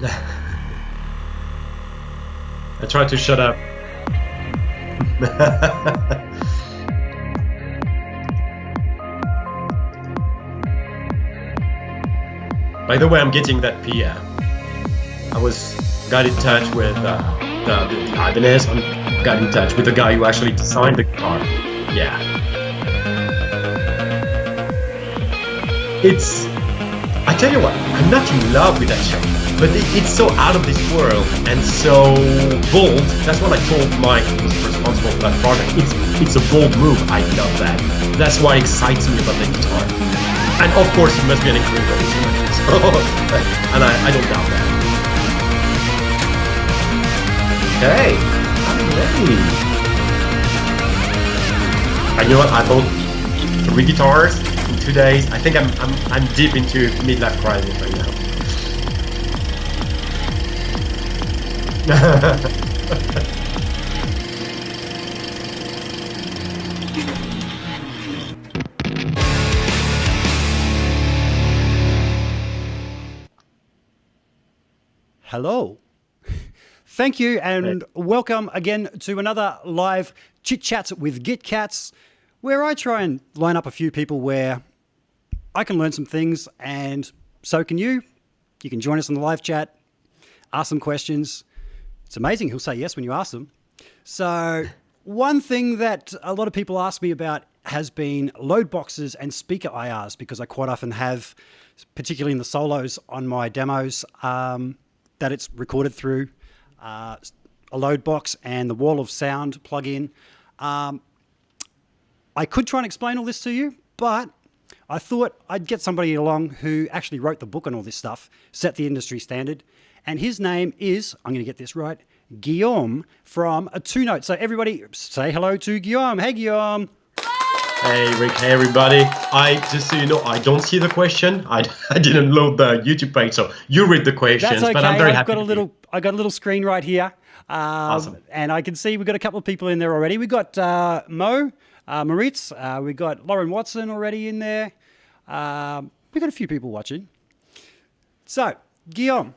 I tried to shut up. By the way, I'm getting that Pille. I got in touch with the Ibanez. Got in touch with the guy who actually designed the guitar. Yeah. I tell you what, I'm not in love with that shape, but it's so out of this world and so bold. That's what I told Mike, who was responsible for that project. It's a bold move. I love that. That's what excites me about the guitar. And of course, it must be an incredible instrument. So, and I don't doubt that. Okay, I'm ready. And you know what? I bought 3 guitars in 2 days. I think I'm deep into midlife crisis right now. Hello. Thank you and welcome again to another live Chit Chats with Git Cats, where I try and line up a few people where I can learn some things and so can you. You can join us in the live chat, ask some questions. It's amazing who'll say yes when you ask them. So one thing that a lot of people ask me about has been load boxes and speaker IRs, because I quite often have, particularly in the solos on my demos, that it's recorded through a load box and the wall of sound plug-in. I could try and explain all this to you, but I thought I'd get somebody along who actually wrote the book on all this stuff, set the industry standard, and his name is, I'm going to get this right, Guillaume from Two Notes. So everybody say hello to Guillaume. Hey, Guillaume. Hey, Rick. Hey, everybody. Just so you know, I don't see the question. I didn't load the YouTube page, so you read the questions. That's okay. But I'm very happy. I got a little screen right here. Awesome. And I can see we've got a couple of people in there already. We've got Moritz. We've got Lauren Watson already in there. We've got a few people watching. So, Guillaume,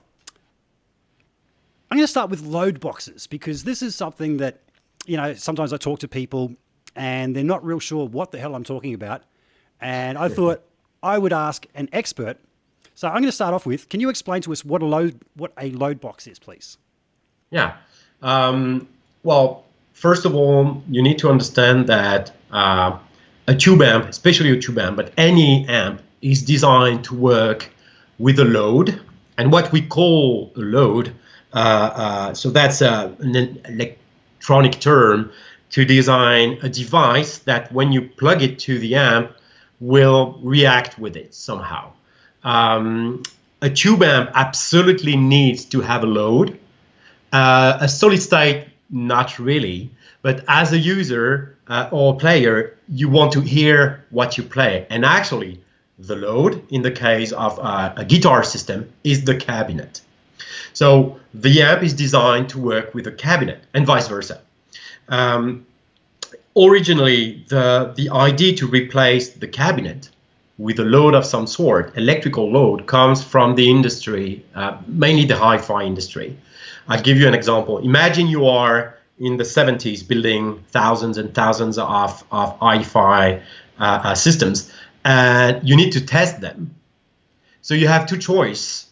I'm going to start with load boxes, because this is something that, you know, sometimes I talk to people and they're not real sure what the hell I'm talking about. And I thought I would ask an expert. So I'm going to start off with, can you explain to us what a load box is, please? Yeah. Well, first of all, you need to understand that a tube amp, especially a tube amp, but any amp is designed to work with a load. And what we call a load, so that's an electronic term to design a device that when you plug it to the amp will react with it somehow. A tube amp absolutely needs to have a load. A solid state, not really. But as a user or player, you want to hear what you play. And actually, the load, in the case of a guitar system, is the cabinet. So the amp is designed to work with a cabinet and vice versa. Originally, the idea to replace the cabinet with a load of some sort, electrical load, comes from the industry, mainly the hi-fi industry. I'll give you an example. Imagine you are in the 70s building thousands and thousands of hi-fi systems, and you need to test them. So you have two choices.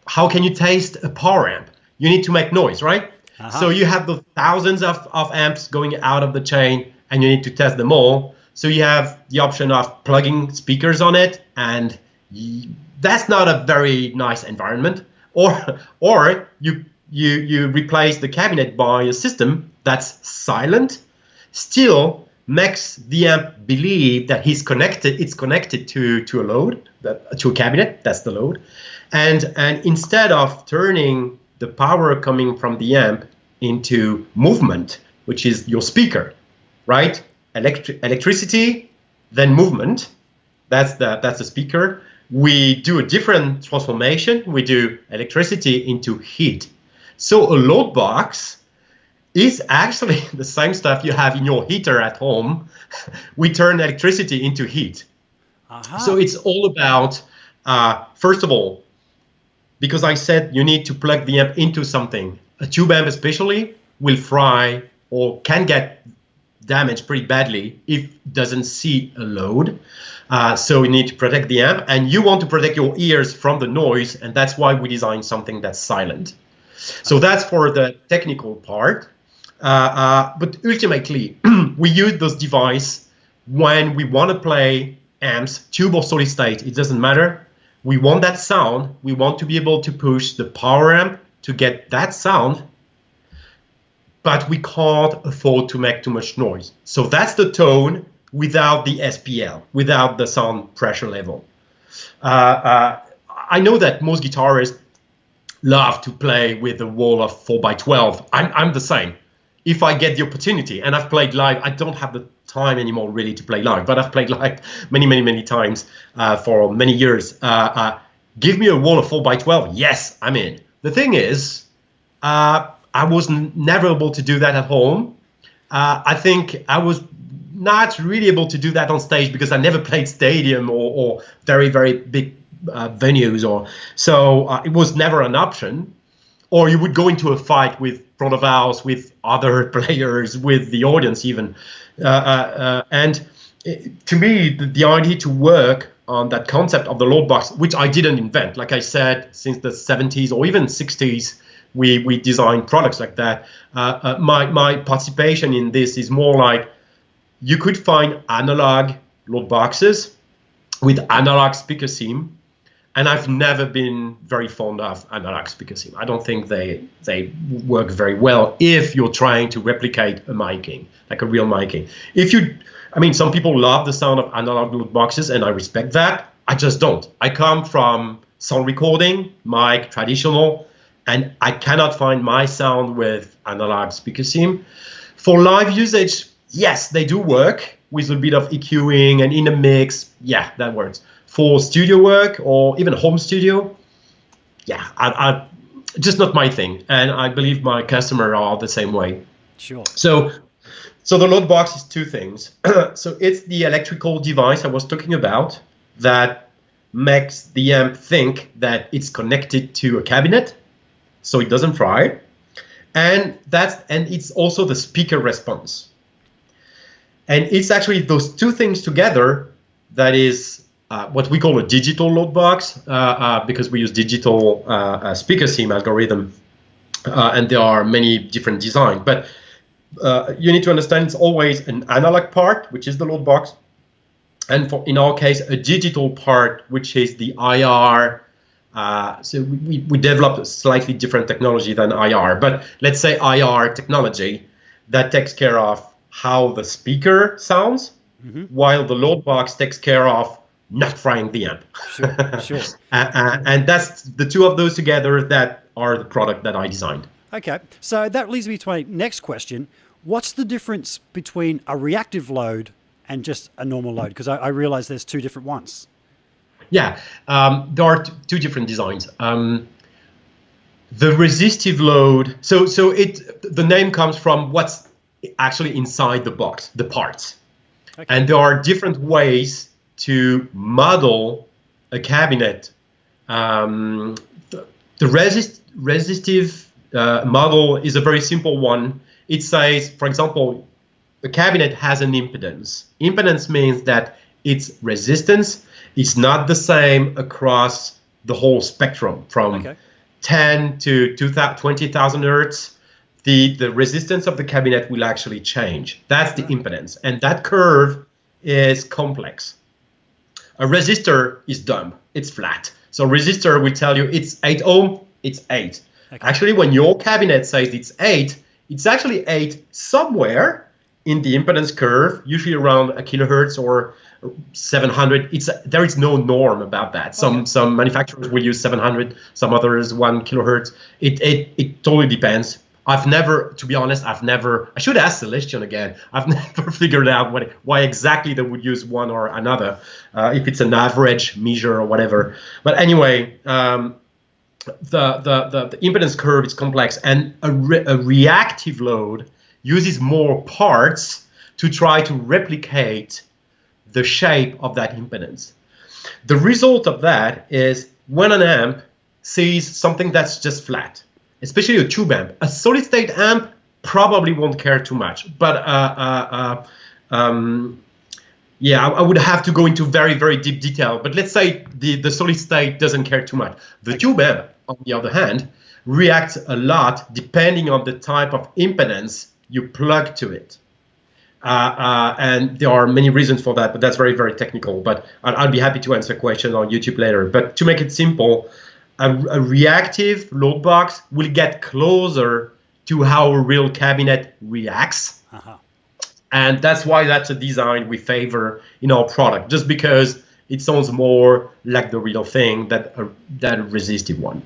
How can you test a power amp? You need to make noise, right? So you have the thousands of amps going out of the chain, and you need to test them all. So you have the option of plugging speakers on it, and that's not a very nice environment. Or you replace the cabinet by a system that's silent, still makes the amp believe that it's connected to a load, to a cabinet, that's the load. And instead of turning the power coming from the amp into movement, which is your speaker, right? Electricity, then movement, that's the speaker. We do a different transformation. We do electricity into heat. So a load box is actually the same stuff you have in your heater at home. We turn electricity into heat. So it's all about, first of all, because I said you need to plug the amp into something. A tube amp especially will fry or can get damaged pretty badly if it doesn't see a load. So you need to protect the amp, and you want to protect your ears from the noise, and that's why we designed something that's silent. So that's for the technical part. But ultimately, we use those devices when we want to play amps, tube or solid state, it doesn't matter. We want that sound. We want to be able to push the power amp to get that sound, but we can't afford to make too much noise. So that's the tone without the SPL, without the sound pressure level. I know that most guitarists love to play with a wall of 4x12. I'm the same. If I get the opportunity, and I've played live, I don't have the time anymore really to play live, but I've played live many times for many years. Give me a wall of 4x12, yes, I'm in. The thing is, I was never able to do that at home. I think I was not really able to do that on stage because I never played stadium or very big venues, so it was never an option. Or you would go into a fight with front of house, with other players, with the audience even. And to me, the idea to work on that concept of the load box, which I didn't invent, like I said, since the 70s or even 60s, we designed products like that. My participation in this is more like you could find analog load boxes with analog speaker seam. And I've never been very fond of analog speaker seam. I don't think they work very well if you're trying to replicate a miking, like a real miking. Some people love the sound of analog load boxes, and I respect that. I just don't. I come from sound recording, mic, traditional, and I cannot find my sound with analog speaker seam. For live usage, yes, they do work with a bit of EQing and in a mix. Yeah, that works. For studio work or even home studio, yeah, I just not my thing. And I believe my customers are the same way. Sure. So the load box is two things. So it's the electrical device I was talking about that makes the amp think that it's connected to a cabinet, so it doesn't fry. And it's also the speaker response. And it's actually those two things together that is what we call a digital load box, because we use digital speaker seam algorithm, and there are many different designs. But you need to understand it's always an analog part, which is the load box, and in our case, a digital part, which is the IR. So we developed a slightly different technology than IR, but let's say IR technology that takes care of how the speaker sounds, while the load box takes care of not frying the amp. Sure. And that's the two of those together that are the product that I designed. Okay, so that leads me to my next question. What's the difference between a reactive load and just a normal load? Because I realize there's two different ones. Yeah, there are two different designs. The resistive load, so the name comes from what's actually inside the box, the parts. Okay. And there are different ways to model a cabinet. The resistive model is a very simple one. It says, for example, a cabinet has an impedance. Impedance means that its resistance is not the same across the whole spectrum from 10 to 20,000 hertz. The resistance of the cabinet will actually change. That's the impedance. And that curve is complex. A resistor is dumb. It's flat. So a resistor will tell you it's 8 ohm, it's 8. Okay. Actually, when your cabinet says it's 8, it's actually 8 somewhere in the impedance curve, usually around a kilohertz or 700. There is no norm about that. Some manufacturers will use 700, some others 1 kilohertz. It totally depends. To be honest, I should ask Celestion again. I've never figured out why exactly they would use one or another, if it's an average measure or whatever. But anyway, the impedance curve is complex, and a reactive load uses more parts to try to replicate the shape of that impedance. The result of that is when an amp sees something that's just flat, especially a tube amp. A solid state amp probably won't care too much, but yeah, I would have to go into very, very deep detail. But let's say the solid state doesn't care too much. The tube amp, on the other hand, reacts a lot depending on the type of impedance you plug to it. And there are many reasons for that, but that's very, very technical. But I'll be happy to answer questions on YouTube later. But to make it simple, a reactive load box will get closer to how a real cabinet reacts. And that's why that's a design we favor in our product, just because it sounds more like the real thing than a resistive one.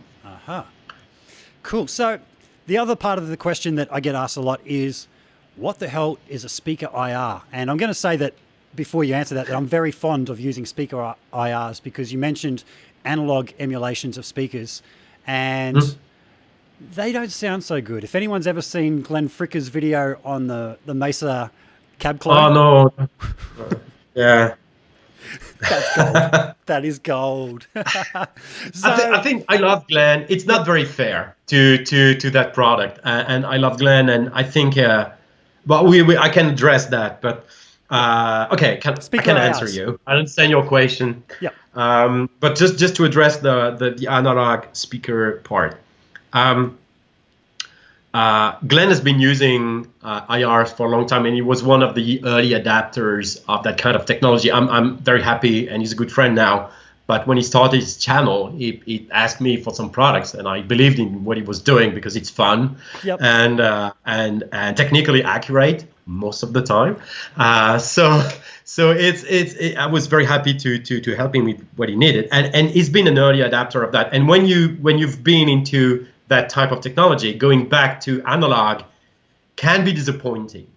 Cool. So the other part of the question that I get asked a lot is, what the hell is a speaker IR? And I'm going to say that before you answer that I'm very fond of using speaker IRs, because you mentioned analog emulations of speakers, and they don't sound so good. If anyone's ever seen Glenn Fricker's video on the Mesa cab clone. Oh, no. Yeah. That's gold. That is gold. So, I think I love Glenn. It's not very fair to that product. And I love Glenn, and I think, but I can address that. But, okay, I can answer you. I understand your question. Yeah. But just to address the analog speaker part. Glenn has been using IRs for a long time, and he was one of the early adapters of that kind of technology. I'm very happy, and he's a good friend now. But when he started his channel, he asked me for some products, and I believed in what he was doing because it's fun and technically accurate most of the time. So I was very happy to help him with what he needed, and he's been an early adapter of that. And when you've been into that type of technology, going back to analog can be disappointing.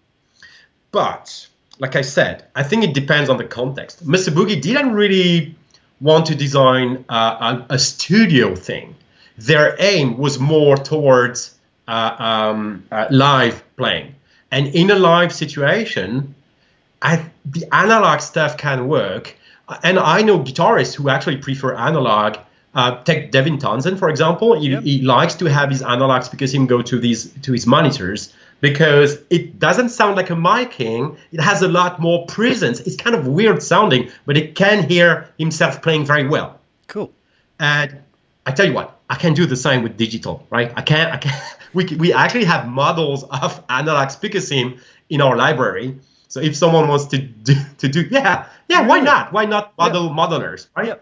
But like I said, I think it depends on the context. Mr. Boogie didn't really want to design a studio thing. Their aim was more towards live playing. And in a live situation, the analog stuff can work. And I know guitarists who actually prefer analog. Take Devin Townsend, for example. He likes to have his analogs because he can go to his monitors, because it doesn't sound like a miking. It has a lot more presence. It's kind of weird sounding, but it can hear himself playing very well. Cool. And I tell you what, I can do the same with digital, right? I can. We actually have models of analog speaker sim in our library. So if someone wants to do, why not? Why not model modelers, right?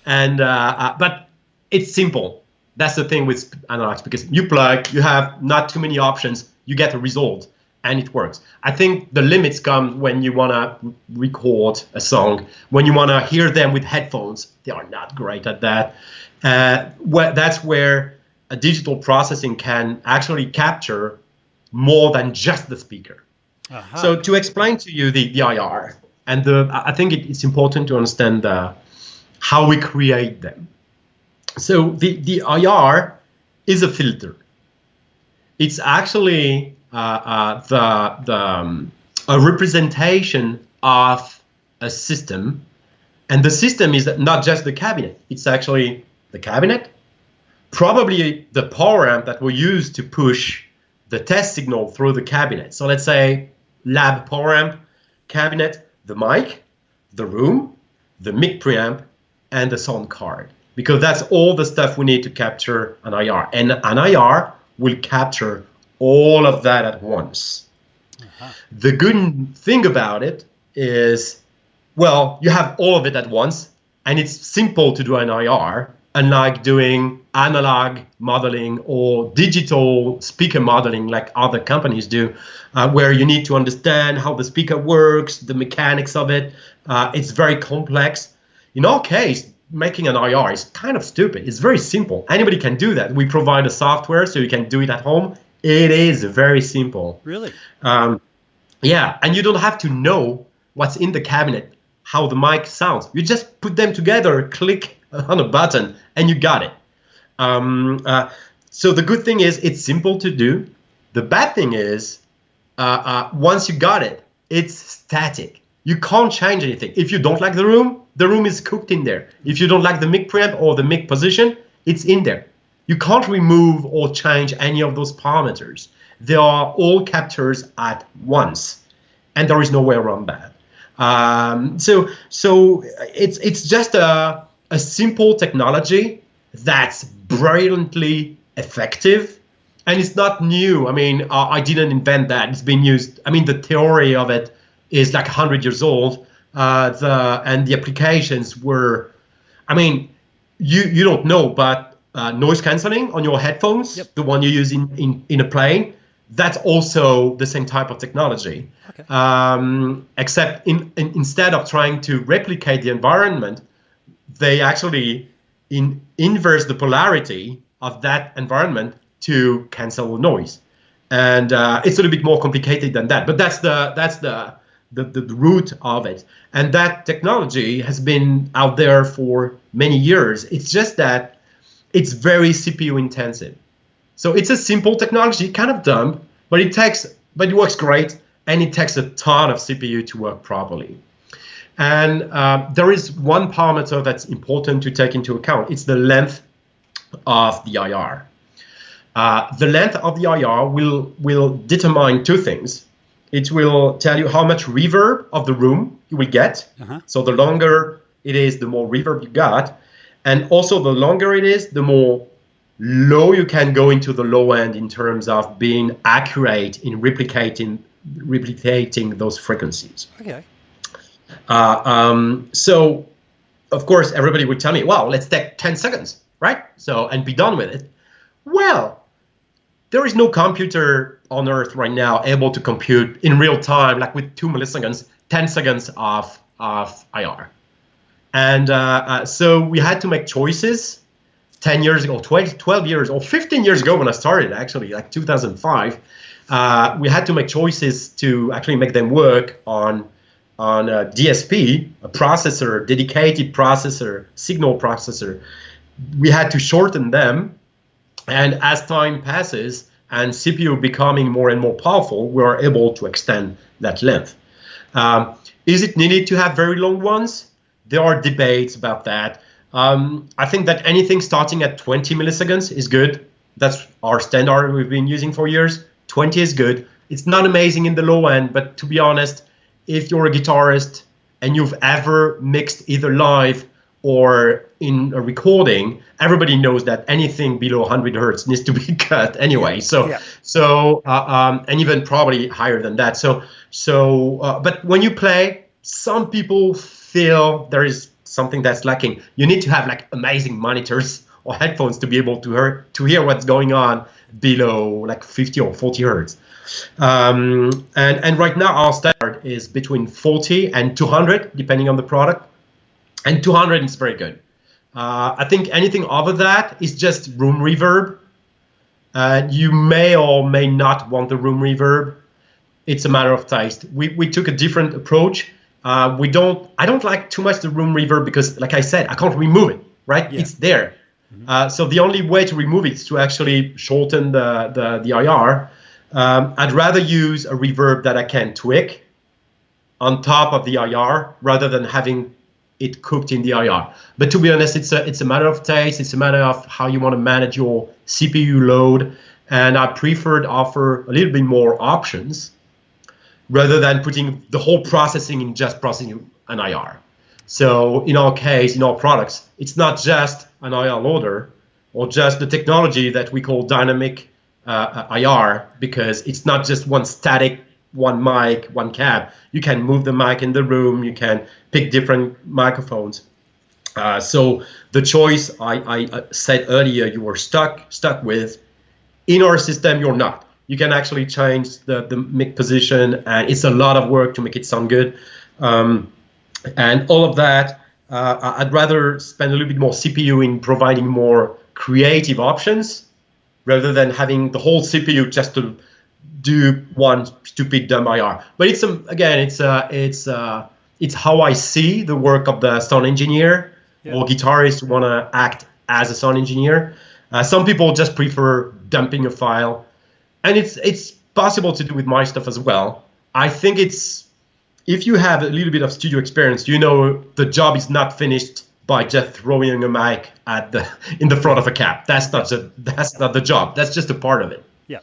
But it's simple. That's the thing with analogs, because you plug, you have not too many options, you get a result, and it works. I think the limits come when you want to record a song, when you want to hear them with headphones. They are not great at that. That's where a digital processing can actually capture more than just the speaker. So to explain to you the IR, and I think it's important to understand how we create them. So the IR is a filter. It's actually a representation of a system, and the system is not just the cabinet. It's actually the cabinet, probably the power amp that we use to push the test signal through the cabinet. So let's say lab power amp, cabinet, the mic, the room, the mic preamp, and the sound card, because that's all the stuff we need to capture an IR. And an IR will capture all of that at once. The good thing about it is, well, you have all of it at once, and it's simple to do an IR, unlike doing analog modeling or digital speaker modeling like other companies do, where you need to understand how the speaker works, the mechanics of it. It's very complex. In our case, making an IR is kind of stupid. It's very simple. Anybody can do that. We provide a software so you can do it at home. It is very simple. Really? Yeah, and you don't have to know what's in the cabinet, how the mic sounds. You just put them together, click on a button, and you got it. So the good thing is it's simple to do. The bad thing is once you got it, it's static. You can't change anything. If you don't like the room, The room is cooked in there. If you don't like the mic preamp or the mic position, it's in there. You can't remove or change any of those parameters. They are all captures at once, and there is no way around that. So it's just a simple technology that's brilliantly effective, and it's not new. I mean, I didn't invent that. It's been used. I mean, the theory of it is like 100 years old. And the applications were, I mean, you don't know, but noise cancelling on your headphones, yep. the one you use in a plane, that's also the same type of technology. Okay. Except instead of trying to replicate the environment, they actually inverse the polarity of that environment to cancel noise. And it's a little bit more complicated than that, but that's the root of it. And that technology has been out there for many years. It's just that it's very CPU intensive. So it's a simple technology, kind of dumb, but it works great, and it takes a ton of CPU to work properly. And there is one parameter that's important to take into account. It's the length of the IR. The length of the IR will determine two things. It will tell you how much reverb of the room you will get. Uh-huh. So the longer it is, the more reverb you got. And also the longer it is, the more low you can go into the low end in terms of being accurate in replicating those frequencies. Okay. So, of course, everybody would tell me, well, let's take 10 seconds, right? So, and be done with it. Well, there is no computer on Earth right now able to compute in real time, like with 2 milliseconds, 10 seconds of IR. And so we had to make choices 10 years ago, 12 years, or 15 years ago when I started, actually, like 2005. We had to make choices to actually make them work on a DSP, a processor, dedicated processor, signal processor. We had to shorten them. And as time passes and CPU becoming more and more powerful, we are able to extend that length. Is it needed to have very long ones? There are debates about that. I think that anything starting at 20 milliseconds is good. That's our standard we've been using for years. 20 is good. It's not amazing in the low end, but to be honest, if you're a guitarist and you've ever mixed either live or in a recording, everybody knows that anything below 100 hertz needs to be cut anyway. And even probably higher than that. But when you play, some people feel there is something that's lacking. You need to have like amazing monitors or headphones to be able to hear what's going on below like 50 or 40 hertz. And right now our standard is between 40 and 200, depending on the product. And 200 is very good. I think anything over that is just room reverb. You may or may not want the room reverb. It's a matter of taste. We took a different approach. I don't like too much the room reverb because, like I said, I can't remove it, right? Yeah. It's there. Mm-hmm. So the only way to remove it is to actually shorten the IR. I'd rather use a reverb that I can tweak on top of the IR rather than having it cooked in the IR. But to be honest, it's a matter of taste. It's a matter of how you want to manage your CPU load. And I prefer to offer a little bit more options rather than putting the whole processing in just processing an IR. So in our case, in our products, it's not just an IR loader or just the technology that we call dynamic IR, because it's not just one static, one mic, one cab. You can move the mic in the room. You can pick different microphones. So the choice I said earlier, you were stuck with, in our system, you're not. You can actually change the mic position, and it's a lot of work to make it sound good. And all of that, I'd rather spend a little bit more CPU in providing more creative options rather than having the whole CPU just to do one stupid dumb IR. But it's how I see the work of the sound engineer or guitarist who want to act as a sound engineer. Some people just prefer dumping a file, and it's possible to do with my stuff as well. I think it's if you have a little bit of studio experience, you know the job is not finished by just throwing a mic in the front of a cab. That's not the job. That's just a part of it. Yeah.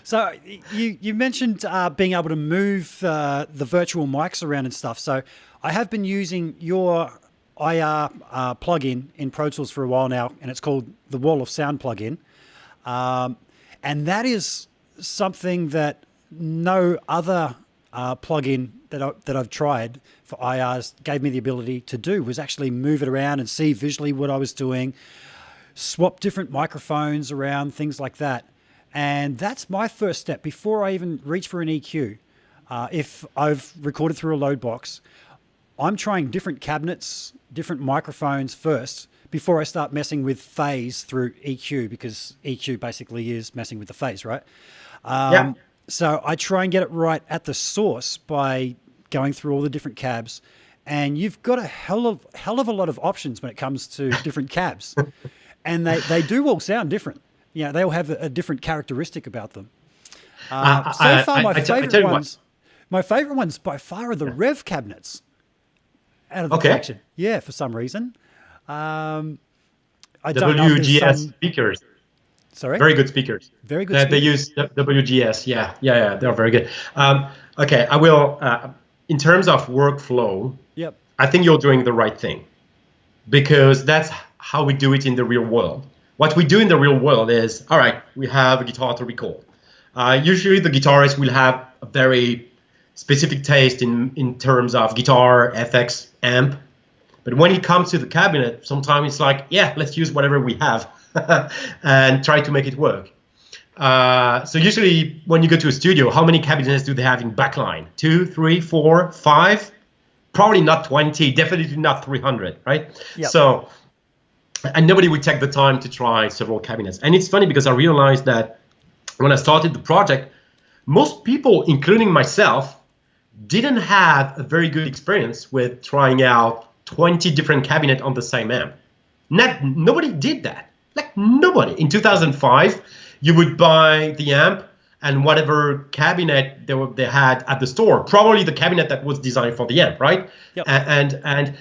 So you mentioned being able to move the virtual mics around and stuff. So I have been using your IR plugin in Pro Tools for a while now, and it's called the Wall of Sound plugin. And that is something that no other plugin that I've tried for IRs gave me the ability to do, was actually move it around and see visually what I was doing, swap different microphones around, things like that. And that's my first step before I even reach for an EQ. If I've recorded through a load box, I'm trying different cabinets, different microphones first before I start messing with phase through EQ, because EQ basically is messing with the phase, right? Yeah. So I try and get it right at the source by going through all the different cabs, and you've got a hell of a lot of options when it comes to different cabs, and they do all sound different. You know, they all have a different characteristic about them. So far, my favorite ones by far are the Rev cabinets out of the collection. Yeah, for some reason. I don't know if WGS speakers. Sorry? Very good speakers. Very good speakers. They use WGS. Yeah. They're very good. Okay, I will. In terms of workflow, yep, I think you're doing the right thing, because that's how we do it in the real world. What we do in the real world is, all right, we have a guitar to record. Usually the guitarist will have a very specific taste in terms of guitar, FX, amp. But when it comes to the cabinet, sometimes it's like, yeah, let's use whatever we have and try to make it work. So usually when you go to a studio, how many cabinets do they have in backline? 2, 3, 4, 5? Probably not 20, definitely not 300, right? Yep. So, and nobody would take the time to try several cabinets. And it's funny because I realized that when I started the project, most people, including myself, didn't have a very good experience with trying out 20 different cabinets on the same amp. Nobody did that. Like nobody. In 2005, you would buy the amp and whatever cabinet they had at the store, probably the cabinet that was designed for the amp, right? Yep. And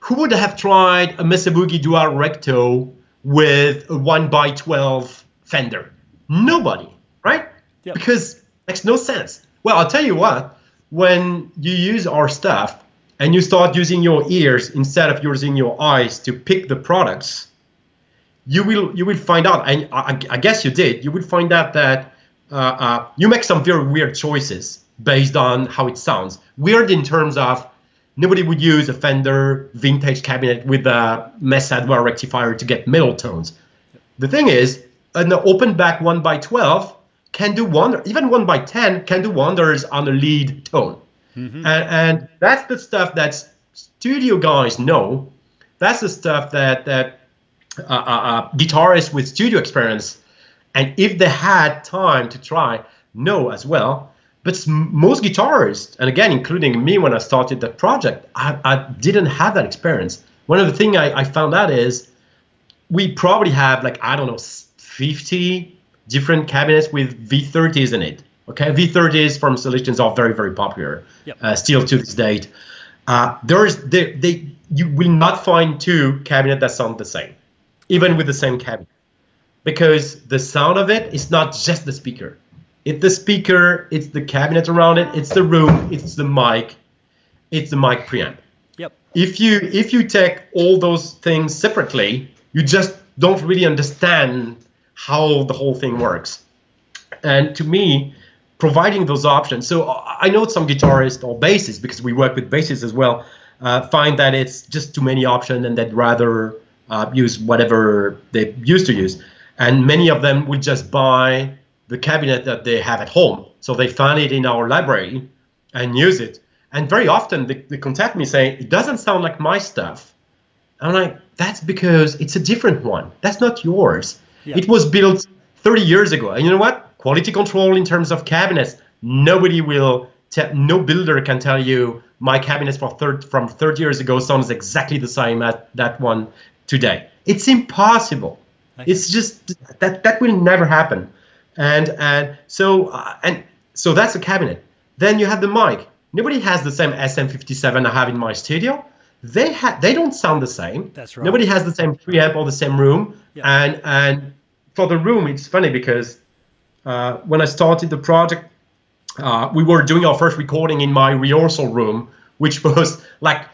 who would have tried a Mesa Boogie Dual Recto with a 1x12 Fender? Nobody, right? Yep. Because it makes no sense. Well, I'll tell you what, when you use our stuff and you start using your ears instead of using your eyes to pick the products, you will find out, and I guess you did, you will find out that you make some very weird choices based on how it sounds. Weird in terms of nobody would use a Fender vintage cabinet with a Mesa Dual rectifier to get middle tones. The thing is, an open back 1x12 can do wonders, even 1x10 can do wonders on a lead tone. Mm-hmm. And that's the stuff that studio guys know. That's the stuff that guitarists with studio experience, and if they had time to try, know as well. But most guitarists, and again, including me when I started the project, I didn't have that experience. One of the things I found out is we probably have 50 different cabinets with V30s in it. Okay, V30s from Solutions are very, very popular. Yep. Still to this date. You will not find two cabinets that sound the same, even with the same cabinet, because the sound of it is not just the speaker. It's the speaker, it's the cabinet around it, it's the room, it's the mic preamp. Yep. If you take all those things separately, you just don't really understand how the whole thing works. And to me, providing those options, so I know some guitarists or bassists, because we work with bassists as well, find that it's just too many options and they'd rather use whatever they used to use. And many of them will just buy the cabinet that they have at home. So they find it in our library and use it. And very often they contact me saying, it doesn't sound like my stuff. I'm like, that's because it's a different one. That's not yours. Yeah. It was built 30 years ago. And you know what? Quality control in terms of cabinets, no builder can tell you my cabinets from 30 years ago sounds exactly the same as that one today. It's impossible. Okay. It's just that will never happen. And so that's a cabinet. Then you have the mic. Nobody has the same SM57 I have in my studio. They don't sound the same. That's right. Nobody has the same preamp or the same room. Yeah. And for the room, it's funny because when I started the project, we were doing our first recording in my rehearsal room, which was like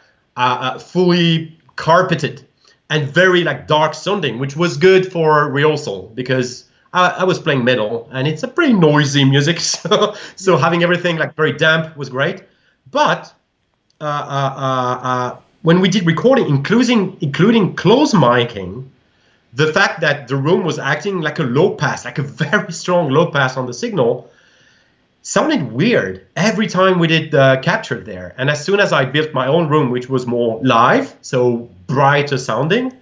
fully carpeted and very like dark sounding, which was good for rehearsal because I was playing metal and it's a pretty noisy music. So having everything like very damp was great. But when we did recording, including close miking, the fact that the room was acting like a low pass, like a very strong low pass on the signal, sounded weird every time we did the capture there. And as soon as I built my own room, which was more live, so brighter sounding,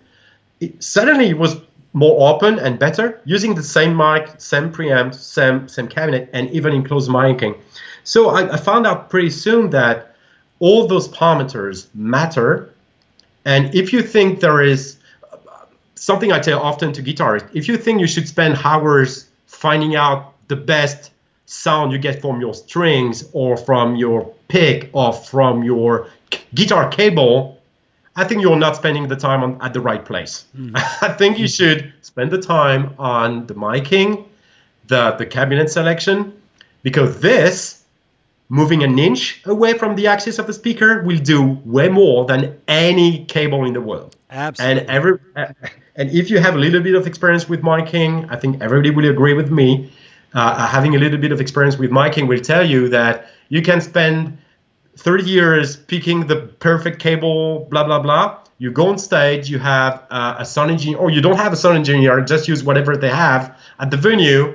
it suddenly was more open and better, using the same mic, same preamp, same cabinet, and even in close miking. So I found out pretty soon that all those parameters matter. And if you think there is something I tell often to guitarists, if you think you should spend hours finding out the best sound you get from your strings or from your pick or from your guitar cable, I think you're not spending the time at the right place. I think you should spend the time on the miking, the cabinet selection, because this, moving an inch away from the axis of the speaker, will do way more than any cable in the world. Absolutely. And if you have a little bit of experience with miking, I think everybody will agree with me. Having a little bit of experience with miking will tell you that you can spend 30 years picking the perfect cable, blah, blah, blah. You go on stage, you have a sound engineer, or you don't have a sound engineer, just use whatever they have at the venue.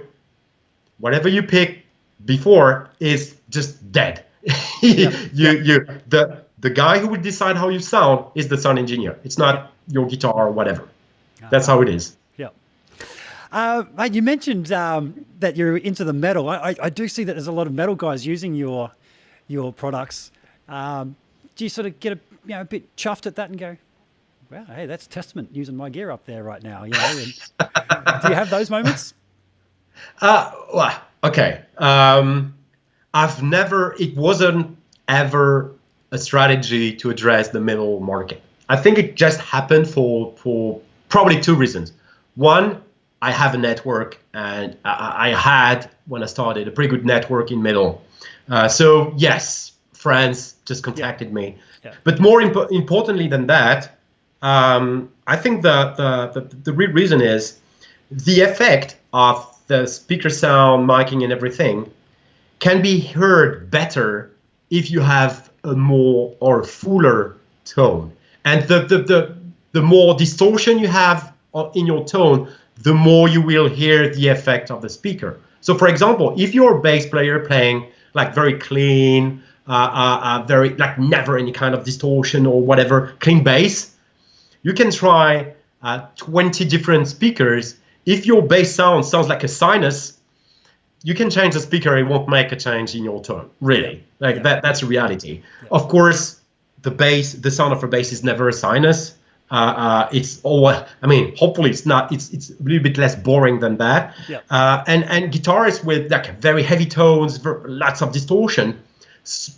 Whatever you pick before is just dead. The guy who would decide how you sound is the sound engineer. It's not your guitar or whatever. That's how it is. Mate, you mentioned that you're into the metal. I do see that there's a lot of metal guys using your products. Do you sort of get a bit chuffed at that and go, wow, hey, that's testament using my gear up there right now? You know, and do you have those moments? Well, okay. It wasn't ever a strategy to address the metal market. I think it just happened for probably two reasons. One, I have a network, and I had, when I started, a pretty good network in metal. So yes, friends just contacted me. Yeah. But more importantly than that, I think the real reason is the effect of the speaker sound, miking, and everything can be heard better if you have a more or fuller tone. And the more distortion you have in your tone, the more you will hear the effect of the speaker. So for example, if you're a bass player playing like very clean, very like never any kind of distortion or whatever, clean bass, you can try 20 different speakers. If your bass sounds like a sinus, you can change the speaker, it won't make a change in your tone, really. That's a reality. Yeah. Of course, the sound of a bass is never a sinus. It's always, hopefully it's not, it's a little bit less boring than that. Yeah. And guitarists with like very heavy tones, lots of distortion,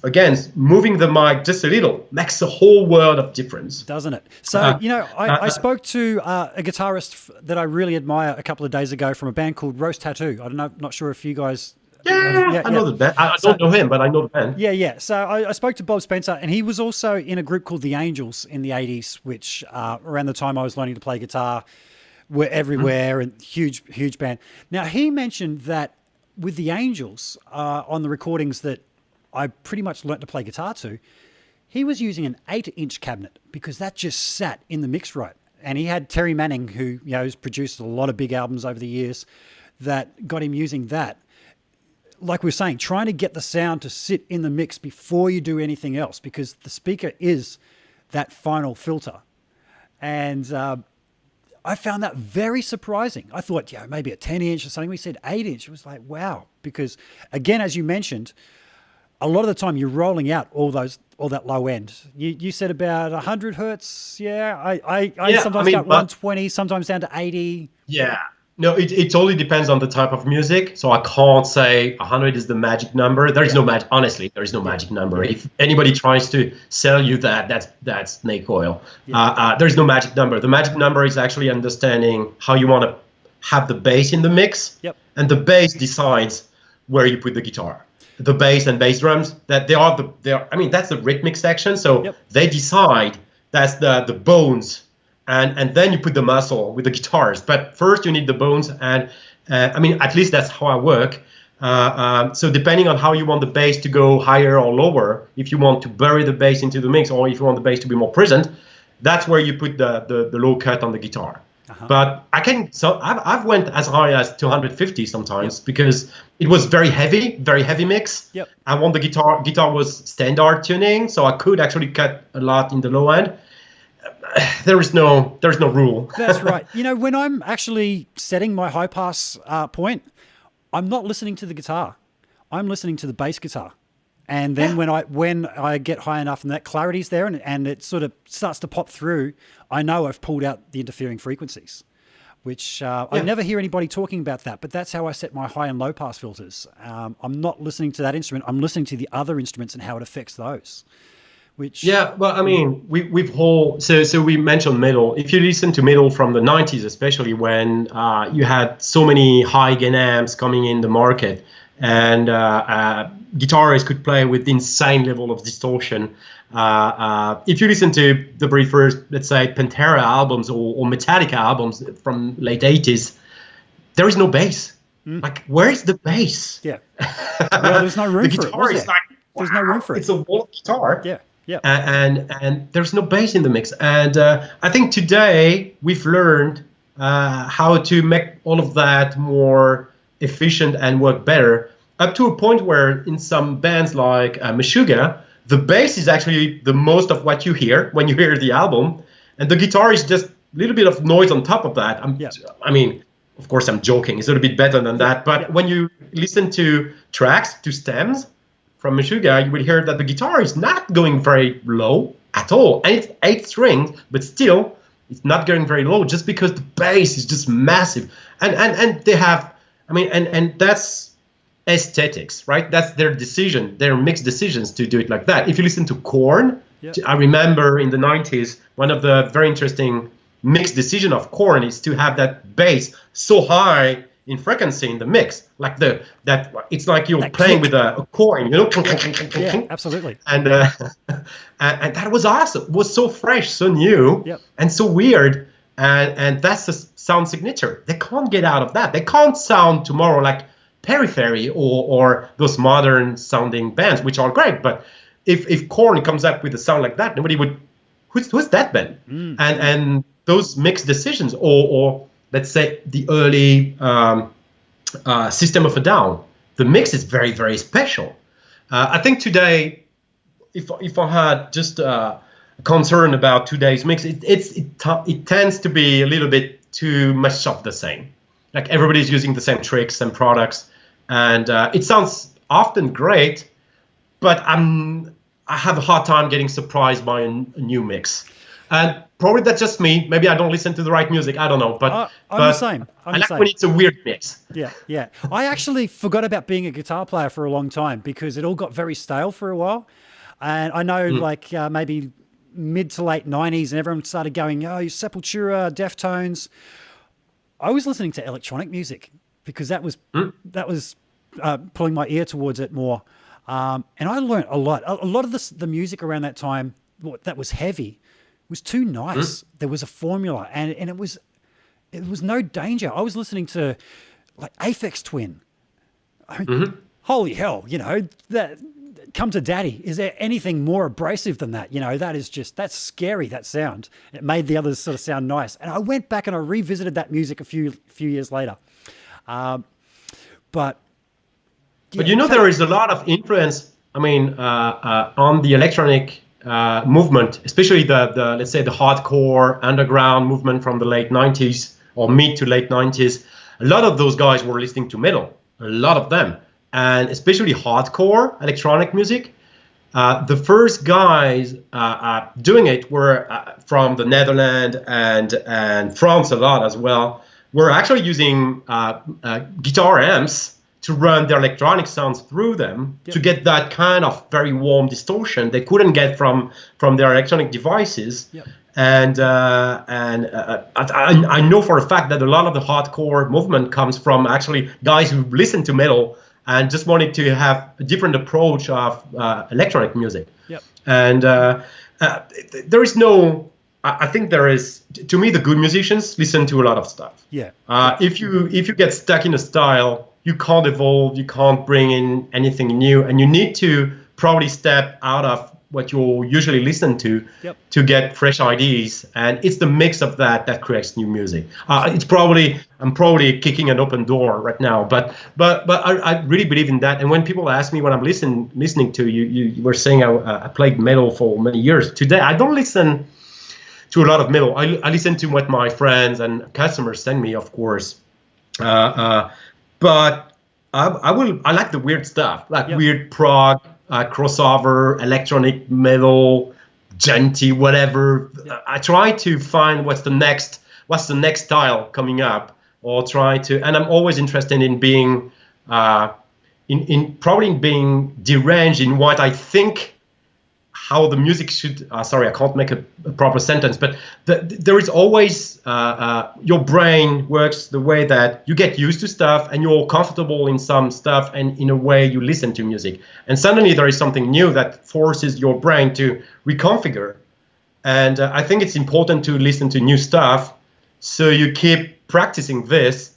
again, moving the mic just a little makes a whole world of difference. Doesn't it? So, I spoke to a guitarist that I really admire a couple of days ago from a band called Roast Tattoo. I don't know, not sure if you guys... I know the band. I don't know him, but I know the band. Yeah. So I spoke to Bob Spencer, and he was also in a group called The Angels in the 80s, which around the time I was learning to play guitar, were everywhere, and huge band. Now, he mentioned that with The Angels, on the recordings that I pretty much learnt to play guitar to, he was using an 8-inch cabinet because that just sat in the mix right. And he had Terry Manning, who has produced a lot of big albums over the years, that got him using that. Like we were saying, trying to get the sound to sit in the mix before you do anything else, because the speaker is that final filter. And I found that very surprising. I thought, maybe a 10-inch or something. We said 8-inch. It was like, wow. Because again, as you mentioned, a lot of the time you're rolling out all that low end. You said about 100 hertz. Yeah. I sometimes got 120, sometimes down to 80. Yeah. No, it totally depends on the type of music. So I can't say 100 is the magic number. There is no magic. Honestly, there is no magic number. If anybody tries to sell you that, that's snake oil. There is no magic number. The magic number is actually understanding how you want to have the bass in the mix. Yep. And the bass decides where you put the guitar. The bass and bass drums, that's the rhythmic section. So they decide that's the bones. And then you put the muscle with the guitars. But first you need the bones. And at least that's how I work. So depending on how you want the bass to go higher or lower, if you want to bury the bass into the mix or if you want the bass to be more present, that's where you put the low cut on the guitar. But I've went as high as 250 sometimes because it was very heavy mix. Yep. I want the guitar was standard tuning, so I could actually cut a lot in the low end. There's no rule. That's right. When I'm actually setting my high pass point, I'm not listening to the guitar. I'm listening to the bass guitar. And then when I get high enough and that clarity's there and it sort of starts to pop through, I know I've pulled out the interfering frequencies, which I never hear anybody talking about that, but that's how I set my high and low pass filters. I'm not listening to that instrument. I'm listening to the other instruments and how it affects those. Which we mentioned metal. If you listen to metal from the 90s, especially when you had so many high gain amps coming in the market, and guitarists could play with insane level of distortion. If you listen to the very first, let's say, Pantera albums or Metallica albums from late 80s, there is no bass. Like, where is the bass? Yeah. Well, there's no room the for guitar it, is like, there's no room for it. It's a wall guitar. Yeah. Yeah. And there's no bass in the mix. And I think today we've learned how to make all of that more efficient and work better, up to a point where in some bands like Meshuggah, the bass is actually the most of what you hear when you hear the album, and the guitar is just a little bit of noise on top of that. Of course I'm joking, it's a little bit better than that, but when you listen to tracks, to stems from Meshuggah, you will hear that the guitar is not going very low at all, and it's 8 strings, but still it's not going very low just because the bass is just massive, and they have, and that's aesthetics, right? That's their decision, their mixed decisions to do it like that. If you listen to Korn, I remember in the 90s, one of the very interesting mixed decision of Korn is to have that bass so high in frequency in the mix, like it's like you're that playing click with a coin, Yeah, absolutely. And that was awesome. It was so fresh, so new, and so weird. And that's the sound signature. They can't get out of that. They can't sound tomorrow like Periphery or those modern sounding bands, which are great. But if Korn comes up with a sound like that, nobody would. Who's that band? And those mixed decisions, or let's say the early System of a Down, the mix is very, very special. I think today, if I had just a concern about today's mix, it tends to be a little bit too much of the same. Like everybody's using the same tricks and products, and it sounds often great, but I have a hard time getting surprised by a new mix. And probably that's just me. Maybe I don't listen to the right music. I don't know. But I'm the same. I like when it's a weird mix. Yeah. I actually forgot about being a guitar player for a long time because it all got very stale for a while. And I know maybe mid to late 90s and everyone started going, Sepultura, Deftones. I was listening to electronic music because that was pulling my ear towards it more. And I learned a lot. A lot of the music around that time that was heavy was too nice. There was a formula, and it was no danger. I was listening to like Aphex Twin. Holy hell, that Come to Daddy. Is there anything more abrasive than that? That's scary, that sound. It made the others sort of sound nice. And I went back and I revisited that music a few years later. But there is a lot of influence, on the electronic movement, especially the let's say the hardcore underground movement from the late 90s or mid to late 90s. A lot of those guys were listening to metal, a lot of them. And especially hardcore electronic music. The first guys doing it were from the Netherlands and France a lot as well. were actually using guitar amps to run their electronic sounds through them to get that kind of very warm distortion they couldn't get from their electronic devices. And I know for a fact that a lot of the hardcore movement comes from actually guys who listen to metal and just wanted to have a different approach of electronic music. And there is no, I think there is, to me, the good musicians listen to a lot of stuff. If you get stuck in a style, you can't evolve, you can't bring in anything new, and you need to probably step out of what you usually listen to get fresh ideas. And it's the mix of that creates new music. I'm probably kicking an open door right now, but I really believe in that. And when people ask me what I'm listening to, you were saying I played metal for many years. Today, I don't listen to a lot of metal. I listen to what my friends and customers send me, of course. But I like the weird stuff, like weird prog, crossover, electronic metal, genty, whatever. I try to find what's the next style coming up, or try to. And I'm always interested in being, probably being deranged in what I think. How the music should, sorry, I can't make a proper sentence, but there is always, your brain works the way that you get used to stuff and you're comfortable in some stuff, and in a way you listen to music. And suddenly there is something new that forces your brain to reconfigure. And I think it's important to listen to new stuff, so you keep practicing this,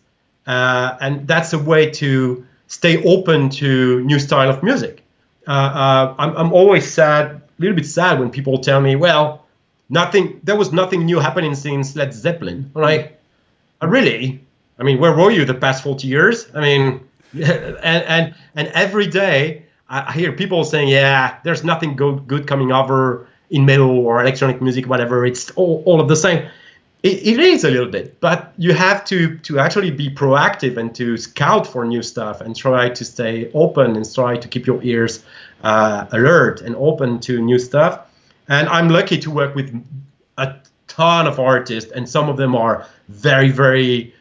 and that's a way to stay open to new style of music. I'm always a little bit sad when people tell me, well, there was nothing new happening since Led Zeppelin. I'm like, really? I mean, where were you the past 40 years? I mean, and every day I hear people saying, yeah, there's nothing good coming over in metal or electronic music, whatever. It's all of the same. It is a little bit, but you have to actually be proactive and to scout for new stuff and try to stay open and try to keep your ears alert and open to new stuff. And I'm lucky to work with a ton of artists, and some of them are very, very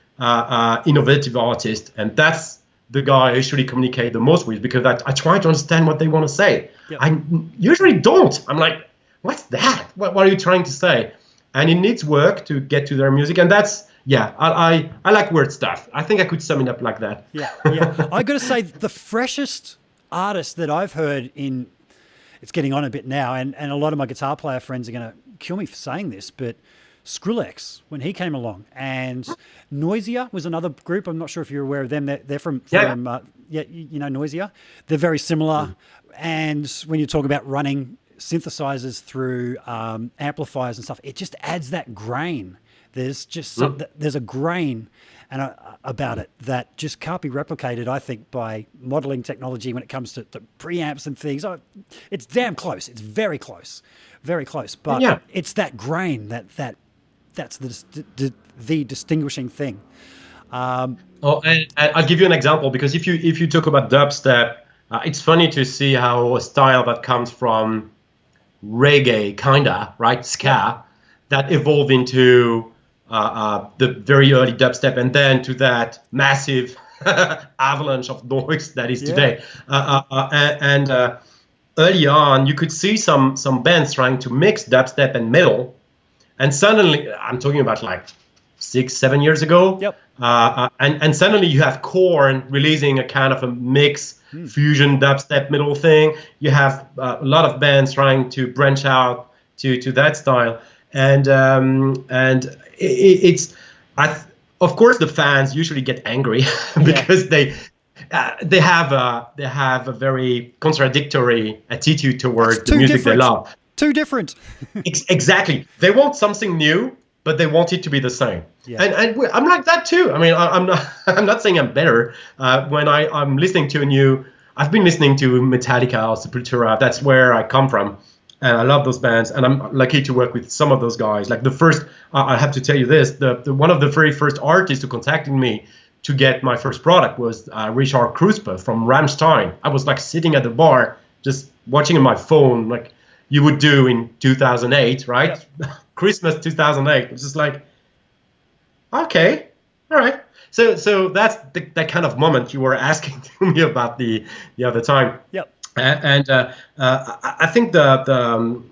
innovative artists. And that's the guy I usually communicate the most with, because I try to understand what they want to say. I usually don't. I'm like, what's that? What are you trying to say? And it needs work to get to their music. And that's, I like weird stuff. I think I could sum it up like that. I got to say, the freshest artist that I've heard it's getting on a bit now, and a lot of my guitar player friends are going to kill me for saying this, but Skrillex, when he came along, and Noisia was another group. I'm not sure if you're aware of them. They're from you know Noisia. They're very similar. And when you talk about running synthesizers through amplifiers and stuff, it just adds that grain. There's just there's a grain about it that just can't be replicated, I think, by modeling technology when it comes to preamps and things. It's damn close. It's very close, but it's that grain that's the distinguishing thing. And I'll give you an example, because if you talk about dubstep, it's funny to see how a style that comes from reggae, kinda, right, ska, that evolved into the very early dubstep, and then to that massive avalanche of noise that is today. And early on, you could see some bands trying to mix dubstep and metal, and suddenly, I'm talking about like 6-7 years ago, and suddenly you have Korn releasing a kind of a mix fusion dubstep metal thing. You have a lot of bands trying to branch out to that style, and it's of course the fans usually get angry because they have a very contradictory attitude towards the music they love. Too different. Exactly. They want something new, but they want it to be the same. And I'm like that too. I mean, I'm not saying I'm better. When I'm listening to I've been listening to Metallica or Sepultura. That's where I come from, and I love those bands. And I'm lucky to work with some of those guys. Like the first, I have to tell you this: the one of the very first artists who contacted me to get my first product was Richard Kruspe from Rammstein. I was like sitting at the bar, just watching on my phone, like you would do in 2008, right? Christmas 2008. It's just like, okay, All right. So that's that kind of moment you were asking to me about the other time. Yep. I think the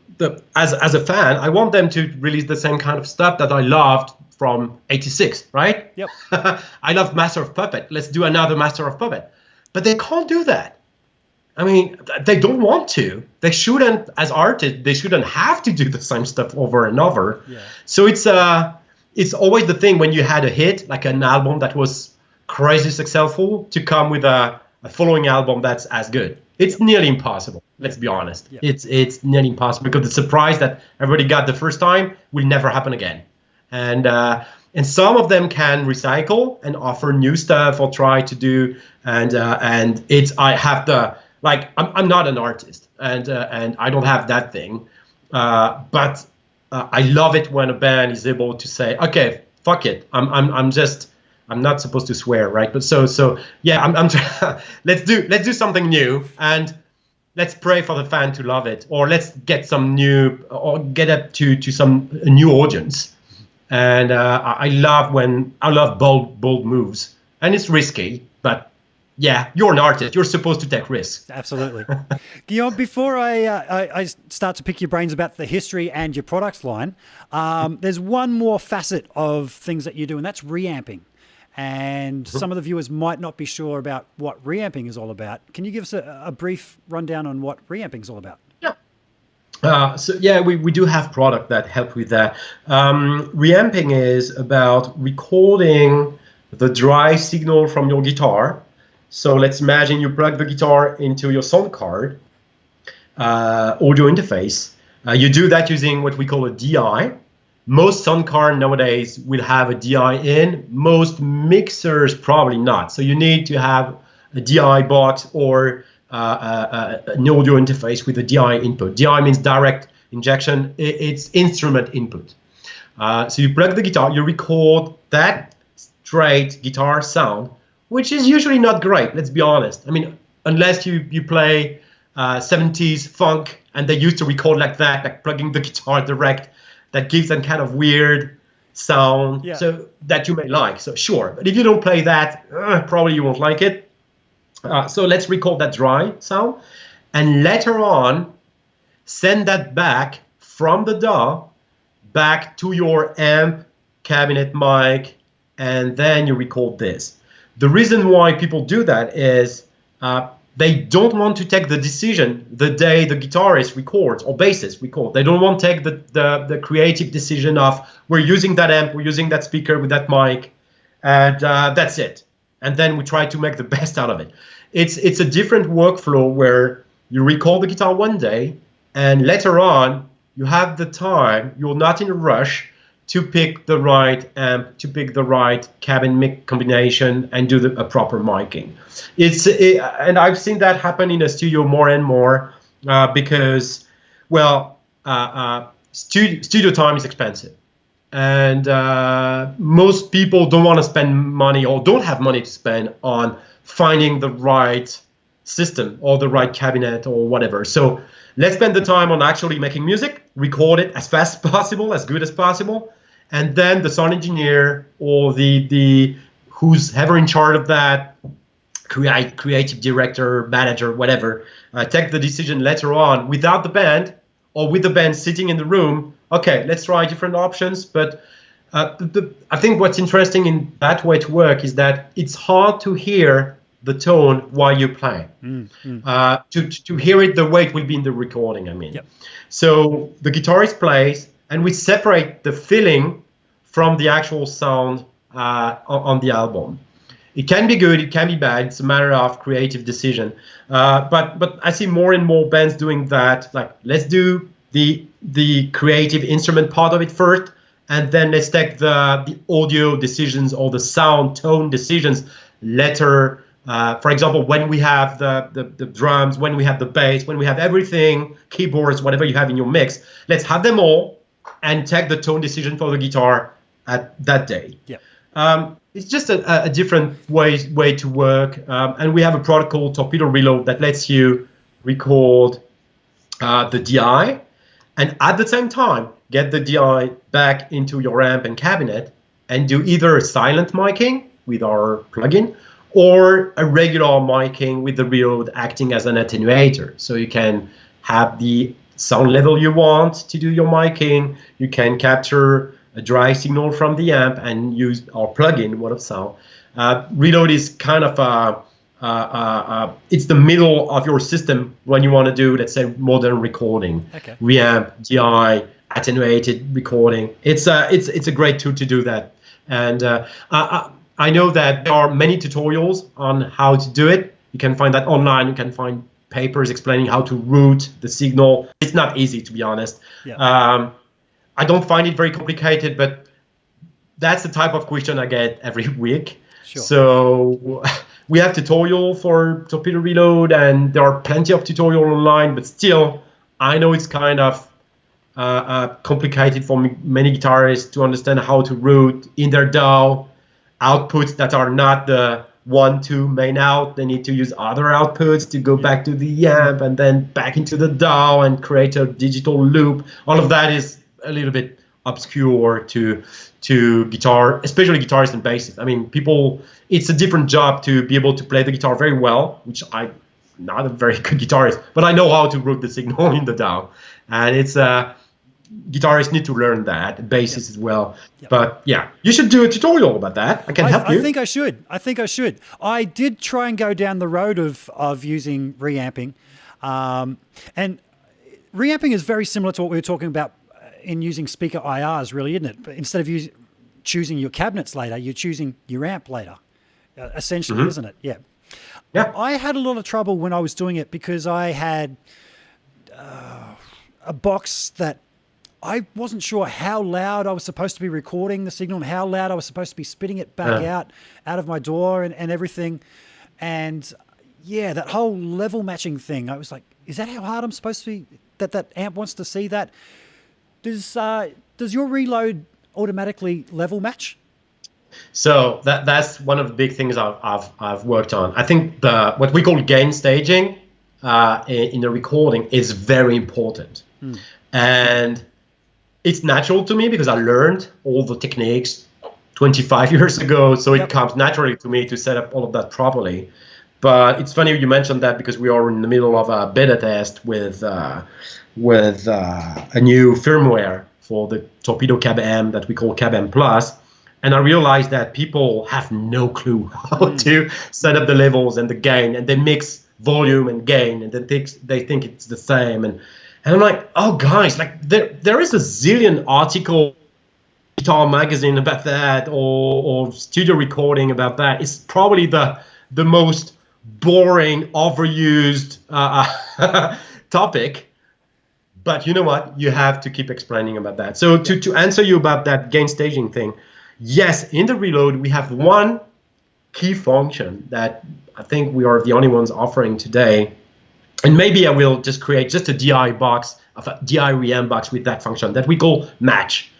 as a fan, I want them to release the same kind of stuff that I loved from '86, right? Yep. I love Master of Puppet. Let's do another Master of Puppet. But they can't do that. I mean, they don't want to. They shouldn't, as artists, they shouldn't have to do the same stuff over and over. Yeah. So it's always the thing when you had a hit, like an album that was crazy successful, to come with a following album that's as good. It's nearly impossible. Let's be honest. Yeah. It's nearly impossible because the surprise that everybody got the first time will never happen again. And some of them can recycle and offer new stuff or try to do. And it's I have the like I'm not an artist and I don't have that thing, but I love it when a band is able to say, okay, fuck it, I'm not supposed to swear, right? But so yeah, let's do something new and let's pray for the fan to love it, or let's get some new or get up to some new audience. And I love bold moves, and it's risky, but yeah, you're an artist. You're supposed to take risks. Absolutely. Guillaume, before I start to pick your brains about the history and your products line, there's one more facet of things that you do, and that's reamping. And some of the viewers might not be sure about what reamping is all about. Can you give us a brief rundown on what reamping is all about? Yeah. We do have product that help with that. Reamping is about recording the dry signal from your guitar. So let's imagine you plug the guitar into your sound card, audio interface. You do that using what we call a DI. Most sound card nowadays will have a DI in. Most mixers probably not. So you need to have a DI box or an audio interface with a DI input. DI means direct injection. It's instrument input. So you plug the guitar, you record that straight guitar sound, which is usually not great, let's be honest. I mean, unless you play 70s funk and they used to record like that, like plugging the guitar direct, that gives them kind of weird sound, so that you may like. So sure, but if you don't play that, probably you won't like it. So let's record that dry sound, and later on, send that back from the DAW back to your amp, cabinet, mic, and then you record this. The reason why people do that is they don't want to take the decision the day the guitarist records or bassist record. They don't want to take the creative decision of we're using that amp, we're using that speaker with that mic, and that's it. And then we try to make the best out of it. It's a different workflow where you record the guitar one day and later on you have the time, you're not in a rush to pick the right amp, to pick the right cabin mic combination and do a proper miking. And I've seen that happen in a studio more and more because, well, studio time is expensive. And most people don't want to spend money or don't have money to spend on finding the right system or the right cabinet or whatever. So let's spend the time on actually making music, record it as fast as possible, as good as possible, and then the sound engineer or the who's ever in charge of that, creative director, manager, whatever, take the decision later on without the band or with the band sitting in the room. Okay, let's try different options. But I think what's interesting in that way to work is that it's hard to hear the tone while you're playing. To hear it the way it will be in the recording, I mean. Yep. So the guitarist plays, and we separate the feeling from the actual sound on the album. It can be good, it can be bad. It's a matter of creative decision. But I see more and more bands doing that. Like, let's do the creative instrument part of it first, and then let's take the audio decisions or the sound tone decisions later. For example, when we have the drums, when we have the bass, when we have everything, keyboards, whatever you have in your mix, let's have them all and take the tone decision for the guitar at that day. Yeah. It's just a different way to work. And we have a product called Torpedo Reload that lets you record the DI and at the same time get the DI back into your amp and cabinet and do either a silent miking with our plugin or a regular miking with the reload acting as an attenuator. So you can have the sound level you want to do your miking. You can capture a dry signal from the amp and use our plugin, What of Sound. Reload is kind of it's the middle of your system when you want to do, let's say, modern recording, reamp, DI, attenuated recording. It's a great tool to do that. And I know that there are many tutorials on how to do it. You can find that online. You can find papers explaining how to route the signal. It's not easy, to be honest. Yeah. I don't find it very complicated, but that's the type of question I get every week. Sure. So we have tutorial for Torpedo Reload, and there are plenty of tutorial online, but still, I know it's kind of complicated for many guitarists to understand how to route in their DAW outputs that are not the 1-2 main out. They need to use other outputs to go back to the amp and then back into the DAW and create a digital loop. All of that is a little bit obscure to guitar, especially guitarists and bassists. I mean, it's a different job to be able to play the guitar very well, which I'm not a very good guitarist, but I know how to route the signal in the DAW. And it's guitarists need to learn that, bassists as well. Yep. But yeah, you should do a tutorial about that. I can help you. I think I should. I did try and go down the road of using reamping. And reamping is very similar to what we were talking about in using speaker IRs, really, isn't it? But instead of choosing your cabinets later, you're choosing your amp later, essentially, isn't it? Yeah. Yeah. I had a lot of trouble when I was doing it because I had a box that I wasn't sure how loud I was supposed to be recording the signal and how loud I was supposed to be spitting it back out of my DAW and everything. And yeah, that whole level matching thing, I was like, is that how hard I'm supposed to be? That amp wants to see that? Does your reload automatically level match? So that's one of the big things I've worked on. I think what we call gain staging in the recording is very important, and it's natural to me because I learned all the techniques 25 years ago. So it comes naturally to me to set up all of that properly. But it's funny you mentioned that because we are in the middle of a beta test with a new firmware for the Torpedo Cab M that we call Cab M Plus. And I realized that people have no clue how to set up the levels and the gain, and they mix volume and gain, and they think it's the same. And I'm like, oh guys, like there is a zillion article, guitar magazine about that, or studio recording about that. It's probably the most boring, overused topic. But you know what? You have to keep explaining about that. So to answer you about that gain staging thing, yes, in the reload, we have one key function that I think we are the only ones offering today. And maybe I will just create just a DI box, a DI reamp box with that function that we call match.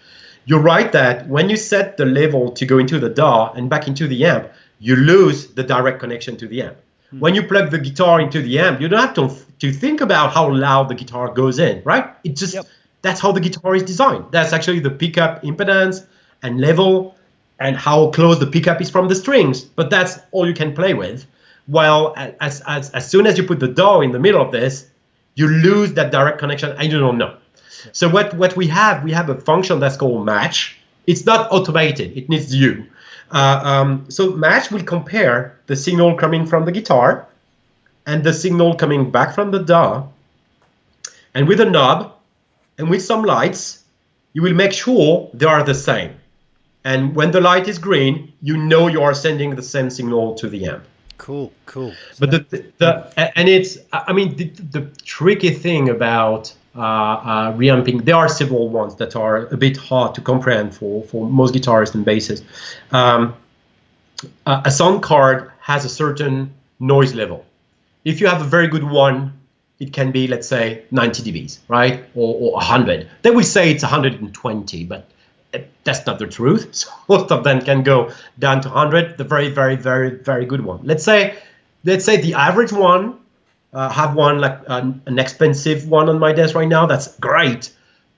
You're right that when you set the level to go into the DAW and back into the amp, you lose the direct connection to the amp. When you plug the guitar into the amp, you don't have to think about how loud the guitar goes in, right? It just that's how the guitar is designed. That's actually the pickup impedance and level and how close the pickup is from the strings. But that's all you can play with. Well, as soon as you put the DAW in the middle of this, you lose that direct connection and you don't know. So what we have a function that's called match. It's not automated. It needs you. So match will compare the signal coming from the guitar and the signal coming back from the DAW. And with a knob and with some lights, you will make sure they are the same. And when the light is green, you know you are sending the same signal to the amp. Cool. But the tricky thing about reamping, there are several ones that are a bit hard to comprehend for most guitarists and bassists. A sound card has a certain noise level. If you have a very good one, it can be, let's say, 90 dBs, right? Or 100. They will say it's 120, but that's not the truth. So most of them can go down to 100, the very, very, very, very good one. Let's say the average one, have one like an expensive one on my desk right now, that's great,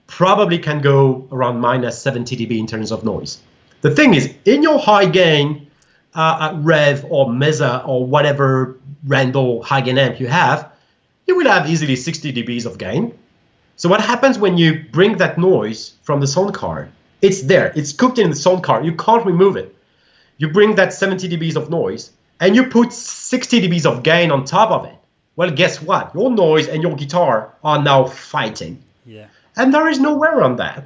probably can go around minus 70 dB in terms of noise. The thing is, in your high gain rev or mesa or whatever random high gain amp you have, you will have easily 60 dBs of gain. So what happens when you bring that noise from the sound card? It's there. It's cooked in the sound card. You can't remove it. You bring that 70 dBs of noise and you put 60 dBs of gain on top of it. Well, guess what? Your noise and your guitar are now fighting. Yeah. And there is no way around that.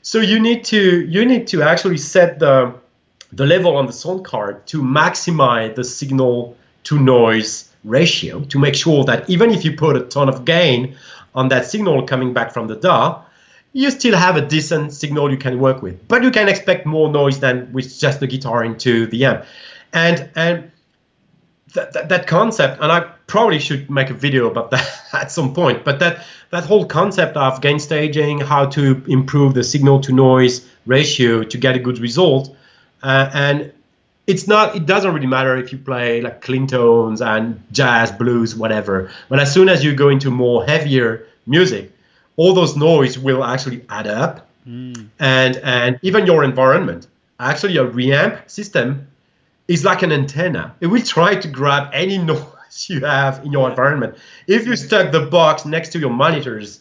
So you need to actually set the level on the sound card to maximize the signal to noise ratio to make sure that even if you put a ton of gain on that signal coming back from the DAW, you still have a decent signal you can work with. But you can expect more noise than with just the guitar into the amp. And that concept, and I probably should make a video about that at some point, but that whole concept of gain staging, how to improve the signal to noise ratio to get a good result, and it doesn't really matter if you play like clean tones and jazz, blues, whatever. But as soon as you go into more heavier music, all those noise will actually add up. And even your environment, actually a reamp system is like an antenna. It will try to grab any noise you have in your environment. If you stuck the box next to your monitors,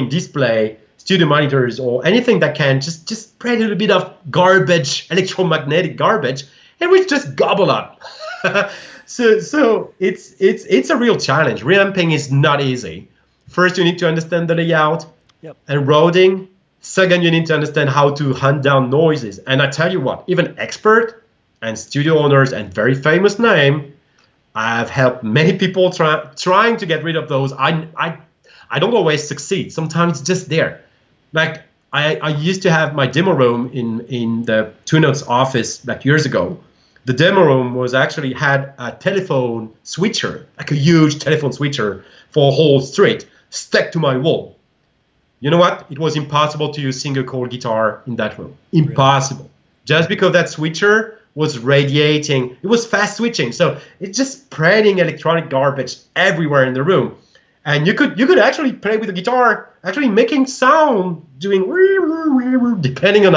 display, studio monitors, or anything that can just spread a little bit of garbage, electromagnetic garbage, it will just gobble up. So it's a real challenge. Reamping is not easy. First, you need to understand the layout and routing. Second, you need to understand how to hunt down noises. And I tell you what, even expert and studio owners and very famous name, I've helped many people trying to get rid of those. I don't always succeed. Sometimes it's just there. Like I used to have my demo room in the Two Notes office like years ago. The demo room had a telephone switcher, like a huge telephone switcher for a whole street stuck to my wall. You know what? It was impossible to use single chord guitar in that room. Impossible. Really? Just because that switcher was radiating. It was fast switching. So it's just spreading electronic garbage everywhere in the room. And you could actually play with the guitar, actually making sound, doing depending on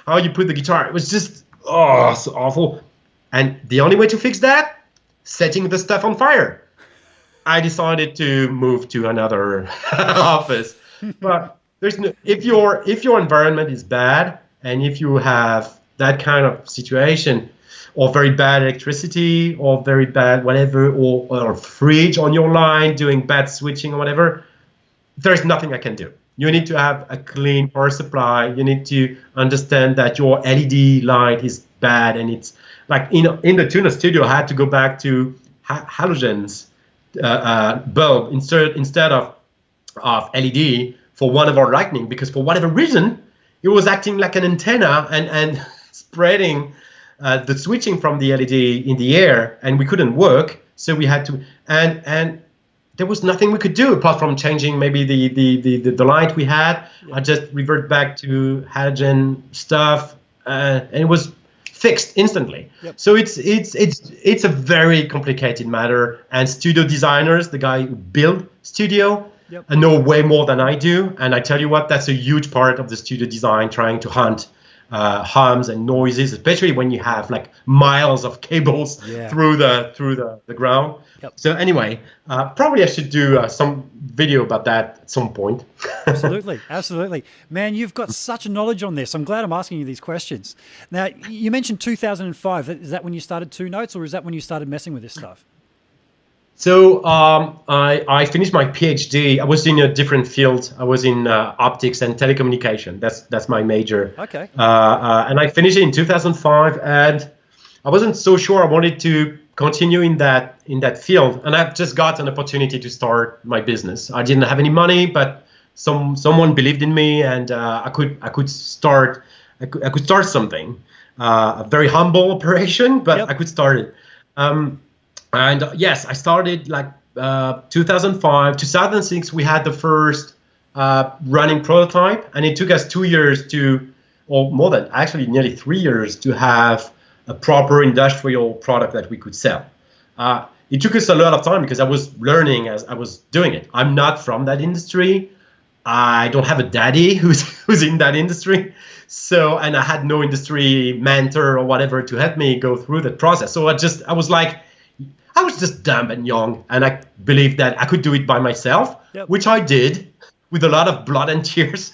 how you put the guitar. It was just, so awful. And the only way to fix that, setting the stuff on fire. I decided to move to another office. But if your environment is bad, and if you have that kind of situation, or very bad electricity, or very bad whatever, or fridge on your line doing bad switching or whatever, there's nothing I can do. You need to have a clean power supply. You need to understand that your LED light is bad, and it's like in the Two Notes studio, I had to go back to halogens bulb instead of LED for one of our lighting, because for whatever reason it was acting like an antenna and spreading the switching from the LED in the air, and we couldn't work. So we had to, and there was nothing we could do apart from changing maybe the light we had. Yeah. I just revert back to halogen stuff, and it was fixed instantly. Yep. So it's a very complicated matter, and studio designers, the guy who build studio, know way more than I do. And I tell you what, that's a huge part of the studio design, trying to hunt hums and noises, especially when you have like miles of cables through the ground. Yep. So anyway, probably I should do some video about that at some point. Absolutely. Man, you've got such a knowledge on this. I'm glad I'm asking you these questions. Now, you mentioned 2005. Is that when you started Two Notes, or is that when you started messing with this stuff? So I finished my PhD. I was in a different field. I was in optics and telecommunication. That's my major. Okay. And I finished it in 2005, and I wasn't so sure I wanted to continue in that field. And I just got an opportunity to start my business. I didn't have any money, but someone believed in me, and I could start something. A very humble operation, but I could start it. And yes, I started like 2005, 2006. We had the first running prototype, and it took us 2 years or more than actually nearly 3 years to have a proper industrial product that we could sell. It took us a lot of time because I was learning as I was doing it. I'm not from that industry. I don't have a daddy who's in that industry. So, and I had no industry mentor or whatever to help me go through that process. So I was just dumb and young, and I believed that I could do it by myself, which I did with a lot of blood and tears,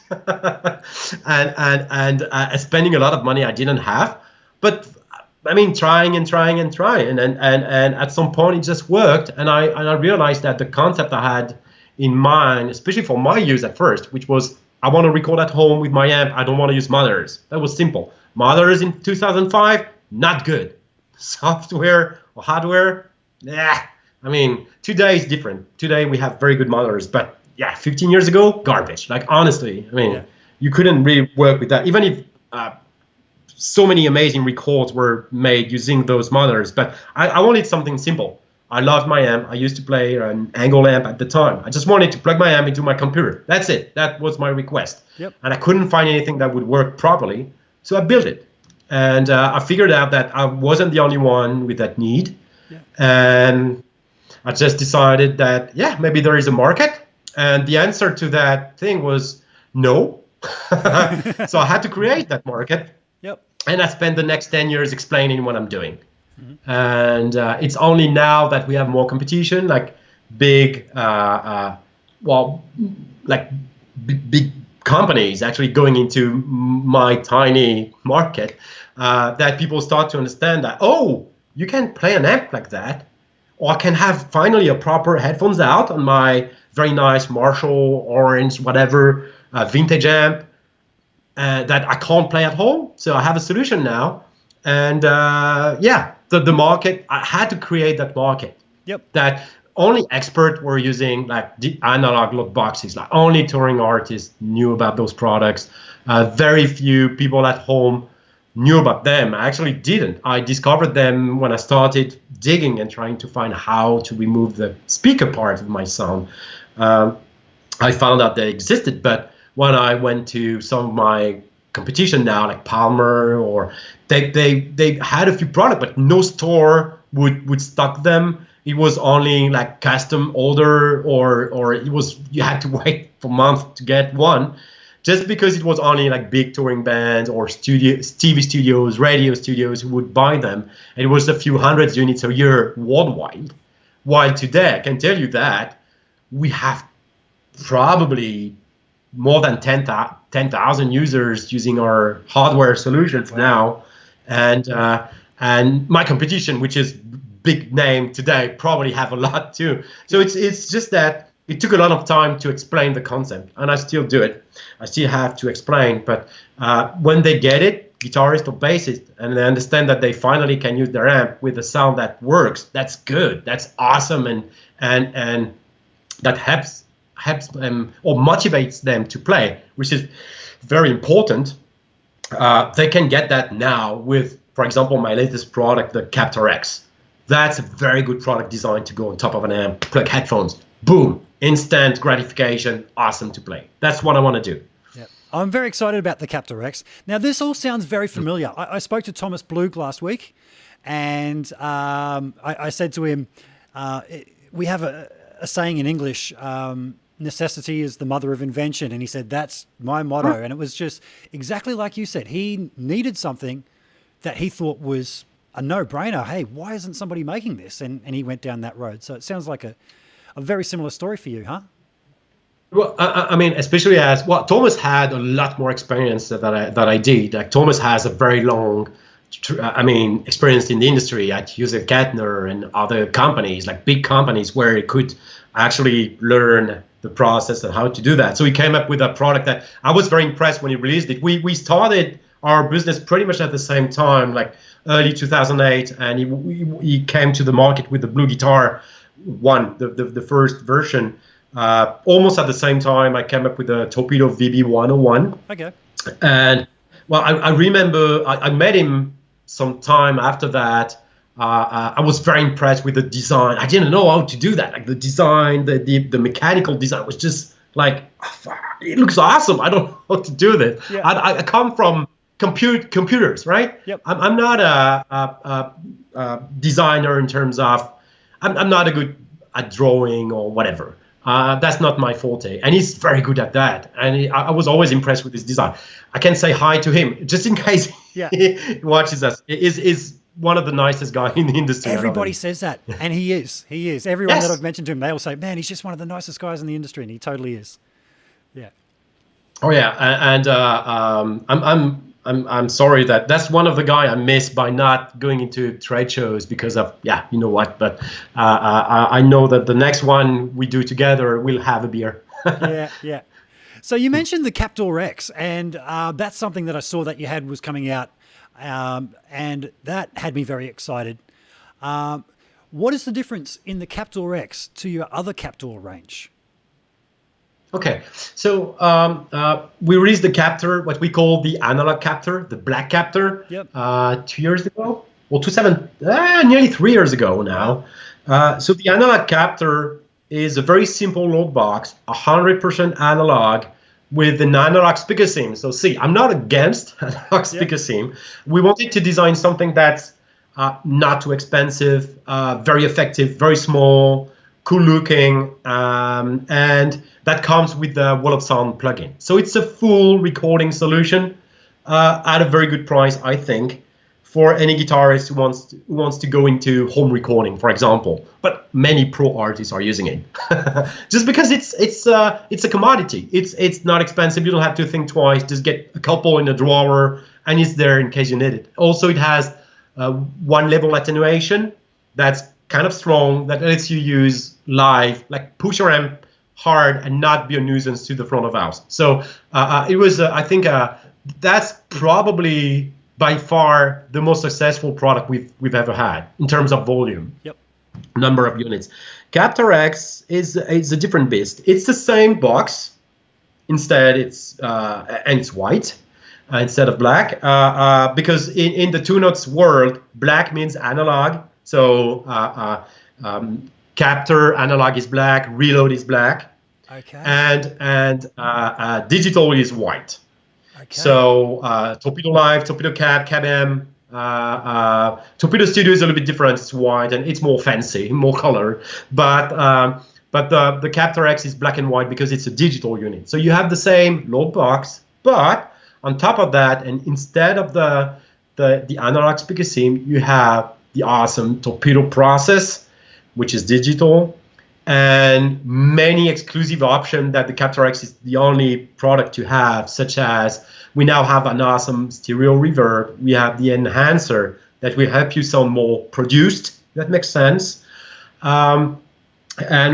and spending a lot of money I didn't have. But I mean, trying, and at some point it just worked, and I realized that the concept I had in mind, especially for my use at first, which was I want to record at home with my amp. I don't want to use monitors. That was simple. Monitors in 2005, not good. Software or hardware, yeah. I mean, today is different. Today we have very good monitors, but yeah, 15 years ago, garbage. Like, honestly, I mean, you couldn't really work with that, even if so many amazing records were made using those monitors. But I wanted something simple. I loved my amp. I used to play an Angle amp at the time. I just wanted to plug my amp into my computer. That's it. That was my request. And I couldn't find anything that would work properly, so I built it. And I figured out that I wasn't the only one with that need. And I just decided that, maybe there is a market. And the answer to that thing was no. So I had to create that market. And I spent the next 10 years explaining what I'm doing. And it's only now that we have more competition, like big companies actually going into my tiny market, that people start to understand that, oh, you can play an amp like that, or I can have finally a proper headphones out on my very nice Marshall orange whatever vintage amp that I can't play at home. So I have a solution now. And the market, I had to create that market. That only experts were using, like the analog lock boxes. Like only touring artists knew about those products. Very few people at home knew about them. I actually didn't. I discovered them when I started digging and trying to find how to remove the speaker part of my sound. I found out they existed, but when I went to some of my competition now, like Palmer, or they had a few products, but no store would stock them. It was only like custom order, or it was, you had to wait for months to get one, just because it was only like big touring bands or TV studios, radio studios who would buy them. And it was a few hundreds units a year worldwide. While today, I can tell you that we have probably more than 10,000 users using our hardware solutions now, and my competition, which is big name today, probably have a lot too. So it's just that it took a lot of time to explain the concept, and I still do it. I still have to explain, but when they get it, guitarist or bassist, and they understand that they finally can use their amp with a sound that works, that's good, that's awesome, and that helps them or motivates them to play, which is very important. They can get that now with, for example, my latest product, the Captor X. That's a very good product designed to go on top of an amp, plug headphones, boom, instant gratification, awesome to play. That's what I want to do. I'm very excited about the Captor X. Now, this all sounds very familiar. I spoke to Thomas Blug last week, and I said to him, we have a saying in English, necessity is the mother of invention. And he said, that's my motto. And it was just exactly like you said. He needed something that he thought was a no-brainer. Hey, why isn't somebody making this? And he went down that road. So it sounds like a very similar story for you, huh? Well, I mean, especially as, well, Thomas had a lot more experience that I did. Like, Thomas has a very long, experience in the industry at Hughes Kettner and other companies, like big companies, where he could actually learn the process and how to do that. So he came up with a product that I was very impressed when he released it. We started our business pretty much at the same time, like early 2008, and he came to the market with the Blue Guitar One, the first version. Almost at the same time, I came up with the Torpedo VB101. Okay. And well, I remember I met him some time after that. I was very impressed with the design. I didn't know how to do that. Like the design, the mechanical design was just like, it looks awesome. I don't know how to do this. Yeah. I come from computers, right? Yep. I'm not a designer in terms of, I'm not a good at drawing or whatever. That's not my forte, and he's very good at that. And I was always impressed with his design. I can say hi to him just in case he watches us. Is one of the nicest guys in the industry. Everybody says that, and he is. He is. Everyone that I've mentioned to him, they all say, "Man, he's just one of the nicest guys in the industry," and he totally is. Yeah. Oh yeah, and I'm sorry that's one of the guy I miss by not going into trade shows because of you know what. But I know that the next one we do together, we'll have a beer. Yeah. So you mentioned the Captor X, and that's something that I saw that you had was coming out. And that had me very excited. What is the difference in the Captor X to your other Captor range? Okay, so we released the Captor, what we call the analog Captor, the black Captor, 2 years ago, or nearly 3 years ago now. So the analog Captor is a very simple load box, 100% analog, with an analog speaker sim. So see, I'm not against analog speaker sim. We wanted to design something that's not too expensive, very effective, very small, cool looking, and that comes with the Wall of Sound plugin. So it's a full recording solution at a very good price, I think, for any guitarist who wants to go into home recording, for example. But many pro artists are using it, just because it's a commodity. It's not expensive. You don't have to think twice. Just get a couple in a drawer, and it's there in case you need it. Also, it has one level attenuation that's kind of strong, that lets you use live, like push your amp hard and not be a nuisance to the front of house. So it was, I think, that's probably by far the most successful product we've ever had in terms of volume, number of units. Captor X is a different beast. It's the same box. Instead, it's white instead of black, because in the Two Notes world, black means analog. So Captor analog is black, Reload is black, and digital is white. So Torpedo Live, Torpedo Cab, Cab M, Torpedo Studio is a little bit different. It's white and it's more fancy, more color. But the Captor X is black and white because it's a digital unit. So you have the same load box, but on top of that, and instead of the analog speaker sim, you have the awesome Torpedo process, which is digital, and many exclusive options that the Captor X is the only product to have, such as we now have an awesome stereo reverb. We have the enhancer that will help you sound more produced. That makes sense. And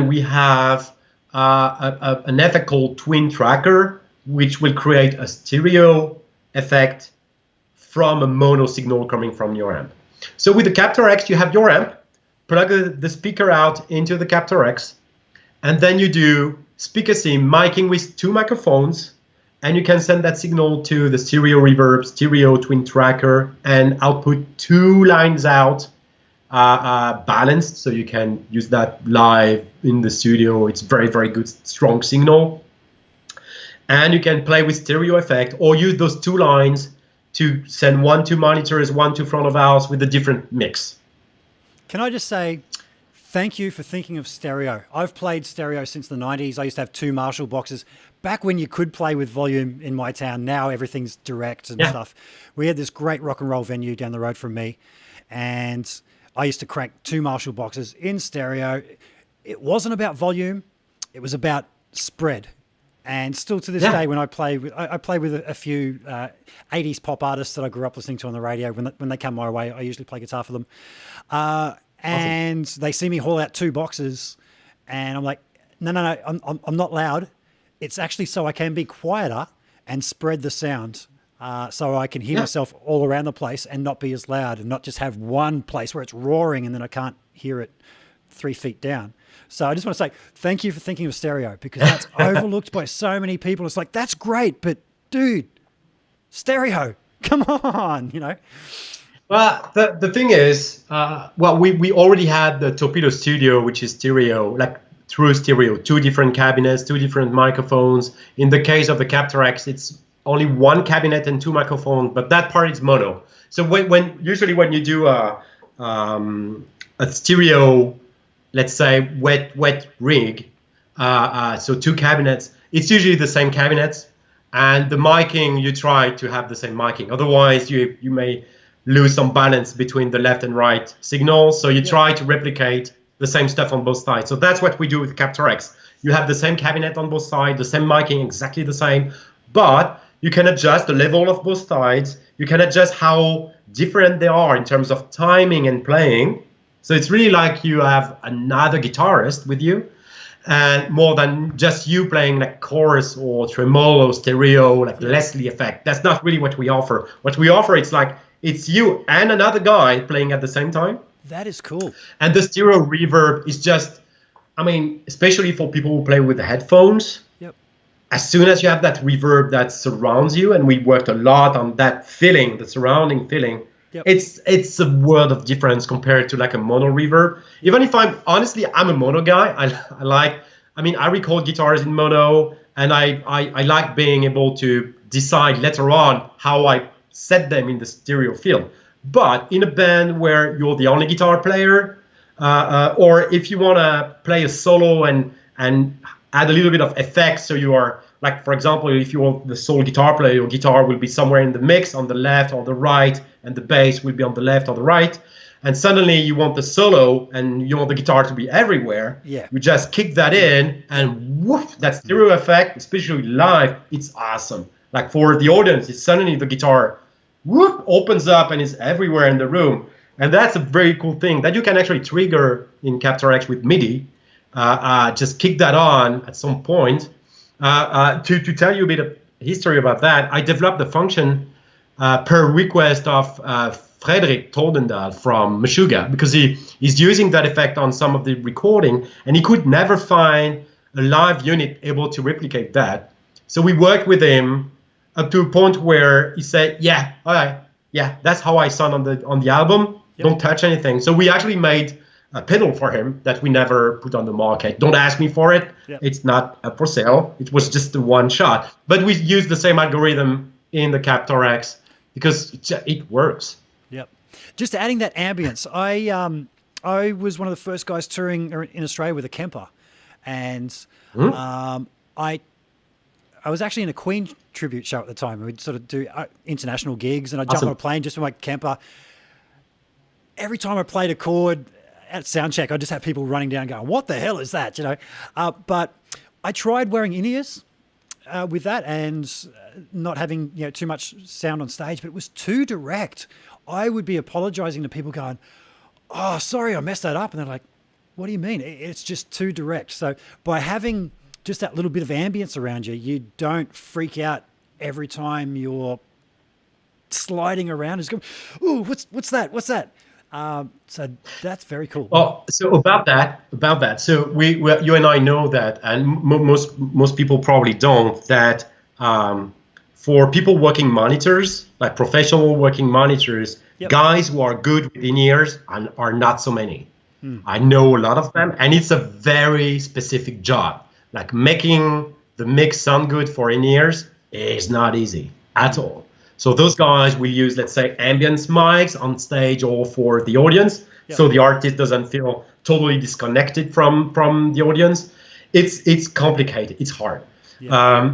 we have an effect called Twin Tracker, which will create a stereo effect from a mono signal coming from your amp. So with the Captor X, you have your amp, plug the speaker out into the Captor X, and then you do speaker sim miking with 2 microphones, and you can send that signal to the stereo reverb, stereo twin tracker, and output 2 lines out balanced, so you can use that live in the studio. It's very, very good, strong signal. And you can play with stereo effect or use those 2 lines to send 1 to monitors, 1 to front of house with a different mix. Can I just say thank you for thinking of stereo? I've played stereo since the 90s. I used to have 2 Marshall boxes. Back when you could play with volume in my town, now everything's direct and stuff. We had this great rock and roll venue down the road from me, and I used to crank 2 Marshall boxes in stereo. It wasn't about volume. It was about spread. And still to this day, when I play with a few 80s pop artists that I grew up listening to on the radio, when they come my way, I usually play guitar for them. And they see me haul out 2 boxes, and I'm like, no, I'm not loud. It's actually so I can be quieter and spread the sound, so I can hear myself all around the place and not be as loud, and not just have one place where it's roaring and then I can't hear it 3 feet down. So I just want to say thank you for thinking of stereo, because that's overlooked by so many people. It's like, that's great, but dude, stereo, come on, you know. Well, the thing is, we already had the Torpedo Studio, which is stereo, like true stereo, 2 different cabinets, 2 different microphones. In the case of the Captor X, it's only 1 cabinet and 2 microphones, but that part is mono. So usually when you do a stereo, let's say wet rig, So two cabinets. It's usually the same cabinets, and the miking, you try to have the same miking. Otherwise, you may lose some balance between the left and right signals. So you try to replicate the same stuff on both sides. So that's what we do with Captor X. You have the same cabinet on both sides, the same miking, exactly the same, but you can adjust the level of both sides. You can adjust how different they are in terms of timing and playing. So it's really like you have another guitarist with you, and more than just you playing like chorus or tremolo, stereo, like Leslie effect. That's not really what we offer. What we offer, it's like it's you and another guy playing at the same time. That is cool. And the stereo reverb is just, I mean, especially for people who play with the headphones. Yep. As soon as you have that reverb that surrounds you, and we worked a lot on that feeling, the surrounding feeling, it's a world of difference compared to like a mono reverb. Even if I'm a mono guy. I record guitars in mono, and I like being able to decide later on how I set them in the stereo field. But in a band where you're the only guitar player, or if you want to play a solo and add a little bit of effects, so you are, like, for example, if you're the sole guitar player, your guitar will be somewhere in the mix on the left or the right, and the bass will be on the left or the right. And suddenly you want the solo and you want the guitar to be everywhere. Yeah. You just kick that in, and woof, that stereo effect, especially live, it's awesome. Like for the audience, it's suddenly the guitar whoop, opens up and is everywhere in the room. And that's a very cool thing that you can actually trigger in Captor X with MIDI. Just kick that on at some point. To tell you a bit of history about that, I developed the function per request of Frederick Tordendal from Meshuggah, because he's using that effect on some of the recording, and he could never find a live unit able to replicate that. So we worked with him up to a point where he said, yeah, all right, yeah, that's how I sound on the album. Yep. Don't touch anything. So we actually made a pedal for him that we never put on the market. Don't ask me for it. Yep. It's not for sale. It was just the one shot. But we used the same algorithm in the Captor X because it works. Yep. Just adding that ambience. I was one of the first guys touring in Australia with a Kemper, and I was actually in a Queen tribute show at the time. We'd sort of do international gigs, and I'd jump on a plane just with my Kemper. Every time I played a chord at soundcheck, I'd just have people running down going, what the hell is that? You know, but I tried wearing in-ears with that and not having too much sound on stage, but it was too direct. I would be apologizing to people going, oh, sorry, I messed that up. And they're like, what do you mean? It's just too direct. So by having just that little bit of ambience around you, you don't freak out every time you're sliding around. It's going, ooh, what's that? What's that? So that's very cool. Well, so about that. So we you and I know that, and most people probably don't, that for people working monitors, like professional working monitors, guys who are good with in-ears are not so many. I know a lot of them, and it's a very specific job. Like making the mix sound good for in-ears is not easy at all. So those guys will use, let's say, ambience mics on stage or for the audience, so the artist doesn't feel totally disconnected from the audience. It's complicated. It's hard. I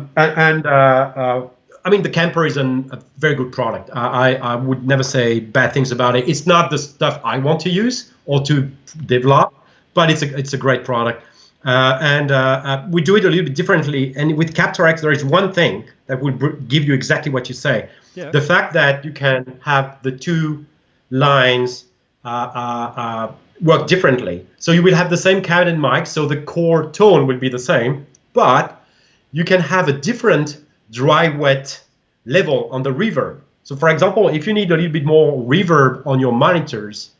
mean, the Kemper is a very good product. I would never say bad things about it. It's not the stuff I want to use or to develop, but it's a great product. We do it a little bit differently. And with Captor X, there is one thing that will give you exactly what you say. Yeah. The fact that you can have the two lines work differently. So you will have the same cabinet mic, so the core tone will be the same, but you can have a different dry-wet level on the reverb. So for example, if you need a little bit more reverb on your monitors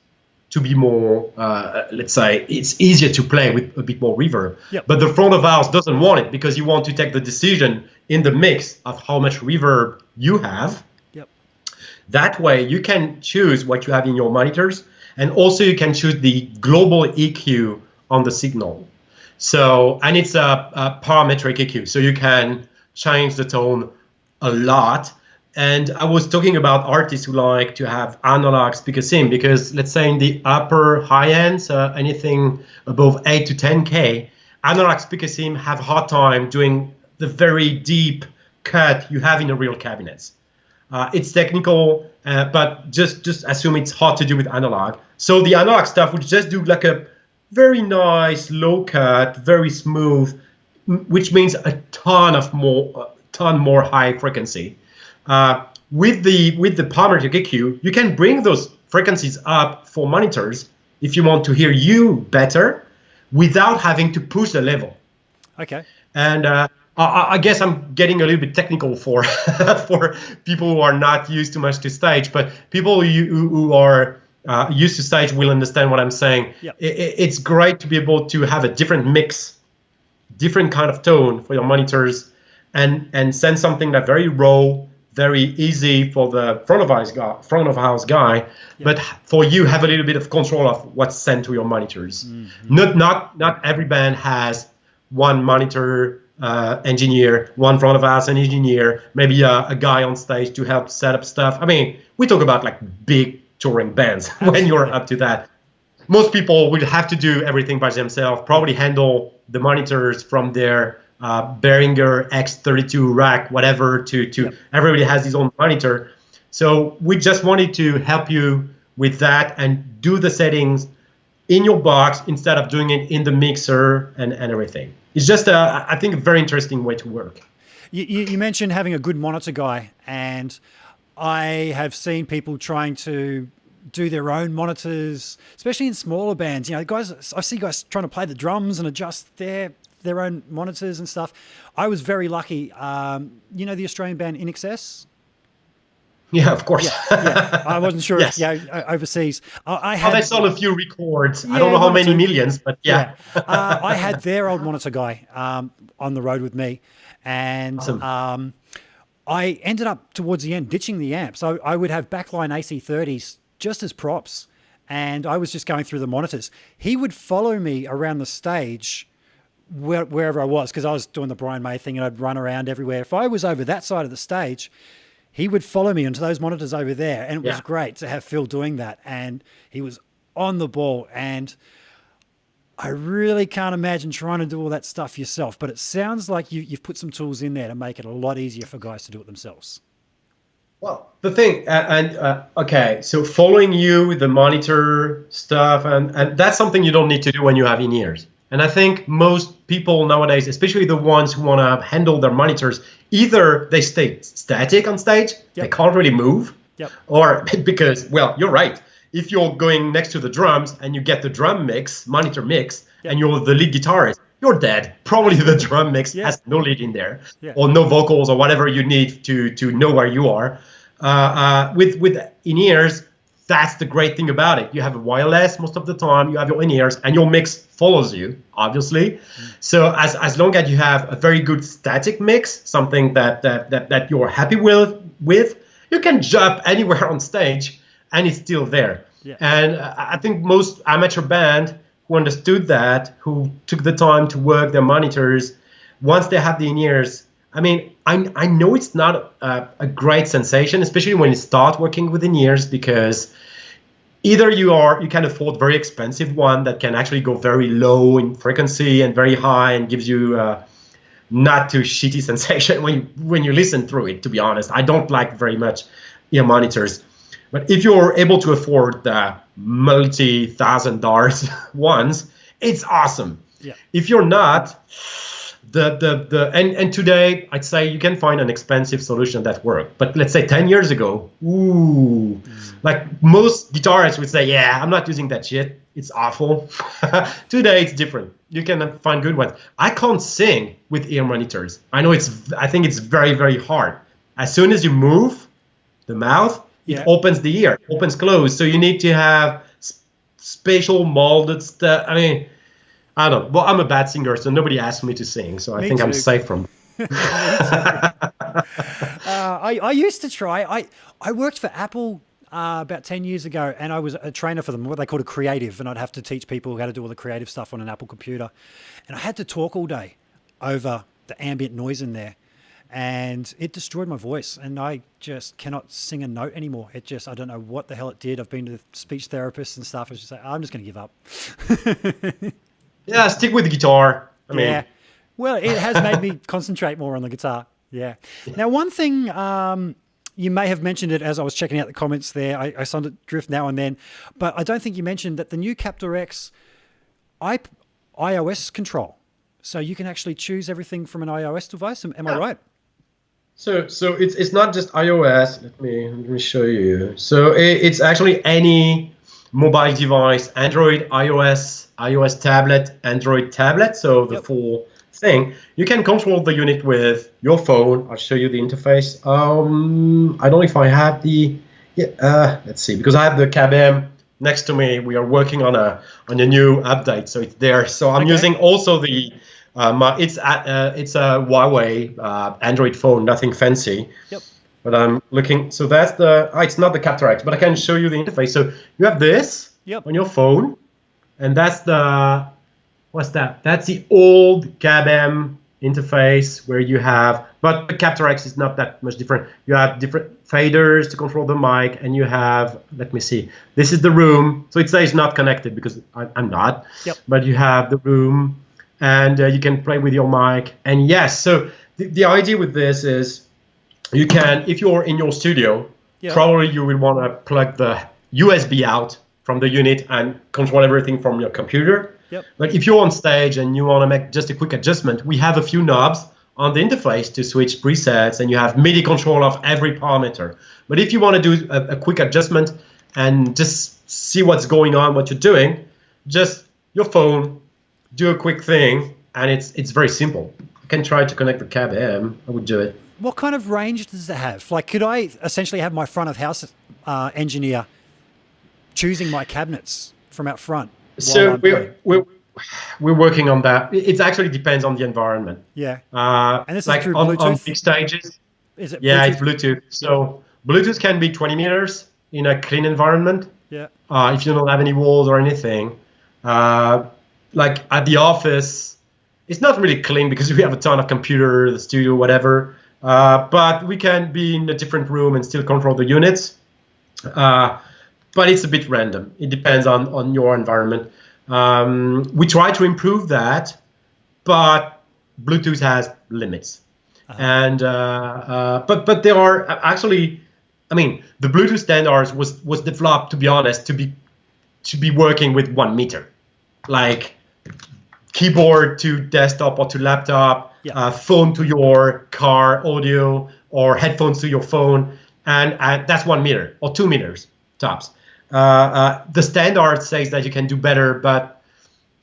to be more, let's say, it's easier to play with a bit more reverb. Yep. But the front of house doesn't want it because you want to take the decision in the mix of how much reverb you have. Yep. That way you can choose what you have in your monitors, and also you can choose the global EQ on the signal. So, and it's a parametric EQ, so you can change the tone a lot. And I was talking about artists who like to have analog speaker sim, because let's say in the upper high ends, anything above 8 to 10K, analog speaker sim have a hard time doing the very deep cut you have in the real cabinets. It's technical, but just assume it's hard to do with analog. So the analog stuff would just do like a very nice low cut, very smooth, which means a ton more high frequency. With the parametric EQ, you can bring those frequencies up for monitors if you want to hear you better without having to push the level. Okay. And I guess I'm getting a little bit technical for for people who are not used too much to stage, but people who are used to stage will understand what I'm saying. Yep. It's great to be able to have a different mix, different kind of tone for your monitors, and send something that's very raw, very easy for the front of house guy, yep. But for you have a little bit of control of what's sent to your monitors. Mm-hmm. Not every band has one monitor engineer, one front of house engineer, maybe a guy on stage to help set up stuff. I mean, we talk about like big touring bands. When you're up to that. Most people will have to do everything by themselves, probably handle the monitors from their Behringer X32 rack, whatever, to yep. Everybody has his own monitor. So we just wanted to help you with that and do the settings in your box instead of doing it in the mixer and everything. It's just, I think, a very interesting way to work. You mentioned having a good monitor guy, and I have seen people trying to do their own monitors, especially in smaller bands. You know, guys, I see guys trying to play the drums and adjust their own monitors and stuff. I was very lucky. You know the Australian band In Excess? Yeah, of course. Yeah. I wasn't sure yes. if overseas. They sold a few records. Yeah, I don't know how many millions, but yeah. I had their old monitor guy on the road with me, and awesome. I ended up towards the end ditching the amp. So I would have backline AC30s just as props, and I was just going through the monitors. He would follow me around the stage wherever I was, because I was doing the Brian May thing and I'd run around everywhere. If I was over that side of the stage, he would follow me onto those monitors over there, and it was great to have Phil doing that. And he was on the ball, and I really can't imagine trying to do all that stuff yourself, but it sounds like you've put some tools in there to make it a lot easier for guys to do it themselves. Well, the thing, okay, so following you with the monitor stuff, and that's something you don't need to do when you have in-ears. And I think most people nowadays, especially the ones who want to handle their monitors, either they stay static on stage, they can't really move, or because, well, you're right. If you're going next to the drums and you get the drum mix, monitor mix, and you're the lead guitarist, you're dead. Probably the drum mix has no lead in there, or no vocals, or whatever you need to know where you are. With in-ears, that's the great thing about it. You have a wireless most of the time, you have your in-ears, and your mix follows you, obviously. So as long as you have a very good static mix, something that you're happy with, you can jump anywhere on stage and it's still there. And I think most amateur band who understood that, who took the time to work their monitors, once they have the in-ears, I mean, I know it's not a great sensation, especially when you start working with in-ears, because either you can afford very expensive one that can actually go very low in frequency and very high and gives you not too shitty sensation when you listen through it. To be honest, I don't like very much ear monitors. But if you're able to afford the multi-$1,000 ones, it's awesome. If you're not, and today I'd say you can find an expensive solution that works. But let's say 10 years ago, like most guitarists would say, yeah, I'm not using that shit. It's awful. Today it's different. You can find good ones. I can't sing with ear monitors. I think it's very, very hard. As soon as you move the mouth, it opens the ear, opens closed. So you need to have spatial molded stuff. I mean, I don't know. Well, I'm a bad singer, so nobody asked me to sing. So I think I'm safe from. I used to try. I worked for Apple about 10 years ago, and I was a trainer for them, what they called a creative, and I'd have to teach people how to do all the creative stuff on an Apple computer. And I had to talk all day over the ambient noise in there, and it destroyed my voice, and I just cannot sing a note anymore. I don't know what the hell it did. I've been to speech therapists and stuff. I was just like, I'm just going to give up. Yeah, stick with the guitar. I mean, yeah. Well, it has made me concentrate more on the guitar. Yeah. Now, one thing, you may have mentioned it as I was checking out the comments there. I saw it drift now and then, but I don't think you mentioned that the new Captor X iOS control. So you can actually choose everything from an iOS device. Am I right? So it's not just iOS. Let me show you. So it's actually any mobile device, Android, iOS tablet, Android tablet. So the full thing. You can control the unit with your phone. I'll show you the interface. I don't know if I have the. Let's see, because I have the CabM next to me. We are working on a new update, so it's there. So I'm using also the. It's a Huawei Android phone, nothing fancy. Yep. But I'm looking. So that's the. It's not the Captor X, but I can show you the interface. So you have this on your phone, and that's the. What's that? That's the old CabM interface where you have, but the Captor X is not that much different. You have different faders to control the mic, and you have, let me see, this is the room. So it says not connected because I'm not, but you have the room, and you can play with your mic. And yes, so the idea with this is you can, if you're in your studio, probably you will want to plug the USB out from the unit and control everything from your computer. But if you're on stage and you want to make just a quick adjustment, we have a few knobs on the interface to switch presets, and you have MIDI control of every parameter. But if you want to do a quick adjustment and just see what's going on, what you're doing, just your phone, do a quick thing, and it's very simple. I can try to connect the CabM. I would do it. What kind of range does it have? Like, could I essentially have my front of house engineer choosing my cabinets from out front? So we're working on that. It actually depends on the environment. Yeah. And this like is through on Bluetooth? big stages. Is it? Yeah, Bluetooth? it's Bluetooth. So Bluetooth can be 20 meters in a clean environment. Yeah. If you don't have any walls or anything. Like at the office, it's not really clean because we have a ton of computer, the studio, whatever. But we can be in a different room and still control the units. But it's a bit random. It depends on your environment. We try to improve that, but Bluetooth has limits. And but there are actually, I mean, the Bluetooth standards was developed, to be honest, to be working with 1 meter, like keyboard to desktop or to laptop, phone to your car audio, or headphones to your phone, and that's 1 meter or 2 meters tops. The standard says that you can do better, but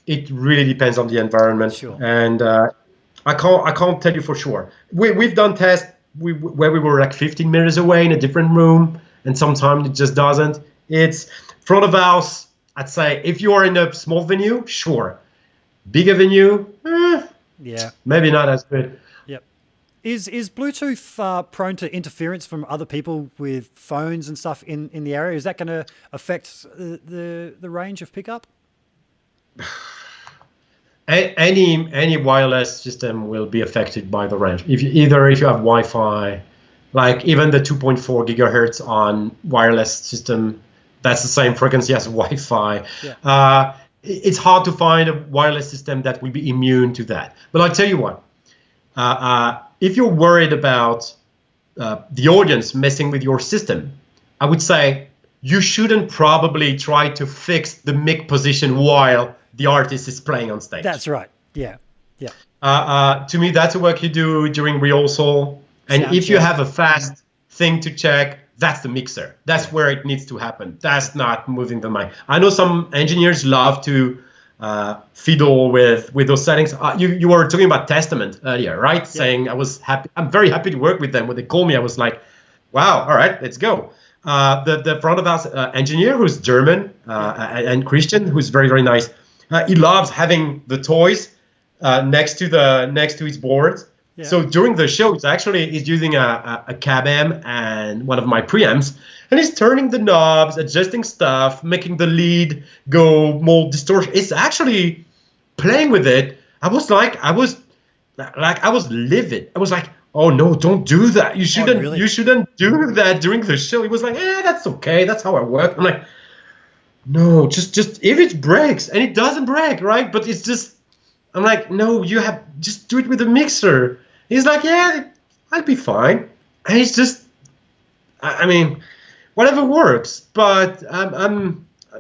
it really depends on the environment. Sure. And I can't tell you for sure. We've done tests where we were like 15 meters away in a different room, and sometimes it just doesn't. It's front of house. I'd say if you are in a small venue, sure. Bigger venue, maybe not as good. Is Bluetooth prone to interference from other people with phones and stuff in the area? Is that going to affect the range of pickup? Any wireless system will be affected by the range. If you have Wi-Fi, like even the 2.4 gigahertz on wireless system, that's the same frequency as Wi-Fi. It's hard to find a wireless system that will be immune to that. But I'll tell you what. If you're worried about the audience messing with your system, I would say you shouldn't probably try to fix the mic position while the artist is playing on stage. That's right. Yeah. To me, that's the work you do during rehearsal. And if you have a fast thing to check, that's the mixer. That's where it needs to happen. That's not moving the mic. I know some engineers love to fiddle with those settings. You were talking about Testament earlier, right? Saying I'm very happy to work with them. When they called me, I was like, wow, all right, let's go. The front of house engineer, who's German and Christian, who's very, very nice. He loves having the toys next to his boards. So during the show, he's using a CabM and one of my preamps, and he's turning the knobs, adjusting stuff, making the lead go more distortion. It's actually playing with it. I was livid. I was like, oh no, don't do that. You shouldn't. Really? You shouldn't do that during the show. He was like, that's okay. That's how I work. I'm like, no, just if it breaks, and it doesn't break, right? But it's just. I'm like, no, you have just do it with a mixer. He's like, yeah, I'll be fine. And it's just, I mean, whatever works. But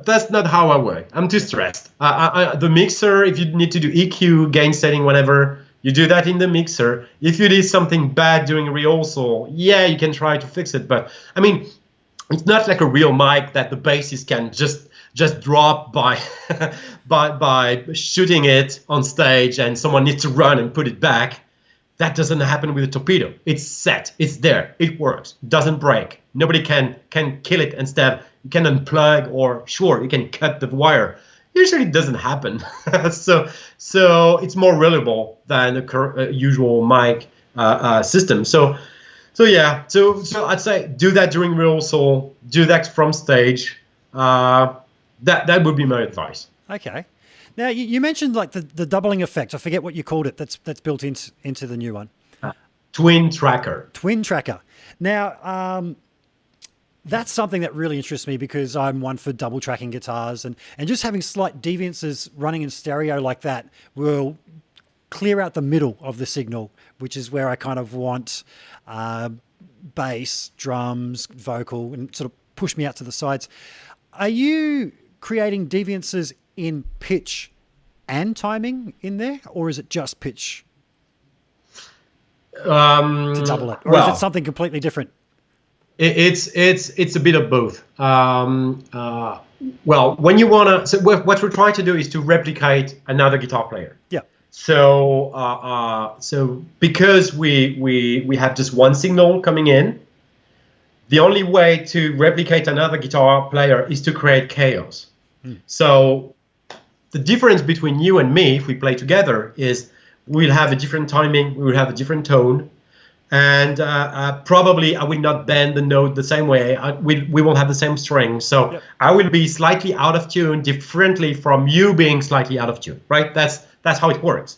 that's not how I work. I'm too stressed. The mixer, if you need to do EQ, gain setting, whatever, you do that in the mixer. If you did something bad during rehearsal, yeah, you can try to fix it. But I mean, it's not like a real mic that the bassist can just drop by by shooting it on stage and someone needs to run and put it back. That doesn't happen with a torpedo. It's set, it's there, it works, doesn't break. Nobody can kill it. Instead, you can unplug, or sure, you can cut the wire. Usually it doesn't happen. so it's more reliable than a usual mic system. So yeah, so I'd say do that during rehearsal, do that from stage. That would be my advice. Okay. Now you mentioned like the doubling effect. I forget what you called it. That's built into the new one. Twin tracker. Twin tracker. Now that's something that really interests me because I'm one for double tracking guitars, and just having slight deviances running in stereo like that will clear out the middle of the signal, which is where I kind of want bass, drums, vocal, and sort of push me out to the sides. Are you creating deviances in pitch and timing in there, or is it just pitch to double it, or is it something completely different? It's a bit of both. Well, when you wanna, so what we're trying to do is to replicate another guitar player. Yeah. So because we have just one signal coming in, the only way to replicate another guitar player is to create chaos. So the difference between you and me, if we play together, is we'll have a different timing, we will have a different tone, and probably I will not bend the note the same way. We won't have the same string. So yep. I will be slightly out of tune differently from you being slightly out of tune, right? That's how it works.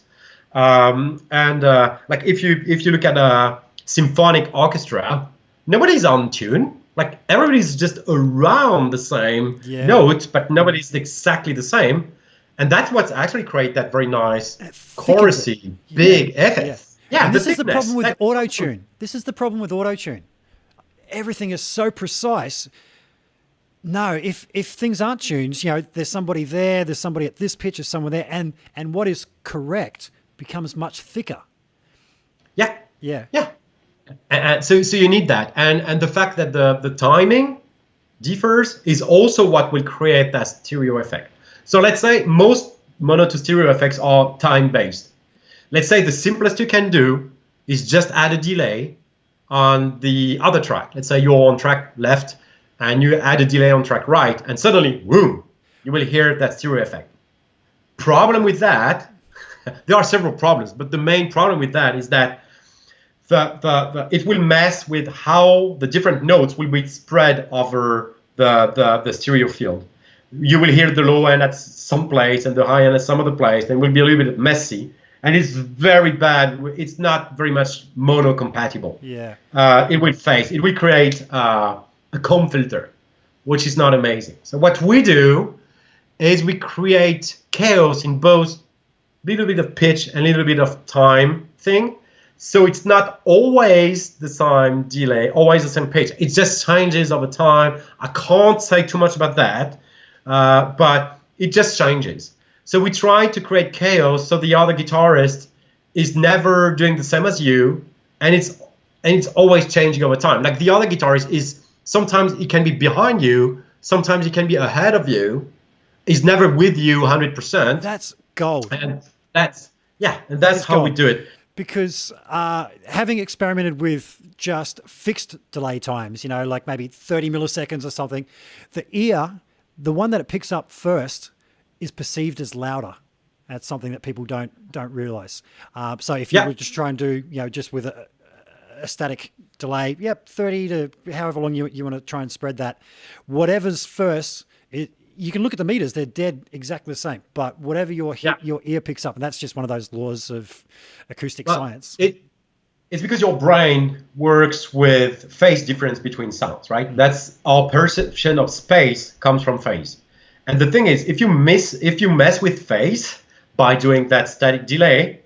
Like if you look at a symphonic orchestra, nobody's on tune. Like everybody's just around the same note, but nobody's exactly the same. And that's what's actually create that very nice chorusy, big effect. Yeah, and this is the problem with auto-tune. This is the problem with auto-tune. Everything is so precise. No, if things aren't tuned, you know, there's somebody there, there's somebody at this pitch, there's someone there, and what is correct becomes much thicker. Yeah. Yeah. Yeah. And so you need that, and the fact that the timing differs is also what will create that stereo effect. So let's say most mono to stereo effects are time based. Let's say the simplest you can do is just add a delay on the other track. Let's say you're on track left and you add a delay on track right, and suddenly, boom, you will hear that stereo effect. Problem with that, there are several problems, but the main problem with that is that it will mess with how the different notes will be spread over the stereo field. You will hear the low end at some place and the high end at some other place, and it will be a little bit messy. And it's very bad. It's not very much mono compatible. Yeah. It will phase. It will create a comb filter, which is not amazing. So what we do is we create chaos in both little bit of pitch and a little bit of time thing. So it's not always the same delay, always the same pitch. It just changes over time. I can't say too much about that, but it just changes. So we try to create chaos so the other guitarist is never doing the same as you, and it's always changing over time. Like the other guitarist is, sometimes it can be behind you, sometimes it can be ahead of you, is never with you 100%. That's gold. And that's how we do it. Because having experimented with just fixed delay times, you know, like maybe 30 milliseconds or something, the ear, the one that it picks up first, is perceived as louder. That's something that people don't realize. So if you were just try and do, you know, just with a static delay, 30 to however long you want to try and spread that, whatever's first, you can look at the meters, they're dead exactly the same, but whatever your ear picks up, and that's just one of those laws of acoustic science. It's because your brain works with phase difference between sounds, right? That's our perception of space comes from phase. And the thing is, if you mess with phase, by doing that static delay,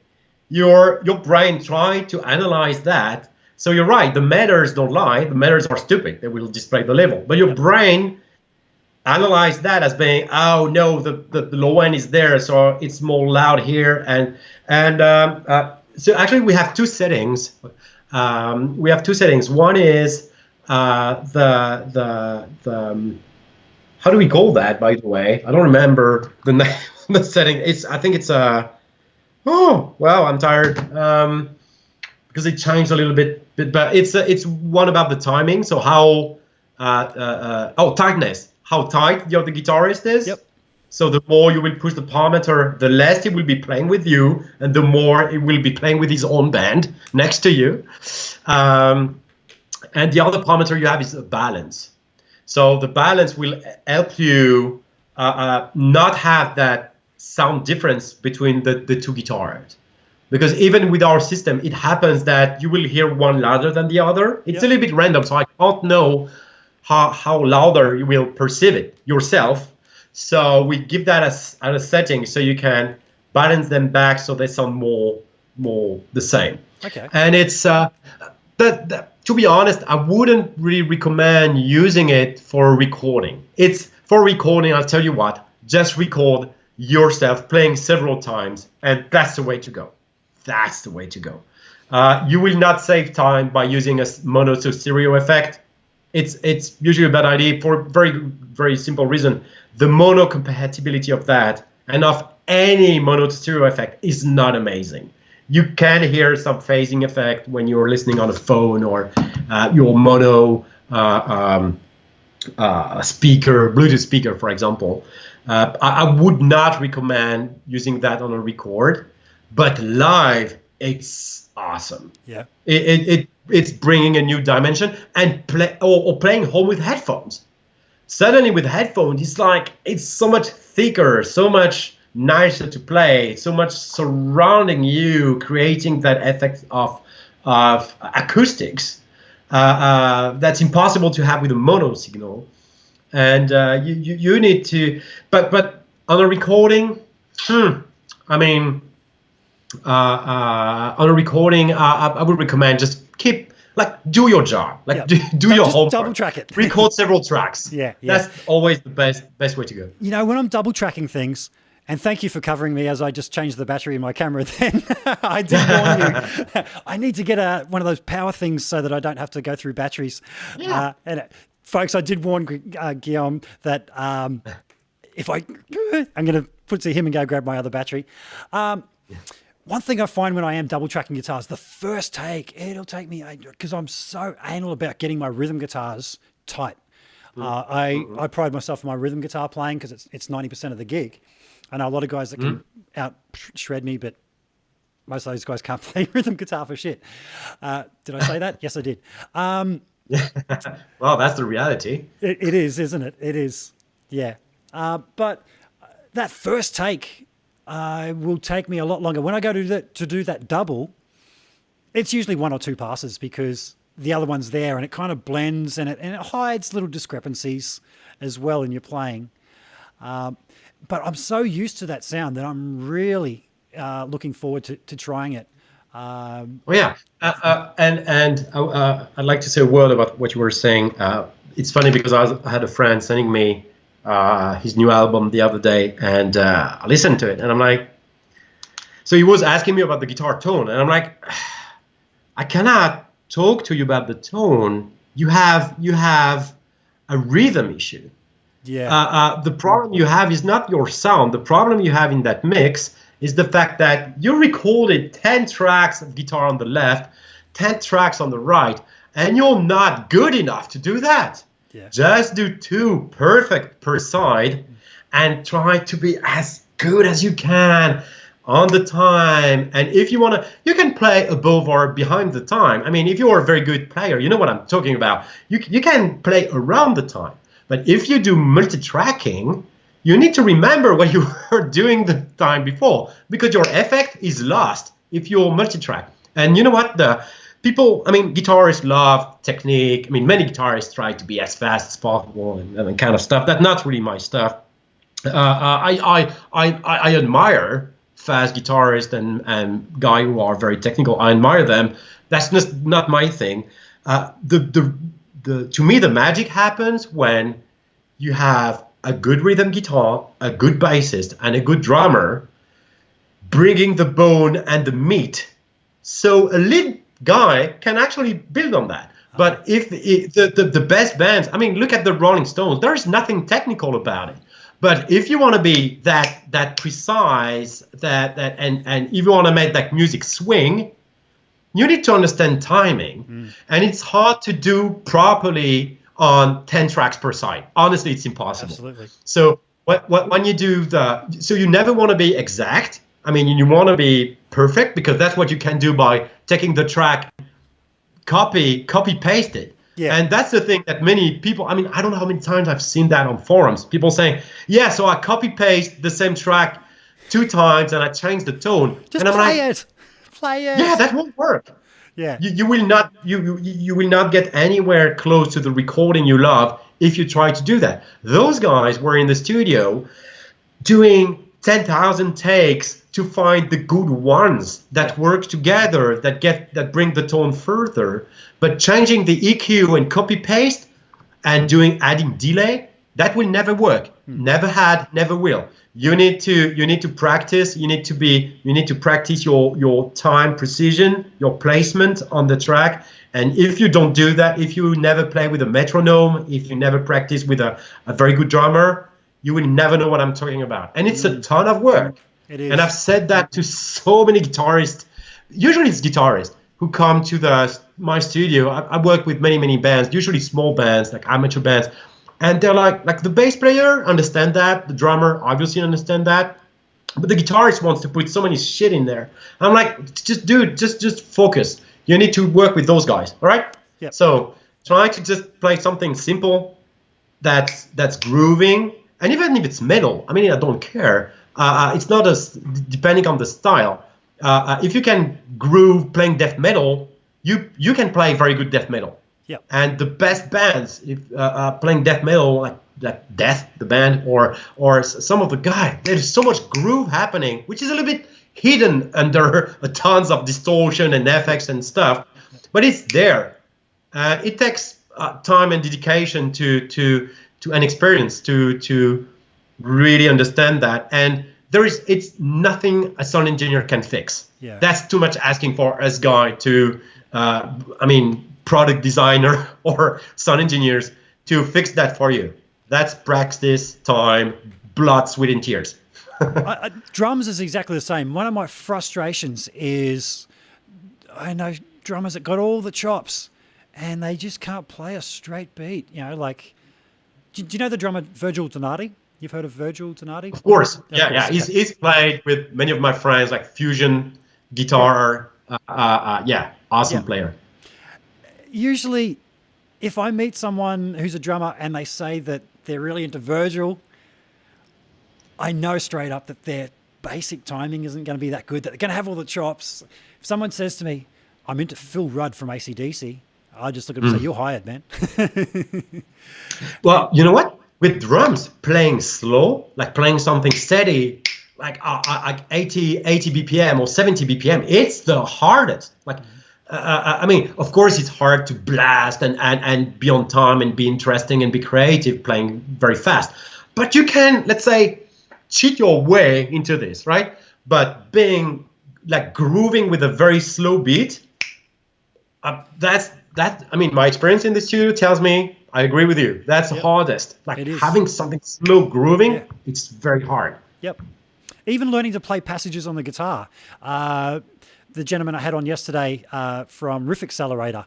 your brain try to analyze that. So you're right, the meters don't lie, the meters are stupid, they will display the level. But your brain analyze that as being, oh no, the low end is there, so it's more loud here. So actually we have two settings. One is how do we call that, by the way? I don't remember the name of the setting. I think it's oh wow, I'm tired because it changed a little bit, but it's one about the timing. So how tightness, how tight the other guitarist is. Yep. So the more you will push the palm meter, the less he will be playing with you, and the more he will be playing with his own band next to you. And the other parameter you have is a balance. So the balance will help you not have that sound difference between the two guitars. Because even with our system, it happens that you will hear one louder than the other. It's a little bit random, so I can't know how louder you will perceive it yourself. So we give that as a setting so you can balance them back so they sound more the same. Okay. And it's to be honest, I wouldn't really recommend using it for recording. It's for recording, I'll tell you what, just record yourself playing several times, and that's the way to go. That's the way to go. You will not save time by using a mono to stereo effect. It's usually a bad idea for a very, very simple reason. The mono compatibility of that and of any mono to stereo effect is not amazing. You can hear some phasing effect when you're listening on a phone or your mono speaker, Bluetooth speaker, for example. I would not recommend using that on a record, but live, it's awesome. Yeah. It's bringing a new dimension, and playing home with headphones. Suddenly with headphones, it's so much thicker, so much nicer to play, so much surrounding you, creating that effect of acoustics that's impossible to have with a mono signal. And you need to, but on a recording, on a recording, I would recommend just do your job, do your homework. Double track it. Record several tracks. Yeah. That's always the best way to go. You know, when I'm double tracking things, and thank you for covering me as I just changed the battery in my camera then. I did warn you. I need to get one of those power things so that I don't have to go through batteries. Yeah. Folks, I did warn Guillaume that if I'm going to put to him and go grab my other battery. One thing I find when I am double tracking guitars, the first take, it'll take me, because I'm so anal about getting my rhythm guitars tight. I pride myself on my rhythm guitar playing because it's 90% of the gig. I know a lot of guys that can out shred me, but most of those guys can't play rhythm guitar for shit. Did I say that? Yes, I did. Well, that's the reality. It is, isn't it? It is. Yeah. But that first take will take me a lot longer. When I go to do that double, it's usually one or two passes because the other one's there and it kind of blends and it hides little discrepancies as well in your playing. But I'm so used to that sound that I'm really looking forward to trying it. And I'd like to say a word about what you were saying. It's funny because I had a friend sending me his new album the other day, and I listened to it, and I'm like, so he was asking me about the guitar tone, and I'm like, I cannot talk to you about the tone. You have a rhythm issue. Yeah. The problem you have is not your sound. The problem you have in that mix is the fact that you recorded 10 tracks of guitar on the left, 10 tracks on the right, and you're not good enough to do that. Yeah. Just do 2 perfect per side and try to be as good as you can on the time. And if you want to, you can play above or behind the time. I mean, if you're a very good player, you know what I'm talking about. You can play around the time. But if you do multi-tracking, you need to remember what you were doing the time before, because your effect is lost if you're multi-track. And you know what? Guitarists love technique. I mean, many guitarists try to be as fast as possible and kind of stuff. That's not really my stuff. I admire fast guitarists and guys who are very technical. I admire them. That's just not my thing. To me, the magic happens when you have a good rhythm guitar, a good bassist, and a good drummer bringing the bone and the meat. So a lead guy can actually build on that. But if the best bands, I mean, look at the Rolling Stones. There is nothing technical about it. But if you want to be that precise, and if you want to make that music swing, you need to understand timing. And it's hard to do properly on 10 tracks per side. Honestly, it's impossible. Absolutely. So when you do so you never want to be exact. I mean, you want to be perfect, because that's what you can do by taking the track, copy paste it. Yeah. And that's the thing that many people, I mean, I don't know how many times I've seen that on forums. People saying, yeah, so I copy paste the same track 2 times and I change the tone. Just and I'm play like, it. Play it. Yeah, that won't work. Yeah. You will not get anywhere close to the recording you love if you try to do that. Those guys were in the studio doing 10,000 takes to find the good ones that work together, that bring the tone further. But changing the EQ and copy paste and adding delay, that will never work. Never had, never will. You need to practice. You need to practice your time precision, your placement on the track. And if you don't do that, if you never play with a metronome, if you never practice with a very good drummer, you will never know what I'm talking about. And it's a ton of work. It is. And I've said that to so many guitarists. Usually it's guitarists who come to my studio. I work with many bands, usually small bands, like amateur bands. And they're like the bass player understand that, the drummer obviously understand that, but the guitarist wants to put so many shit in there. I'm like, just focus. You need to work with those guys, all right? Yep. So try to just play something simple that's grooving, and even if it's metal, I mean, I don't care. It's not depending on the style. If you can groove playing death metal, you can play very good death metal. Yep. And the best bands, if playing death metal, like Death, the band, or some of the guys, there's so much groove happening, which is a little bit hidden under tons of distortion and effects and stuff, but it's there. It takes time and dedication to an experience to really understand that, and it's nothing a sound engineer can fix. Yeah. That's too much asking for us guy to product designer or sound engineers to fix that for you. That's practice, time, blood, sweat, and tears. Drums is exactly the same. One of my frustrations is I know drummers that got all the chops and they just can't play a straight beat. You know, like, do you know the drummer Virgil Donati? You've heard of Virgil Donati? Of course. Yeah. He's played with many of my friends, like fusion guitar. Awesome player. Usually, if I meet someone who's a drummer and they say that they're really into Virgil, I know straight up that their basic timing isn't going to be that good, that they're going to have all the chops. If someone says to me, I'm into Phil Rudd from AC/DC, I just look at them and say, you're hired, man. Well, you know what? With drums, playing slow, like playing something steady, like 80 BPM or 70 BPM, it's the hardest. Like, I mean, of course, it's hard to blast and be on time and be interesting and be creative playing very fast. But you can, let's say, cheat your way into this, right? But being like grooving with a very slow beat, I mean, my experience in the studio tells me, I agree with you. That's the hardest. Like having something slow grooving, it's very hard. Yep. Even learning to play passages on the guitar. The gentleman I had on yesterday from Riff Accelerator,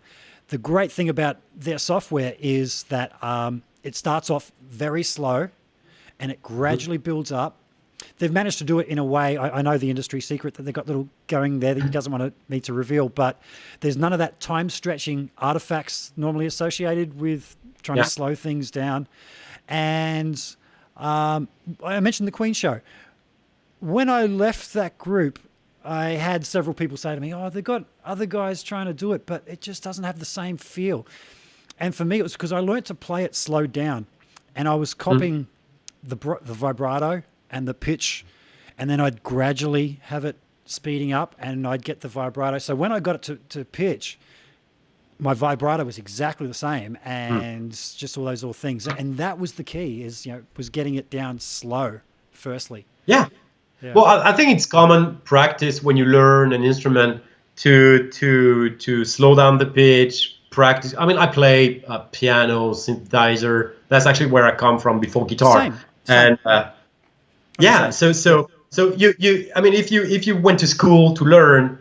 the great thing about their software is that it starts off very slow and it gradually builds up. They've managed to do it in a way, I know the industry secret that they've got little going there that he doesn't want me to reveal, but there's none of that time stretching artifacts normally associated with trying to slow things down. And I mentioned the Queen show. When I left that group, I had several people say to me, oh, they've got other guys trying to do it, but it just doesn't have the same feel. And for me, it was because I learned to play it slowed down and I was copying the vibrato and the pitch and then I'd gradually have it speeding up, and I'd get the vibrato. So when I got it to pitch, my vibrato was exactly the same, and just all those little things. And that was the key, is, was getting it down slow, firstly. Yeah. Well, I think it's common practice when you learn an instrument to slow down the pitch, practice. I mean, I play piano, synthesizer. That's actually where I come from before guitar. Same. And yeah, so you I mean, if you went to school to learn,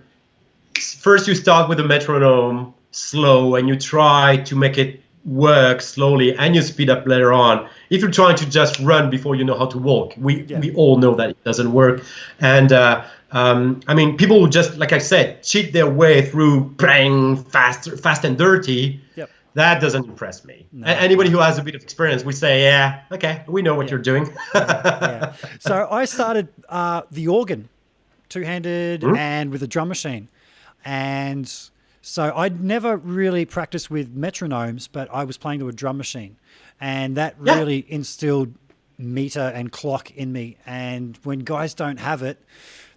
first you start with a metronome slow, and you try to make it work slowly, and you speed up later on. If you're trying to just run before you know how to walk, we all know that it doesn't work. And I mean, people who just, like I said, cheat their way through playing fast and dirty. Yep. That doesn't impress me. No. Anybody who has a bit of experience, we say, yeah, okay, we know what you're doing. Yeah. So I started the organ, two-handed and with a drum machine. And so I'd never really practiced with metronomes, but I was playing to a drum machine. And that really instilled meter and clock in me. And when guys don't have it,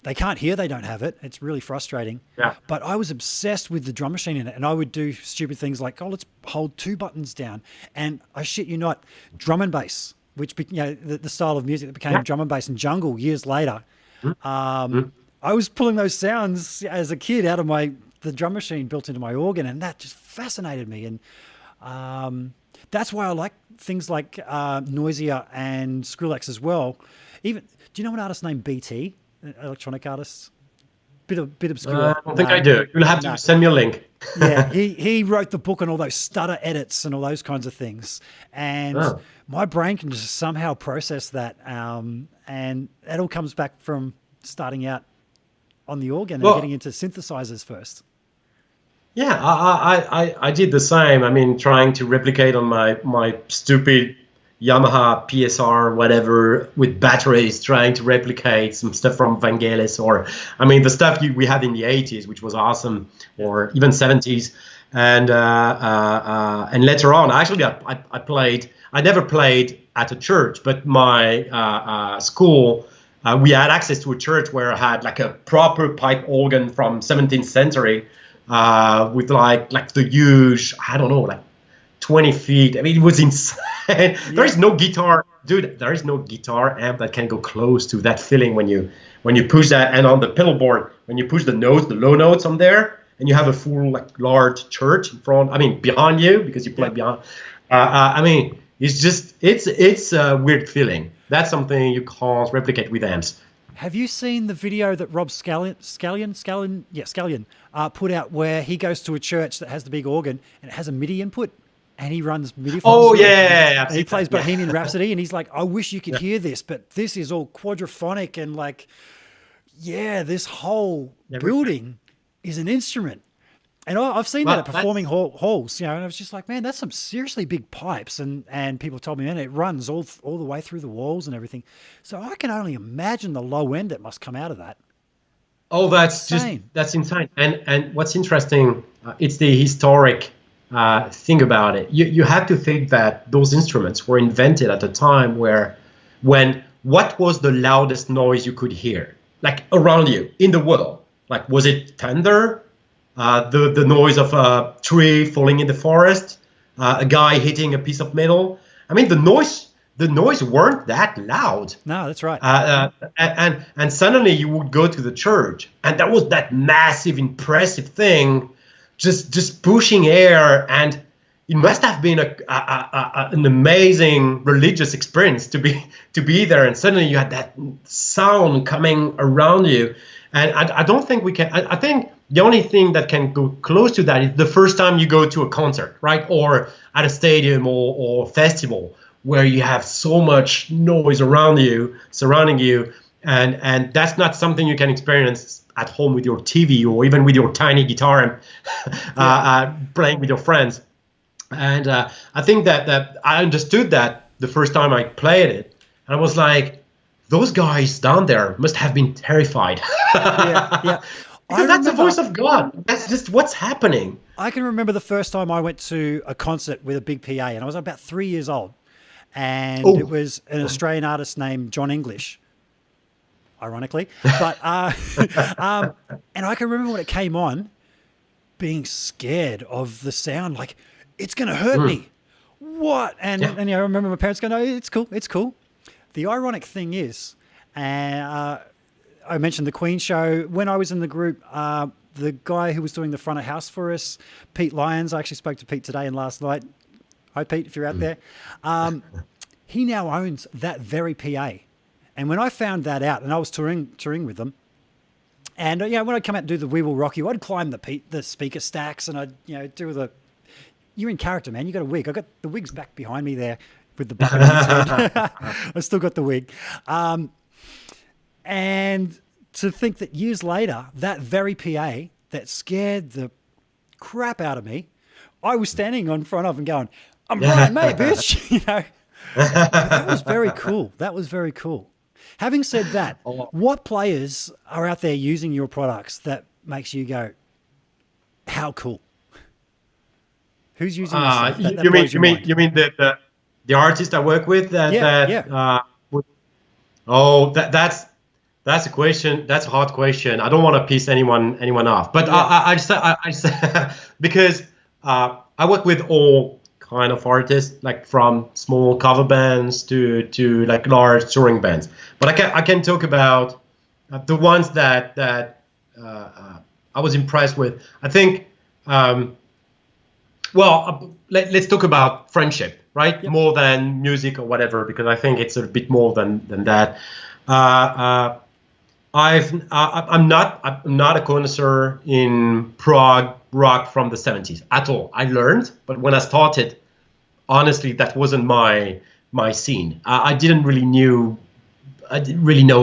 they can't hear they don't have it. It's really frustrating. Yeah. But I was obsessed with the drum machine in it. And I would do stupid things like, let's hold 2 buttons down. And I shit you not, drum and bass, which, the style of music that became drum and bass and jungle years later. I was pulling those sounds as a kid out of the drum machine built into my organ, and that just fascinated me. And that's why I like things like Noisia and Skrillex as well. Even, do you know an artist named BT, an electronic artist? Bit obscure. I don't think I do. You'll have to send me a link. Yeah, he wrote the book on all those stutter edits and all those kinds of things. And my brain can just somehow process that. And it all comes back from starting out on the organ and getting into synthesizers first. Yeah, I did the same. I mean, trying to replicate on my stupid Yamaha PSR, whatever, with batteries, trying to replicate some stuff from Vangelis, or, I mean, the stuff we had in the 80s, which was awesome, or even 70s. And later on, actually, I never played at a church, but my school, we had access to a church where I had like a proper pipe organ from 17th century, with like the huge, I don't know, like 20 feet. I mean, it was insane. There is no guitar, dude. There is no guitar amp that can go close to that feeling when you push that. And on the pedal board, when you push the notes, the low notes on there, and you have a full like large church in front. I mean, behind you, because you play behind. I mean, it's a weird feeling. That's something you can't replicate with amps. Have you seen the video that Rob Scallion put out, where he goes to a church that has the big organ and it has a MIDI input, and he runs MIDI. Yeah. And he plays Bohemian Rhapsody, and he's like, I wish you could hear this, but this is all quadraphonic, and like, this whole building is an instrument. And I've seen that at performing halls, and I was just like, man, that's some seriously big pipes. And people told me, man, it runs all the way through the walls and everything. So I can only imagine the low end that must come out of that. Oh, that's insane. And what's interesting, it's the historic thing about it. You have to think that those instruments were invented at a time when what was the loudest noise you could hear, like around you in the world? Like, was it thunder? The noise of a tree falling in the forest, a guy hitting a piece of metal. I mean, the noise weren't that loud. No, that's right. And suddenly you would go to the church, and that was that massive, impressive thing, just pushing air, and it must have been an amazing religious experience to be there. And suddenly you had that sound coming around you, and I don't think we can. I think the only thing that can go close to that is the first time you go to a concert, right? Or at a stadium or festival, where you have so much noise around you, surrounding you. And that's not something you can experience at home with your TV or even with your tiny guitar and playing with your friends. And I think that I understood that the first time I played it. And I was like, those guys down there must have been terrified. Yeah. Because that's the voice of God. That's just what's happening. I can remember the first time I went to a concert with a big PA, and I was about 3 years old. And it was an Australian artist named John English. ironically. But and I can remember when it came on, being scared of the sound, like it's going to hurt me. What? And I remember my parents going, "No, it's cool, it's cool." The ironic thing is, I mentioned the Queen show when I was in the group. The guy who was doing the front of house for us, Pete Lyons. I actually spoke to Pete today and last night. Hi, Pete, if you're out there. He now owns that very PA. And when I found that out, and I was touring with them, and when I'd come out and do the We Will Rock You, I'd climb the speaker stacks, and I'd do the. You're in character, man. You got a wig. I got the wig's back behind me there with the bucket on its head. I still got the wig, and to think that years later, that very PA that scared the crap out of me, I was standing on front of and going, "I'm Brian May, bitch," That was very cool. That was very cool. Having said that, what players are out there using your products that makes you go, how cool? Who's using this? You mean the artist I work with? That's a question. That's a hard question. I don't want to piss anyone off, but I just because I work with all kind of artists, like from small cover bands to like large touring bands. But I can talk about the ones that I was impressed with. I think let's talk about friendship, right? Yep. More than music or whatever, because I think it's a bit more than that. I'm not a connoisseur in prog rock from the 70s at all. I learned, but when I started, honestly, that wasn't my scene. I didn't really know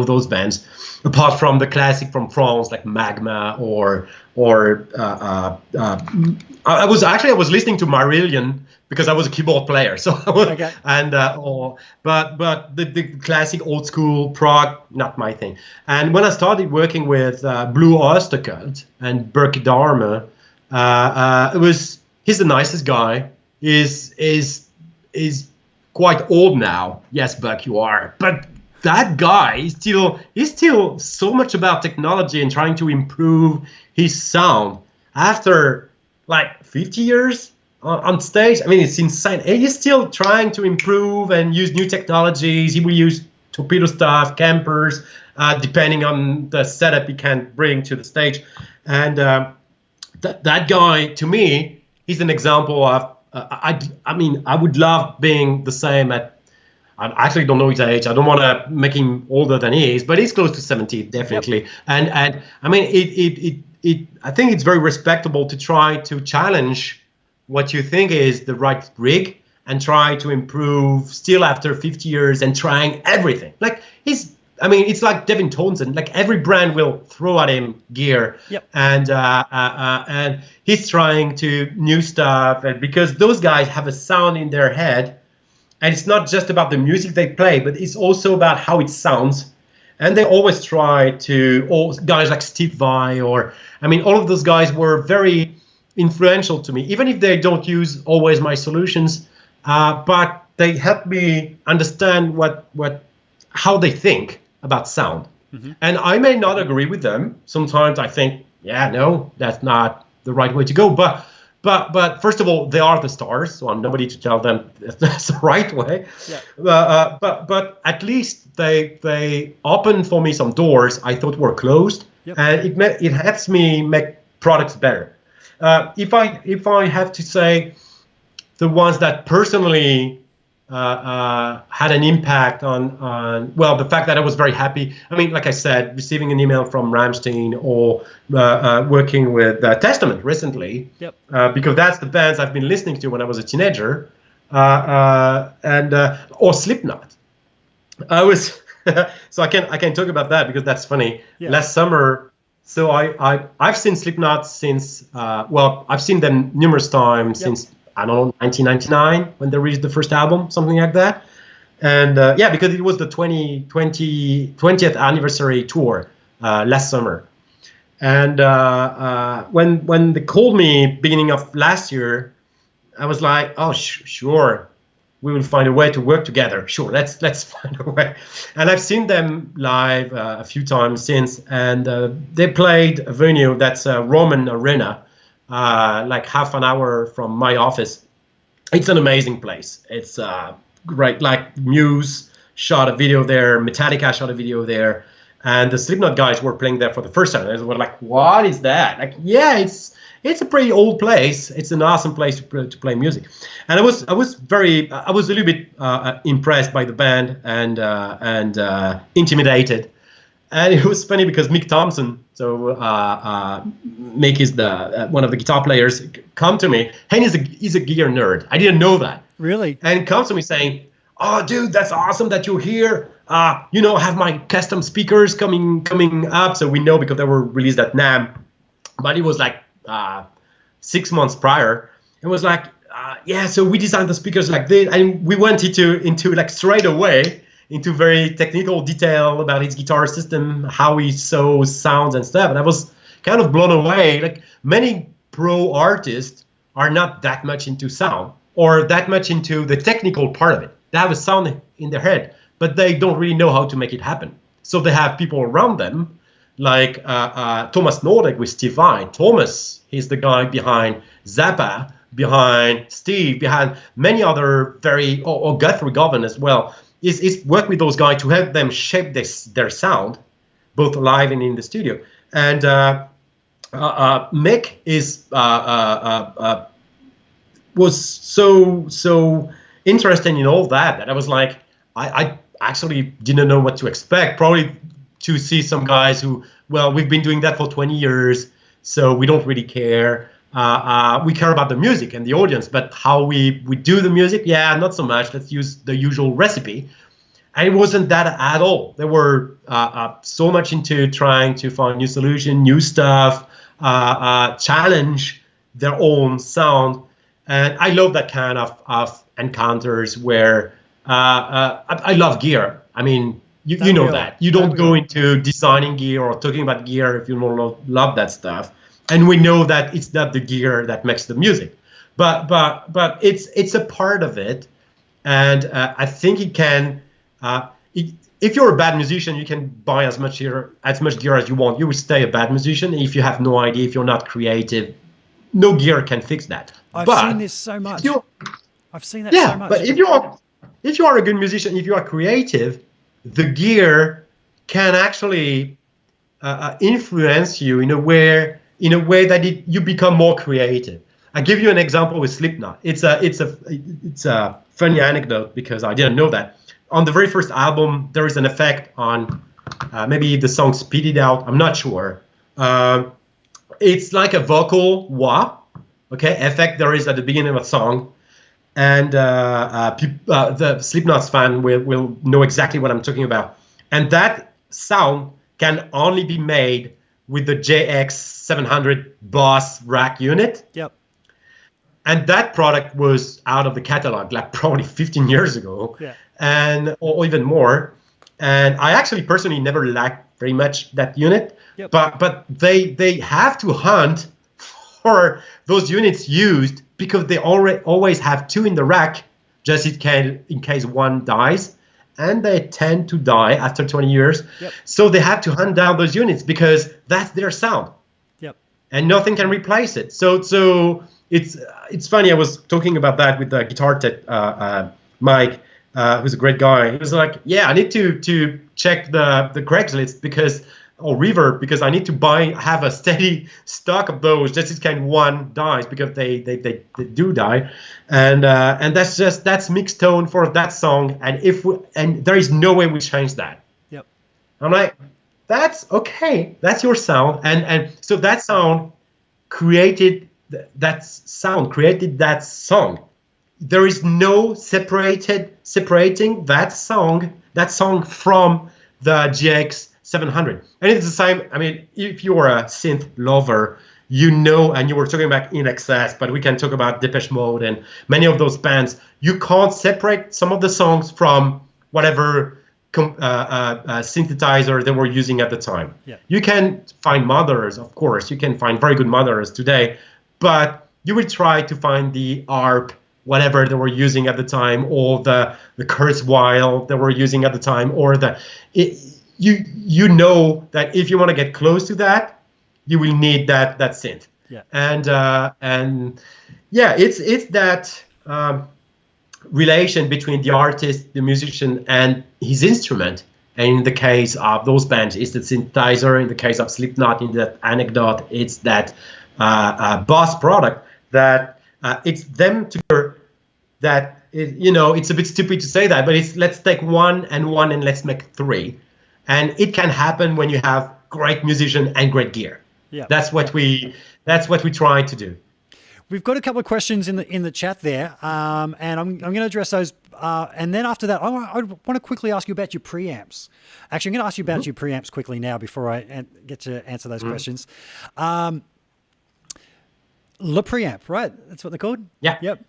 those bands, apart from the classic from France, like Magma or I was listening to Marillion because I was a keyboard player. So but the classic old school prog, not my thing. And when I started working with Blue Oyster Cult and Berke Dharma, he's the nicest guy. Is quite old now. Yes, Buck, you are. But that guy is still so much about technology and trying to improve his sound after like 50 years on stage. I mean, it's insane. And he's still trying to improve and use new technologies. He will use torpedo stuff, campers, depending on the setup he can bring to the stage. And that guy, to me, he's an example of. I mean, I would love being the same at. I actually don't know his age. I don't want to make him older than he is, but he's close to 70, definitely. Yep. And I mean, I think it's very respectable to try to challenge what you think is the right rig and try to improve still after 50 years and trying everything. Like it's like Devin Townsend. Like every brand will throw at him gear, yep. And he's trying to new stuff, and because those guys have a sound in their head, and it's not just about the music they play, but it's also about how it sounds. And they always try to. All guys like Steve Vai, all of those guys were very influential to me, even if they don't use always my solutions, but they help me understand how they think about sound. Mm-hmm. And I may not agree with them. Sometimes I think, no, that's not the right way to go. But first of all, they are the stars, so I'm nobody to tell them that's the right way. Yeah. But at least they open for me some doors I thought were closed, yep. And it helps me make products better. If I have to say the ones that personally had an impact on the fact that I was very happy. I mean, like I said, receiving an email from Rammstein or working with Testament recently, yep. Because that's the bands I've been listening to when I was a teenager, or Slipknot. I was so I can talk about that because that's funny. Yeah. Last summer, so I've seen Slipknot since I've seen them numerous times, yep. Since. I don't know, 1999 when they released the first album, something like that. And because it was the 20th anniversary tour last summer. And when they called me beginning of last year, I was like, oh, sure. we will find a way to work together. Sure, let's find a way. And I've seen them live a few times since, and they played a venue that's a Roman arena, like half an hour from my office. It's an amazing place. It's great. Like Muse shot a video there, Metallica shot a video there, and the Slipknot guys were playing there for the first time. They were like, "What is that?" Like, yeah, it's a pretty old place. It's an awesome place to play music, and I was a little bit impressed by the band and intimidated. And it was funny because Mick Thompson, so Mick is the one of the guitar players, come to me, and he's a gear nerd. I didn't know that. Really? And comes to me saying, "Oh, dude, that's awesome that you're here. I have my custom speakers coming up." So we know because they were released at NAMM, but it was like 6 months prior. It was like, yeah, so we designed the speakers like this, and we went into like straight away into very technical detail about his guitar system, how he saw sounds and stuff. And I was kind of blown away. Like many pro artists are not that much into sound or that much into the technical part of it. They have a sound in their head, but they don't really know how to make it happen. So they have people around them, like Thomas Nordek with Steve Vai. Thomas, he's the guy behind Zappa, behind Steve, behind many other or Guthrie Govan as well. Is work with those guys to help them shape their sound, both live and in the studio. And Mick was so interested in all that I was like, I actually didn't know what to expect. Probably to see some guys who, well, we've been doing that for 20 years, so we don't really care. We care about the music and the audience, but how we do the music, yeah, not so much. Let's use the usual recipe. And it wasn't that at all. They were so much into trying to find new solution, new stuff, challenge their own sound. And I love that kind of encounters where I love gear. I mean, you know that. You don't go into designing gear or talking about gear if you don't love that stuff. And we know that it's not the gear that makes the music, but it's a part of it, and I think it can. If you're a bad musician, you can buy as much gear as you want. You will stay a bad musician if you have no idea. If you're not creative, no gear can fix that. I've seen this so much. I've seen that so much. But if you are a good musician, if you are creative, the gear can actually influence you in a way that you become more creative. I give you an example with Slipknot. It's a funny anecdote because I didn't know that. On the very first album, there is an effect on maybe the song Spit It Out. I'm not sure. It's like a vocal wah, effect there is at the beginning of a song. And the Slipknot's fan will know exactly what I'm talking about. And that sound can only be made with the JX700 Boss rack unit. Yep. And that product was out of the catalog like probably 15 years ago, or even more. And I actually personally never liked very much that unit, but they have to hunt for those units used because they always have two in the rack just in case one dies. And they tend to die after 20 years. Yep. So they have to hunt down those units because that's their sound. Yep. And nothing can replace it. So it's funny. I was talking about that with the guitar tech, Mike, who's a great guy. He was like, yeah, I need to check the Craigslist or Reverb because I need to have a steady stock of those just in case one dies because they do die, and that's mixed tone for that song, and there is no way we change that. Yep. I'm like, that's okay, that's your sound, and so that sound created that song. There is no separating that song from the GX700. And it's the same. I mean, if you're a synth lover, and you were talking about In Excess, but we can talk about Depeche Mode and many of those bands. You can't separate some of the songs from whatever synthesizer they were using at the time. Yeah. You can find mothers, of course. You can find very good mothers today, but you will try to find the ARP whatever they were using at the time, or the Kurzweil they were using at the time, or you know that if you want to get close to that, you will need that synth. Yeah. And yeah, it's that relation between the artist, the musician, and his instrument. And in the case of those bands, it's the synthesizer. In the case of Slipknot, in that anecdote, it's that Boss product that it's them together. That it's a bit stupid to say that, but it's let's take one and let's make three, and it can happen when you have great musician and great gear. Yeah, that's what we try to do. We've got a couple of questions in the chat there, and I'm going to address those. And then after that, I want to quickly ask you about your preamps. Actually, I'm going to ask you about your preamps quickly now before I get to answer those questions. Le Preamp, right? That's what they're called? Yeah. Yep.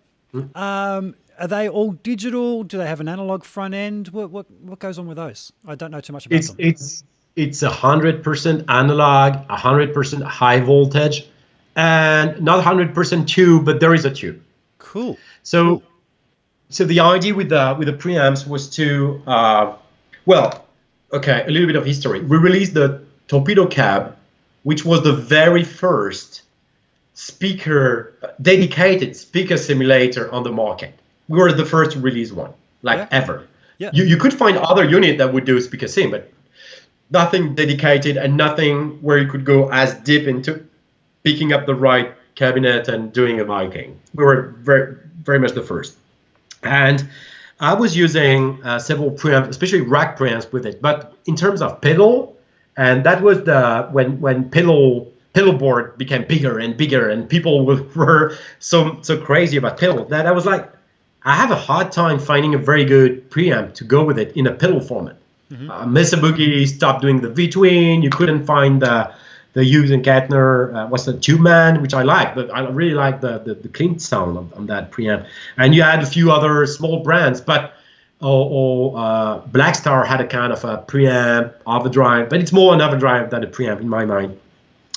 Are they all digital? Do they have an analog front end? What goes on with those? I don't know too much about them. It's 100% analog, 100% high voltage, and not 100% tube, but there is a tube. Cool. So the idea with the preamps was to a little bit of history. We released the Torpedo Cab, which was the very first dedicated speaker simulator on the market. We were the first to release one, ever. Yeah. You could find other units that would do speaker sim, but nothing dedicated and nothing where you could go as deep into picking up the right cabinet and doing a miking. We were very, very much the first. And I was using several preamps, especially rack preamps with it. But in terms of pedal, and that was when pedal board became bigger and bigger, and people were so crazy about pedal that I was like, I have a hard time finding a very good preamp to go with it in a pedal format. Mesa Boogie stopped doing the V-twin. You couldn't find the Hughes and Kettner, what's the Tube Man, which I like, but I really like the clean sound on that preamp. And you had a few other small brands, but Black Star had a kind of a preamp, overdrive, but it's more an overdrive than a preamp in my mind.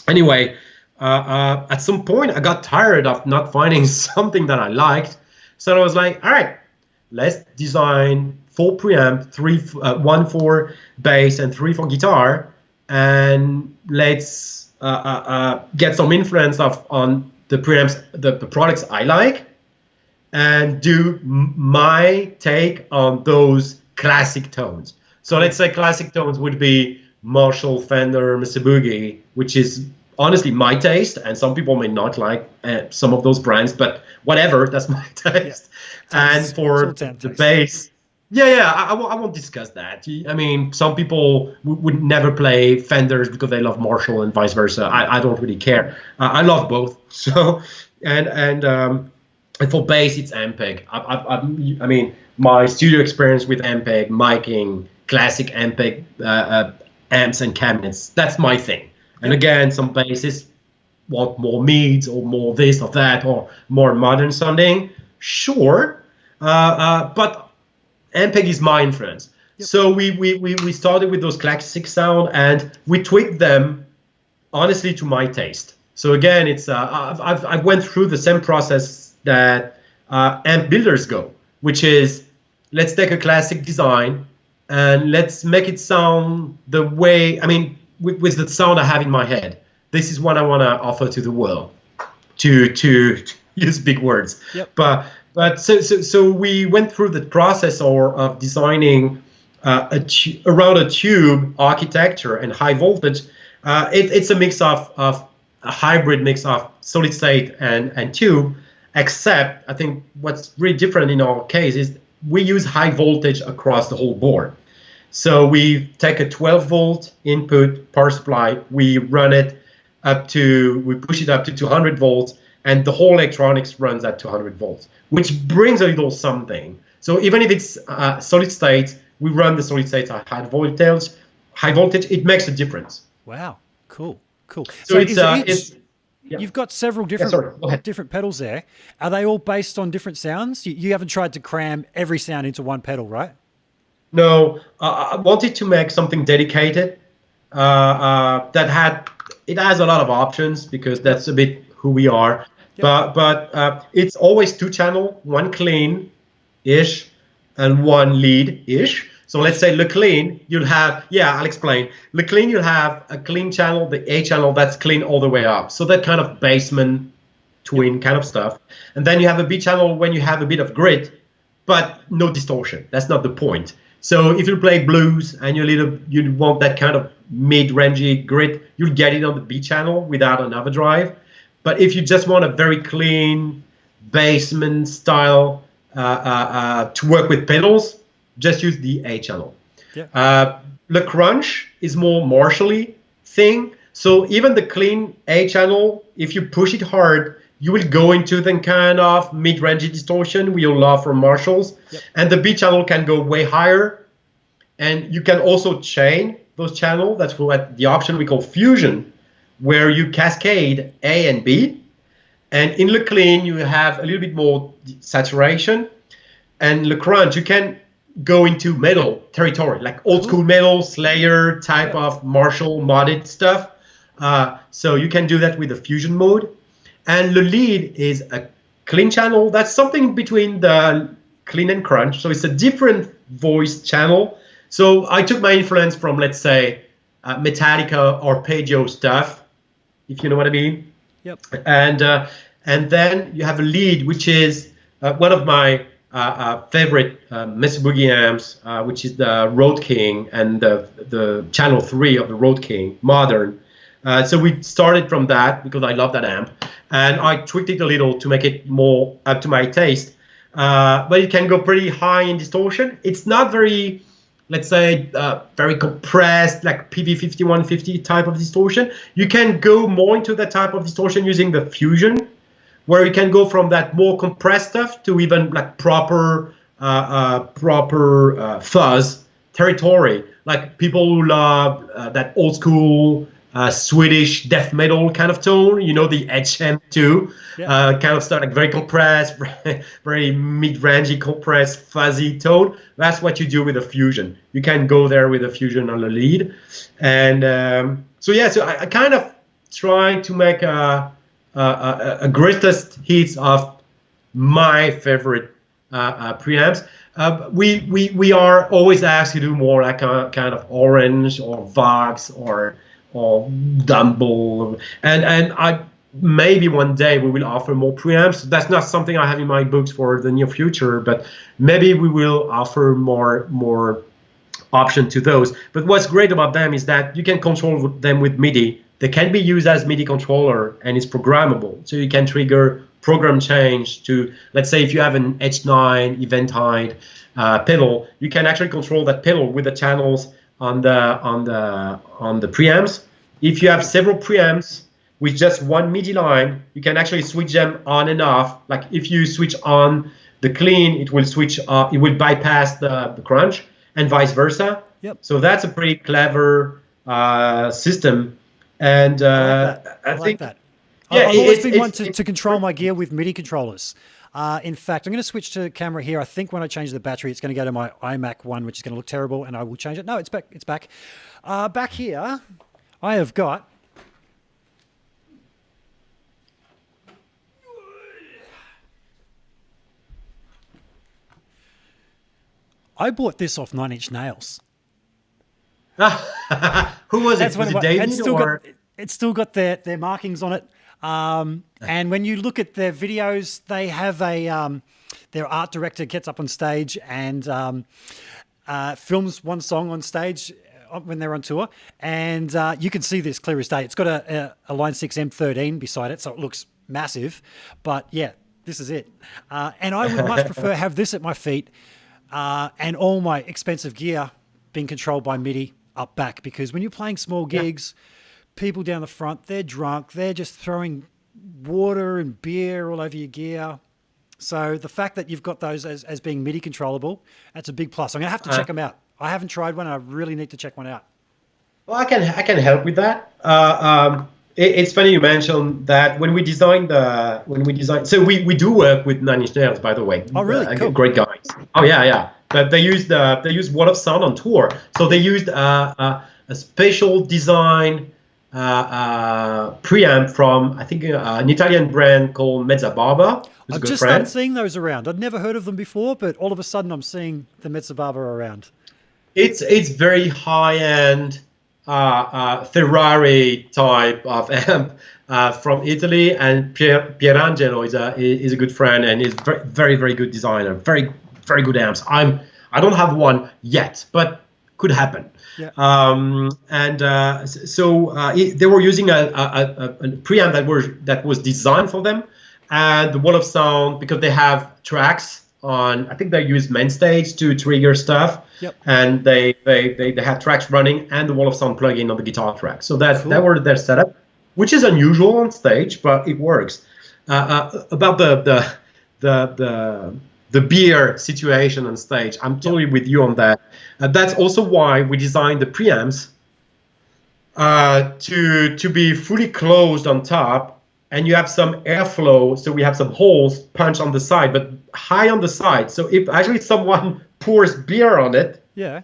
Anyway, at some point I got tired of not finding something that I liked, so I was like, all right, let's design 4 preamp, 1 for bass and 3 for guitar, and let's get some influence on the preamps, the products I like, and do my take on those classic tones. So let's say classic tones would be Marshall, Fender, Mesa Boogie, which is honestly my taste, and some people may not like some of those brands, but whatever, that's my taste. Yeah. And for the bass, I won't discuss that. I mean, some people would never play Fenders because they love Marshall and vice versa. I don't really care. I love both. So, and for bass, it's Ampeg. I mean, my studio experience with Ampeg, miking, classic Ampeg amps and cabinets, that's my thing. And again, some bassists want more mids or more this or that or more modern sounding. Sure, but Ampeg is my influence. Yep. So we started with those classic sound and we tweaked them honestly to my taste. So again, it's I've went through the same process that amp builders go, which is let's take a classic design and let's make it sound the way, I mean, with the sound I have in my head. This is what I want to offer to the world, to use big words. Yep. But so we went through the process of designing around a tube architecture and high voltage. It's a mix of a hybrid mix of solid state and tube, except I think what's really different in our case is we use high voltage across the whole board. So we take a 12 volt input power supply, we run it we push it up to 200 volts, and the whole electronics runs at 200 volts, which brings a little something. So even if it's solid state, we run the solid state at high voltage, it makes a difference. Wow, cool. So it's you've got several different pedals there. Are they all based on different sounds? You haven't tried to cram every sound into one pedal, right? No, I wanted to make something dedicated that has a lot of options, because that's a bit who we are. But it's always two channel, one clean ish and one lead ish. So let's say the clean, you'll have, I'll explain. The clean, you'll have a clean channel, the A channel that's clean all the way up. So that kind of basement twin kind of stuff. And then you have a B channel when you have a bit of grit, but no distortion. That's not the point. So if you play blues and you want that kind of mid-rangey grit, you'll get it on the B channel without an overdrive. But if you just want a very clean basement style to work with pedals, just use the A channel. The crunch is more Marshall-y thing. So even the clean A channel, if you push it hard, you will go into the kind of mid-range distortion we all love from Marshalls. And the B channel can go way higher. And you can also chain those channels. That's what the option we call fusion, where you cascade A and B. And in the clean, you have a little bit more saturation. And the crunch, you can go into metal territory, like old school metal, Slayer type of Marshall modded stuff. So you can do that with the fusion mode. And the lead is a clean channel. That's something between the clean and crunch. So it's a different voice channel. So I took my influence from, let's say, Metallica arpeggio stuff, if you know what I mean. And then you have a lead, which is one of my favorite Mesa Boogie amps, which is the Road King and the channel 3 of the Road King, modern. So we started from that because I love that amp. And I tweaked it a little to make it more up to my taste. But it can go pretty high in distortion. It's not very, let's say, very compressed, like PV5150 type of distortion. You can go more into that type of distortion using the fusion, where you can go from that more compressed stuff to even like proper fuzz territory. Like people who love that old school Swedish death metal kind of tone, you know, the HM2 kind of stuff, like very compressed, very mid-rangey, compressed, fuzzy tone. That's what you do with a fusion. You can go there with a fusion on the lead. And so I kind of try to make a greatest hits of my favorite preamps. We are always asked to do more like a kind of Orange or Vox or Dumble, and I maybe one day we will offer more preamps. That's not something I have in my books for the near future, but maybe we will offer more option to those. But what's great about them is that you can control them with MIDI. They can be used as MIDI controller, and it's programmable. So you can trigger program change to, let's say, if you have an H9 Eventide pedal, you can actually control that pedal with the channels on the preamps. If you have several preamps with just one MIDI line, you can actually switch them on and off. Like if you switch on the clean, it will switch off, it will bypass the crunch, and vice versa. So that's a pretty clever system. And I think that. I've always been one to control my gear with MIDI controllers. In fact, I'm going to switch to camera here. I think when I change the battery, it's going to go to my iMac one, which is going to look terrible, and I will change it. No, it's back. It's back. Back here, I have got I bought this off 9 Inch Nails. Who was it? Was it David or? It's still got their markings on it. And when you look at their videos, they have their art director gets up on stage and films one song on stage when they're on tour. And you can see this clear as day. It's got a Line 6 M13 beside it, so it looks massive. But yeah, this is it. And I would much prefer have this at my feet and all my expensive gear being controlled by MIDI up back, because when you're playing small gigs, people down the front, they're drunk, they're just throwing water and beer all over your gear. So the fact that you've got those as being MIDI controllable, that's a big plus. I'm going to have to check them out. I haven't tried one, and I really need to check one out. Well, I can help with that. It's funny you mentioned that when we design, so we do work with 9 Inch Nails, by the way. Oh, really? Cool. Great guys. Oh, yeah. But they used Wall of Sound on tour. So they used a special design preamp from, I think, an Italian brand called Mezza Barba. I've just started seeing those around. I'd never heard of them before, but all of a sudden I'm seeing the Mezza Barba around. It's very high-end Ferrari type of amp from Italy, and Pierangelo is a good friend and is very, very good designer. Very, very good amps. I don't have one yet, but could happen. Yeah. They were using a preamp that was designed for them, and the wall of sound, because they have tracks on, I think they use main stage to trigger stuff. Yep. And they have tracks running and the wall of sound plugin on the guitar track. So that were their setup, which is unusual on stage, but it works. About the beer situation on stage, I'm totally with you on that. That's also why we designed the preamps to be fully closed on top, and you have some airflow, so we have some holes punched on the side, but high on the side. So if actually someone pours beer on it, yeah,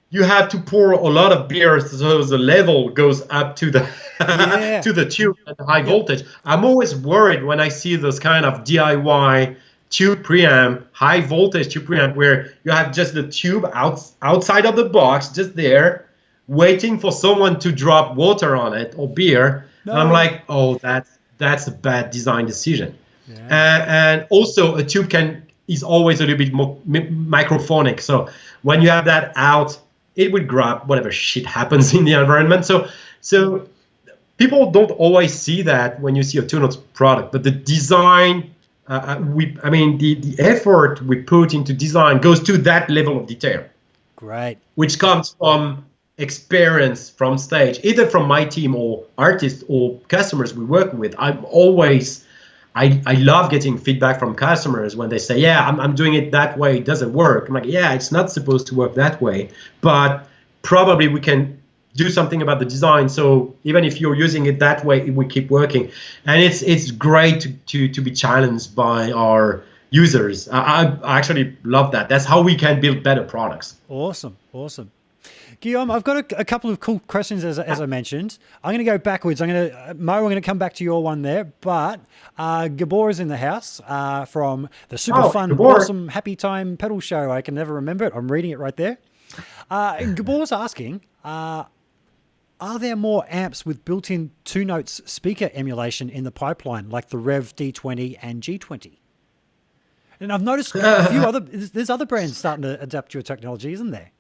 you have to pour a lot of beer so the level goes up to the to the tube at high voltage. I'm always worried when I see those kind of DIY tube preamp, high voltage tube preamp, where you have just the tube outside of the box, just there, waiting for someone to drop water on it or beer. No. And I'm like, oh, that's a bad design decision. Yeah. And also a tube is always a little bit more microphonic. So when you have that out, it would grab whatever shit happens in the environment. So people don't always see that when you see a Two Notes product, but the design, the effort we put into design goes to that level of detail. Great. Which comes from experience from stage, either from my team or artists or customers we work with. I love getting feedback from customers when they say, yeah, I'm doing it that way, it doesn't work. I'm like, yeah, it's not supposed to work that way, but probably we can do something about the design. So even if you're using it that way, it will keep working. And it's great to be challenged by our users. I actually love that. That's how we can build better products. Awesome. Guillaume, I've got a couple of cool questions, as I mentioned. I'm going to go backwards. Mo, I'm going to come back to your one there, but Gabor is in the house from the super fun, awesome, happy time pedal show. I can never remember it. I'm reading it right there. Gabor's asking, are there more amps with built-in Two Notes speaker emulation in the pipeline, like the Rev D20 and G20? And I've noticed a few there's other brands starting to adapt your technology, isn't there?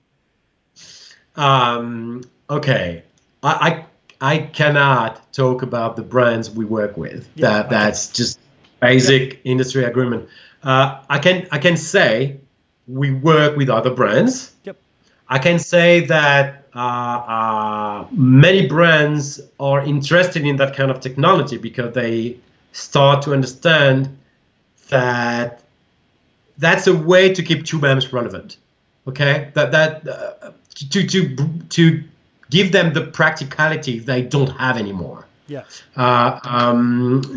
Okay, I cannot talk about the brands we work with. Yeah, that's just basic industry agreement. I can say we work with other brands. Yep. I can say that many brands are interested in that kind of technology because they start to understand that that's a way to keep tube amps relevant. Okay, to give them the practicality they don't have anymore. Yeah.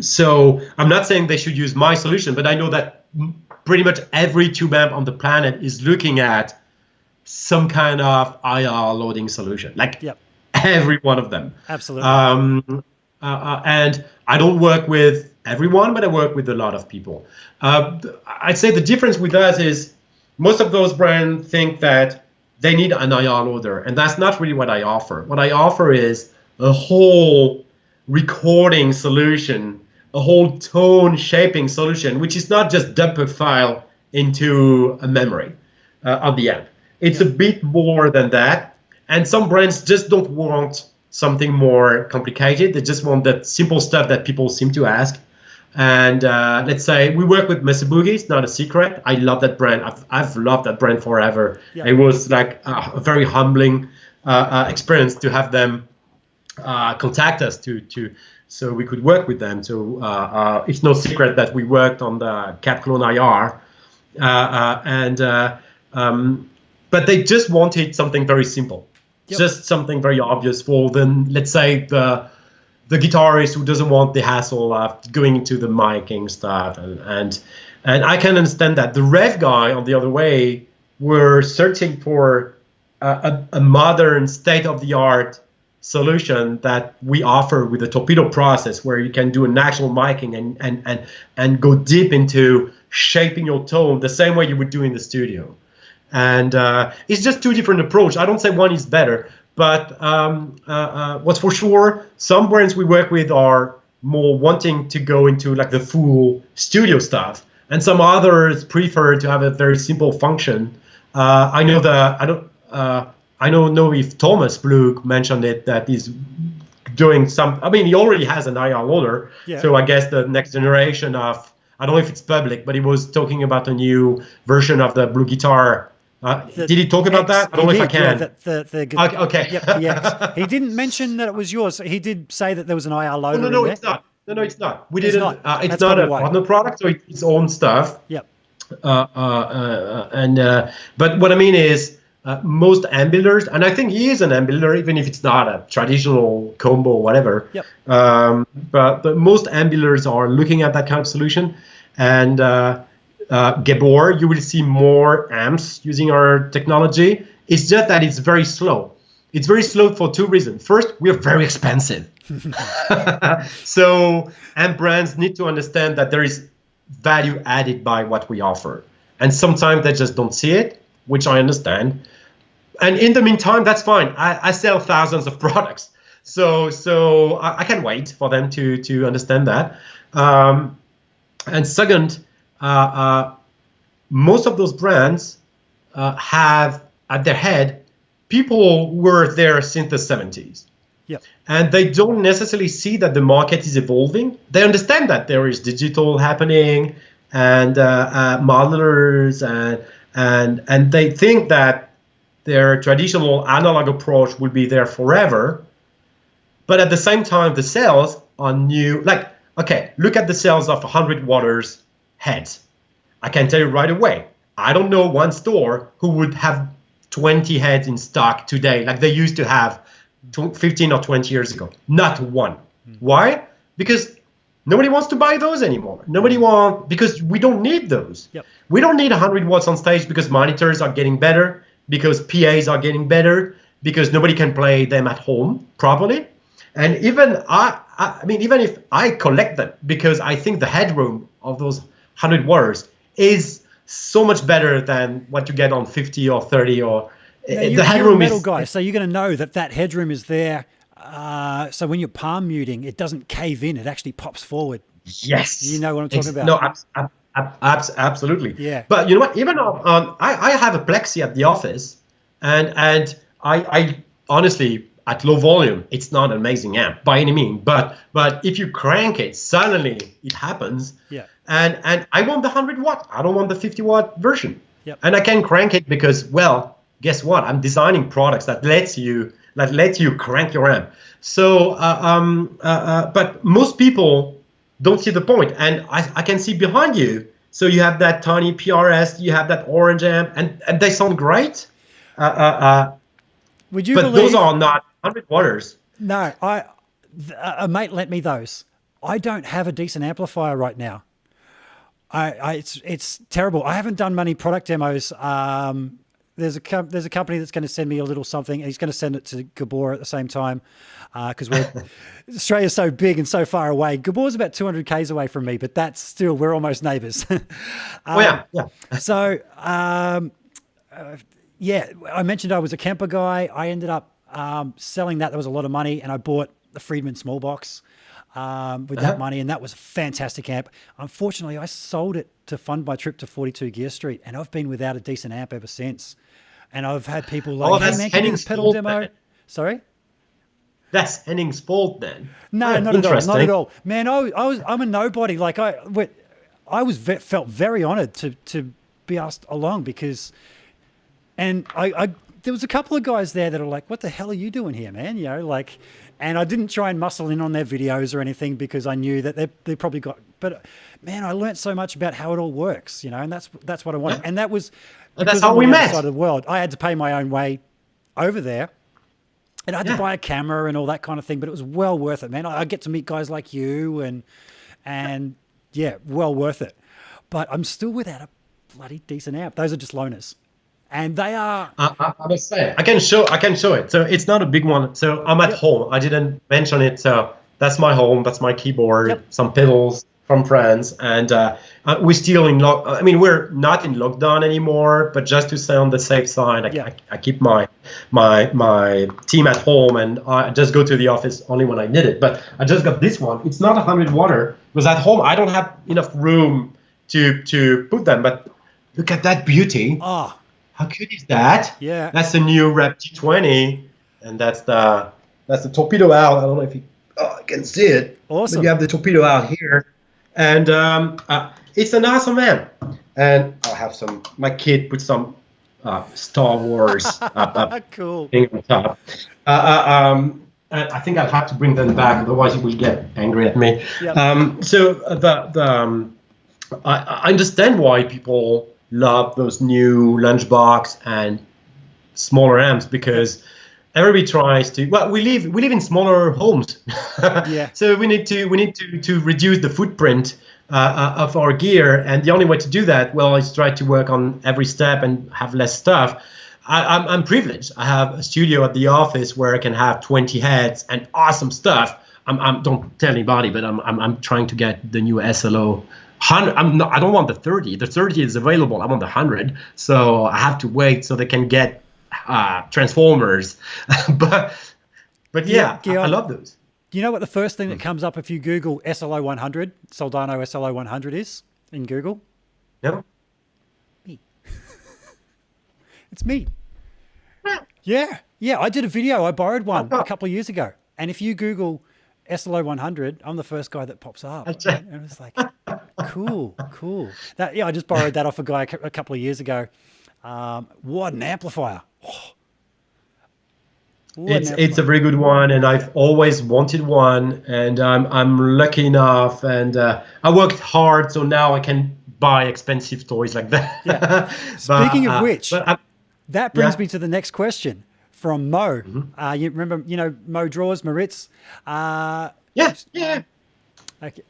So I'm not saying they should use my solution, but I know that pretty much every tube amp on the planet is looking at some kind of IR loading solution, like every one of them. Absolutely. And I don't work with everyone, but I work with a lot of people. I'd say the difference with us is most of those brands think that they need an IR loader, and that's not really what I offer. What I offer is a whole recording solution, a whole tone shaping solution, which is not just dump a file into a memory of the amp. It's a bit more than that, and some brands just don't want something more complicated. They just want that simple stuff that people seem to ask. And let's say we work with Mesa Boogie. It's not a secret. I love that brand. I've loved that brand forever. Yeah. It was like a very humbling experience to have them contact us so we could work with them. So it's no secret that we worked on the Cat Clone IR, but they just wanted something very simple, just something very obvious for them. Let's say the guitarist who doesn't want the hassle of going into the miking stuff, and I can understand that. The Rev guy, on the other way, were searching for a modern, state-of-the-art solution that we offer with the Torpedo process, where you can do an actual miking and go deep into shaping your tone the same way you would do in the studio. And it's just two different approaches. I don't say one is better, but what's for sure, some brands we work with are more wanting to go into like the full studio stuff, and some others prefer to have a very simple function. I don't know if Thomas Blue mentioned it, that he's doing some. I mean, he already has an IR loader, so I guess the next generation of, I don't know if it's public, but he was talking about a new version of the Blue guitar. Did he talk about that? I don't know if I can. Okay. Yep, the X. He didn't mention that it was yours. He did say that there was an IR loader. No, it's not. No, it's not. We didn't. It's not a partner product, so it's its own stuff. Yep. But what I mean is, most amp-builders, and I think he is an amp-builder, even if it's not a traditional combo or whatever. Yep. But most amp-builders are looking at that kind of solution, and Gabor, you will see more amps using our technology. It's just that it's very slow. It's very slow for two reasons. First, we are very expensive. So amp brands need to understand that there is value added by what we offer. And sometimes they just don't see it, which I understand. And in the meantime, that's fine. I sell thousands of products. So I can wait for them to understand that. And second, most of those brands have at their head people who were there since the 70s. Yep. And they don't necessarily see that the market is evolving. They understand that there is digital happening and modelers, and they think that their traditional analog approach will be there forever. But at the same time, the sales are new. Like, okay, look at the sales of 100 waters heads. I can tell you right away, I don't know one store who would have 20 heads in stock today like they used to have 15 or 20 years ago. Not one. Why? Because nobody wants to buy those anymore. Because we don't need those. Yep. We don't need 100 watts on stage because monitors are getting better, because PAs are getting better, because nobody can play them at home properly. And even even if I collect them, because I think the headroom of those 100 watts is so much better than what you get on 50 or 30 or the headroom. You're a metal guy, so you're going to know that headroom is there. So when you're palm muting, it doesn't cave in; it actually pops forward. Yes, you know what I'm talking about. No, absolutely. Yeah. But you know what? Even I have a Plexi at the office, and I honestly, at low volume, it's not an amazing amp by any means. But if you crank it, suddenly it happens. Yeah. And I want the 100 watt. I don't want the 50 watt version. Yep. And I can crank it because, well, guess what? I'm designing products that let you crank your amp. So, but most people don't see the point. And I can see behind you. So you have that tiny PRS, you have that orange amp, and they sound great. Would you but believe? Those are not 100 waters. No, a mate lent me those. I don't have a decent amplifier right now. It's terrible. I haven't done many product demos. There's a company that's going to send me a little something. He's going to send it to Gabor at the same time because Australia's so big and so far away. Gabor's about 200 k's away from me, but that's still, we're almost neighbours. Yeah. So yeah, I mentioned I was a Kemper guy. I ended up selling that. There was a lot of money, and I bought the Friedman small box with that money, and that was a fantastic amp. Unfortunately, I sold it to fund my trip to 42 Gear Street, and I've been without a decent amp ever since. And I've had people like, "Hey man, can you do this pedal demo?" Then. Sorry, that's Henning's fault then. No, not at all. Not at all, man. I'm a nobody. Like I felt very honoured to be asked along because, and I there was a couple of guys there that are like, "What the hell are you doing here, man?" You know, like. And I didn't try and muscle in on their videos or anything because I knew that they probably got. But man, I learned so much about how it all works, you know, and that's what I wanted. And that was that's how we met. Side of the world, I had to pay my own way over there, and I had to buy a camera and all that kind of thing. But it was well worth it, man. I get to meet guys like you, and yeah, well worth it. But I'm still without a bloody decent amp. Those are just loaners. and they are. I must say, I can show it. So it's not a big one. So I'm at home. I didn't mention it. So that's my home. That's my keyboard. Some pedals from France, and we're still in I mean, we're not in lockdown anymore. But just to stay on the safe side, I keep my team at home, and I just go to the office only when I need it. But I just got this one. It's not 100 water because at home I don't have enough room to put them. But look at that beauty. Oh. How cute is that? Yeah. That's the new Rep T20, and that's the torpedo out. I don't know if you can see it. Awesome. But you have the torpedo out here, and it's an awesome amp. And I'll have my kid put some Star Wars cool thing on top. I think I'll have to bring them back, otherwise he will get angry at me. Yep. So I understand why people love those new lunchbox and smaller amps, because everybody tries to. Well, we live in smaller homes, so we need to reduce the footprint of our gear, and the only way to do that, well, is try to work on every step and have less stuff. I'm privileged. I have a studio at the office where I can have 20 heads and awesome stuff. Don't tell anybody, but I'm trying to get the new SLO. 100. I don't want the 30. The 30 is available. I want the 100. So I have to wait so they can get transformers. but yeah, I love those. Do you know what the first thing that comes up if you Google SLO 100, Soldano SLO 100 is in Google? No. Me. It's me. Yeah. I did a video. I borrowed one a couple of years ago. And if you Google SLO 100, I'm the first guy that pops up. And it's like, cool. I just borrowed that off a guy a couple of years ago. What an amplifier. It's a very good one, and I've always wanted one, and I'm lucky enough, and I worked hard, so now I can buy expensive toys like that. Yeah. Speaking of which, that brings me to the next question. From Mo. You remember, Mo Draws, Moritz? Yeah. Okay.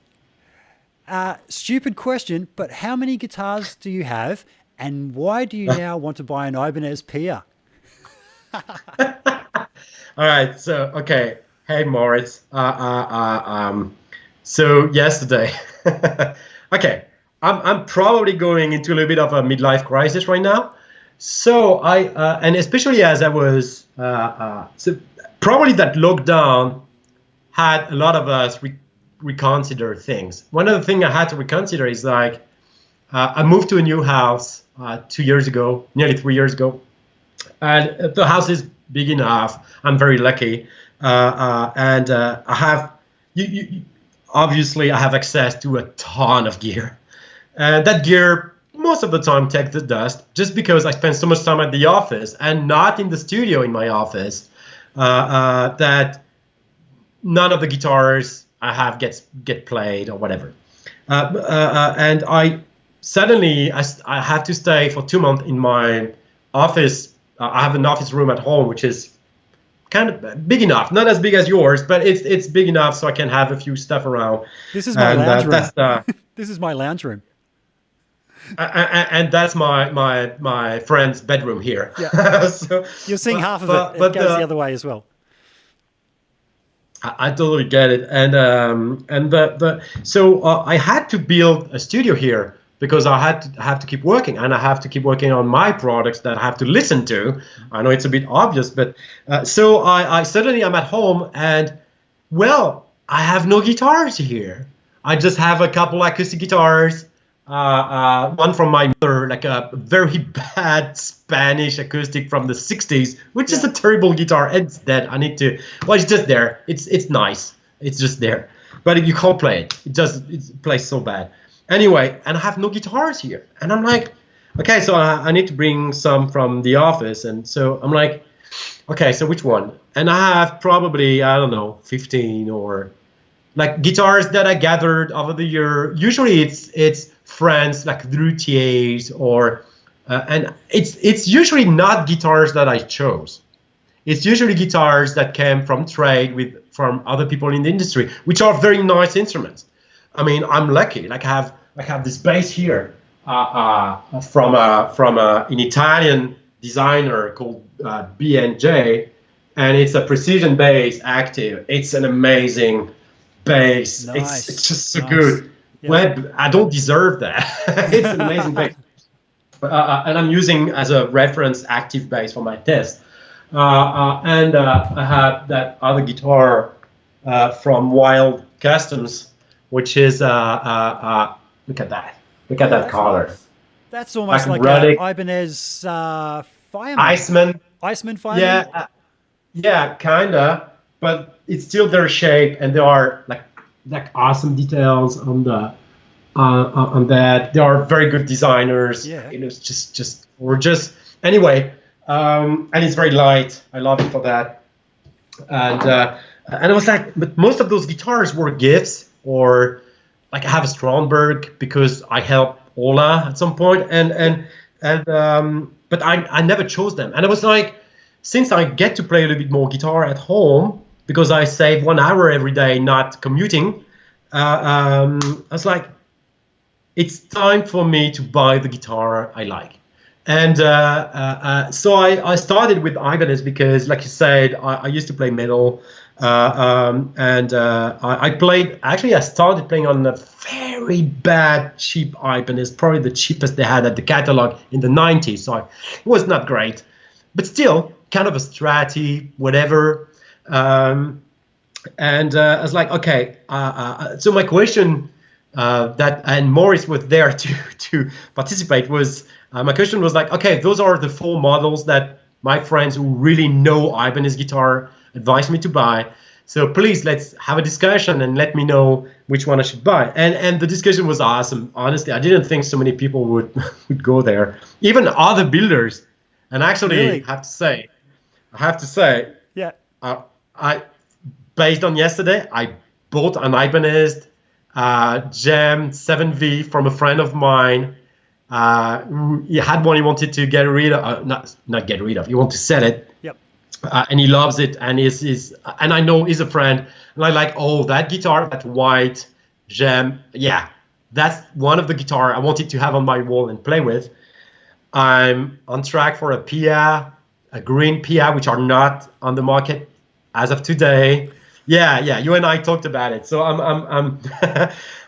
Stupid question, but how many guitars do you have, and why do you now want to buy an Ibanez Pille? All right. So, okay. Hey, Moritz. So yesterday, okay, I'm probably going into a little bit of a midlife crisis right now. So and especially as I was, so probably that lockdown had a lot of us reconsider things. One of the things I had to reconsider is like, I moved to a new house 2 years ago, nearly 3 years ago, and the house is big enough. I'm very lucky, and I have, obviously I have access to a ton of gear, and that gear most of the time take the dust, just because I spend so much time at the office and not in the studio in my office, that none of the guitars I have get played or whatever. And I suddenly I had to stay for 2 months in my office. I have an office room at home, which is kind of big enough, not as big as yours, but it's big enough so I can have a few stuff around. This is my lounge room. This is my lounge room. And that's my friend's bedroom here. Yeah. So, you're seeing half of it. It goes the other way as well. I totally get it, so I had to build a studio here because I have to keep working, and I have to keep working on my products that I have to listen to. I know it's a bit obvious, but so I suddenly I'm at home, and well, I have no guitars here. I just have a couple acoustic guitars. One from my mother, like a very bad Spanish acoustic from the 60s, which is a terrible guitar. It's dead. I need to. Well, it's just there. It's nice. It's just there, but you can't play it. It plays so bad. Anyway, and I have no guitars here, and I'm like, okay, so I need to bring some from the office, and so I'm like, okay, so which one? And I have probably, I don't know, 15 or like guitars that I gathered over the year. Usually it's friends like luthiers or and it's usually not guitars that I chose. It's usually guitars that came from trade from other people in the industry, which are very nice instruments. I mean, I'm lucky. Like I have this bass here from an Italian designer called B&J, and it's a precision bass active. It's an amazing bass. Nice. It's just so Nice. good. Yeah. Well, I don't deserve that. It's an amazing bass. And I'm using as a reference active bass for my test. And I have that other guitar from Wild Customs, which is look at that. Look at that color. Nice. That's almost like relic. a Ibanez Fireman. Iceman Fireman. Yeah, yeah, kinda. But it's still their shape, and there are like awesome details on the on that. They are very good designers. Yeah. It was just gorgeous. Anyway, and it's very light. I love it for that. And I was like, but most of those guitars were gifts, or like I have a Stromberg because I helped Ola at some point, but I never chose them. And I was like, since I get to play a little bit more guitar at home because I save 1 hour every day not commuting, I was like, it's time for me to buy the guitar I like. And so I started with Ibanez because, like you said, I used to play metal. I played, actually I started playing on a very bad, cheap Ibanez, probably the cheapest they had at the catalog in the 90s. So it was not great, but still kind of a Strati, whatever. I was like, okay. So my question and Maurice was there to participate was, my question was like, okay, those are the 4 models that my friends who really know Ibanez guitar advised me to buy. So please, let's have a discussion and let me know which one I should buy. And the discussion was awesome. Honestly, I didn't think so many people would go there. Even other builders. And actually, Really? I have to say, Yeah. I based on yesterday, I bought an Ibanez Gem 7V from a friend of mine. He had one he wanted to get rid of, not get rid of. He wanted to sell it. Yep. And he loves it, and and I know he's a friend, and I like, oh, that guitar, that white Gem, yeah, that's one of the guitar I wanted to have on my wall and play with. I'm on track for a Pia, a green Pia, which are not on the market as of today. Yeah, you and I talked about it, so I'm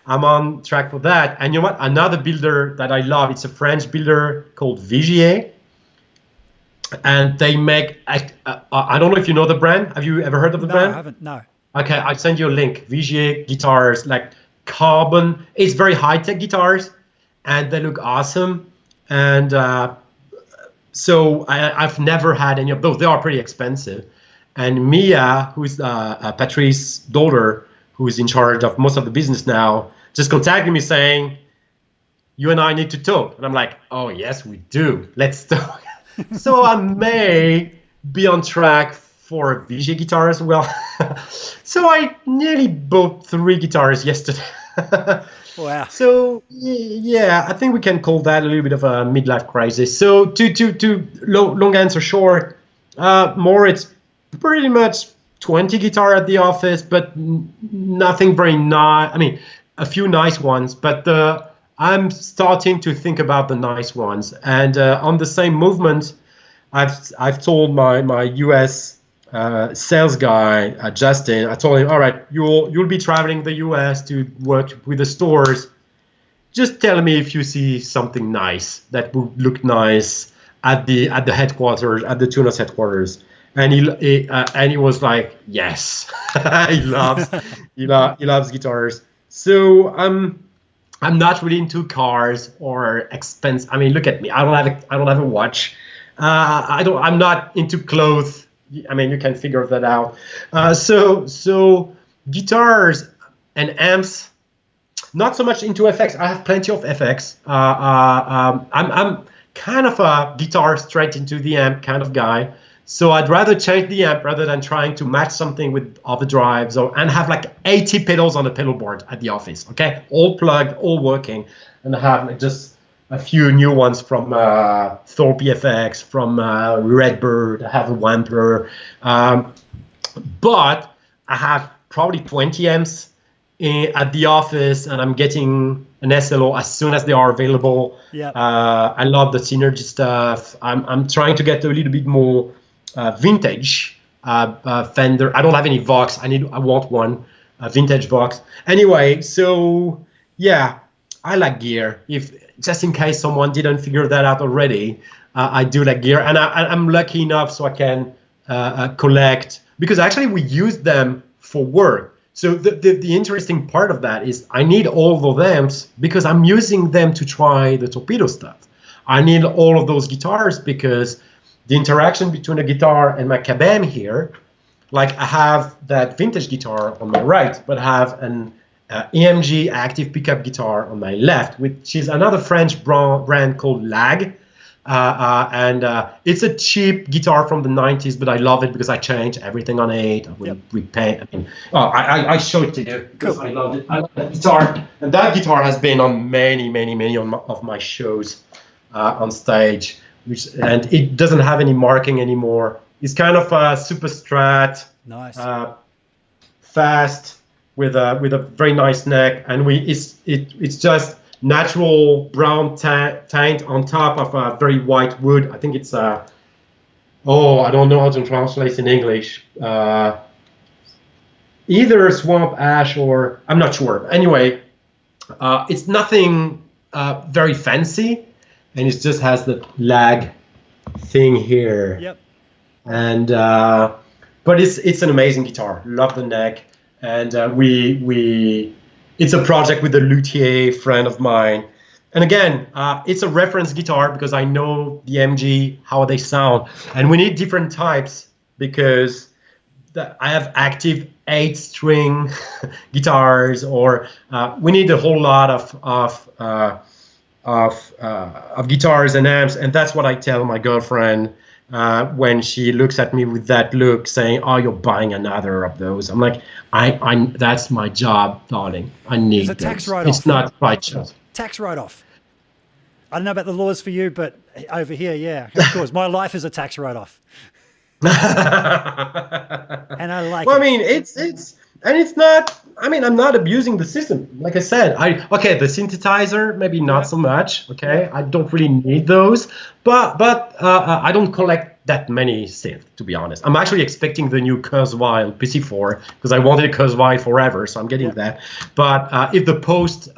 I'm on track for that. And you know what? Another builder that I love, it's a French builder called Vigier. And they make, I don't know if you know the brand. Have you ever heard of the brand? No, I haven't, no. Okay, I'll send you a link. Vigier guitars, like carbon. It's very high-tech guitars, and they look awesome. And so I've never had any of those. They are pretty expensive. And Mia, who's Patrice's daughter, who is in charge of most of the business now, just contacted me saying, you and I need to talk. And I'm like, oh, yes, we do. Let's talk. So I may be on track for a Vigier guitar as well. So I nearly bought 3 guitars yesterday. Wow. So yeah, I think we can call that a little bit of a midlife crisis. So to long answer short, more it's pretty much 20 guitar at the office, but nothing very nice. I mean, a few nice ones, but I'm starting to think about the nice ones. And on the same movement, I've told my US sales guy, Justin, I told him, all right, you'll be traveling the US to work with the stores. Just tell me if you see something nice that would look nice at the headquarters, at the Two Notes headquarters. And he was like, yes. he loves guitars. So I'm not really into cars or expense. I mean, look at me. I don't have a watch. I'm not into clothes. I mean, you can figure that out. So guitars and amps. Not so much into FX. I have plenty of FX. I'm kind of a guitar straight into the amp kind of guy. So I'd rather change the amp rather than trying to match something with overdrives and have like 80 pedals on the pedal board at the office. Okay, all plugged, all working, and I have like just a few new ones from Thorpe FX, from Redbird. I have a Wampler, but I have probably 20 amps at the office, and I'm getting an SLO as soon as they are available. Yeah. I love the synergy stuff. I'm trying to get a little bit more vintage Fender. I don't have any Vox. I want one, a vintage Vox. Anyway, so yeah, I like gear. If just in case someone didn't figure that out already, I do like gear, and I'm lucky enough so I can collect, because actually we use them for work. So the interesting part of that is I need all of amps because I'm using them to try the Torpedo stuff. I need all of those guitars because the interaction between the guitar and my cabam here, like I have that vintage guitar on my right, but I have an EMG active pickup guitar on my left, which is another French brand called Lag. And it's a cheap guitar from the 90s, but I love it because I change everything on it. I will repaint. I mean, I show it to you because I love it. I love that guitar, and that guitar has been on many of my shows on stage. And it doesn't have any marking anymore. It's kind of a super strat, nice, fast with a very nice neck, and it's just natural brown tint on top of a very white wood. I think it's I don't know how to translate in English. Either swamp ash or I'm not sure. Anyway, it's nothing very fancy, and it just has the Lag thing here. Yep. And but it's an amazing guitar. Love the neck, and it's a project with a luthier friend of mine. And again, it's a reference guitar because I know the MG, how they sound. And we need different types because I have active 8-string guitars, or we need a whole lot of guitars and amps. And that's what I tell my girlfriend when she looks at me with that look saying, "Oh, you're buying another of those." I'm like, I that's my job, darling. I need it's a tax those. write-off. It's not by chance. Tax write-off. I don't know about the laws for you, but over here, yeah, of course, my life is a tax write-off. And I like it. I mean, it's not. I mean, I'm not abusing the system. Like I said, the synthesizer maybe not so much. Okay, I don't really need those, but I don't collect that many synths, to be honest. I'm actually expecting the new Kurzweil PC4 because I wanted a Kurzweil forever, so I'm getting that. But if the post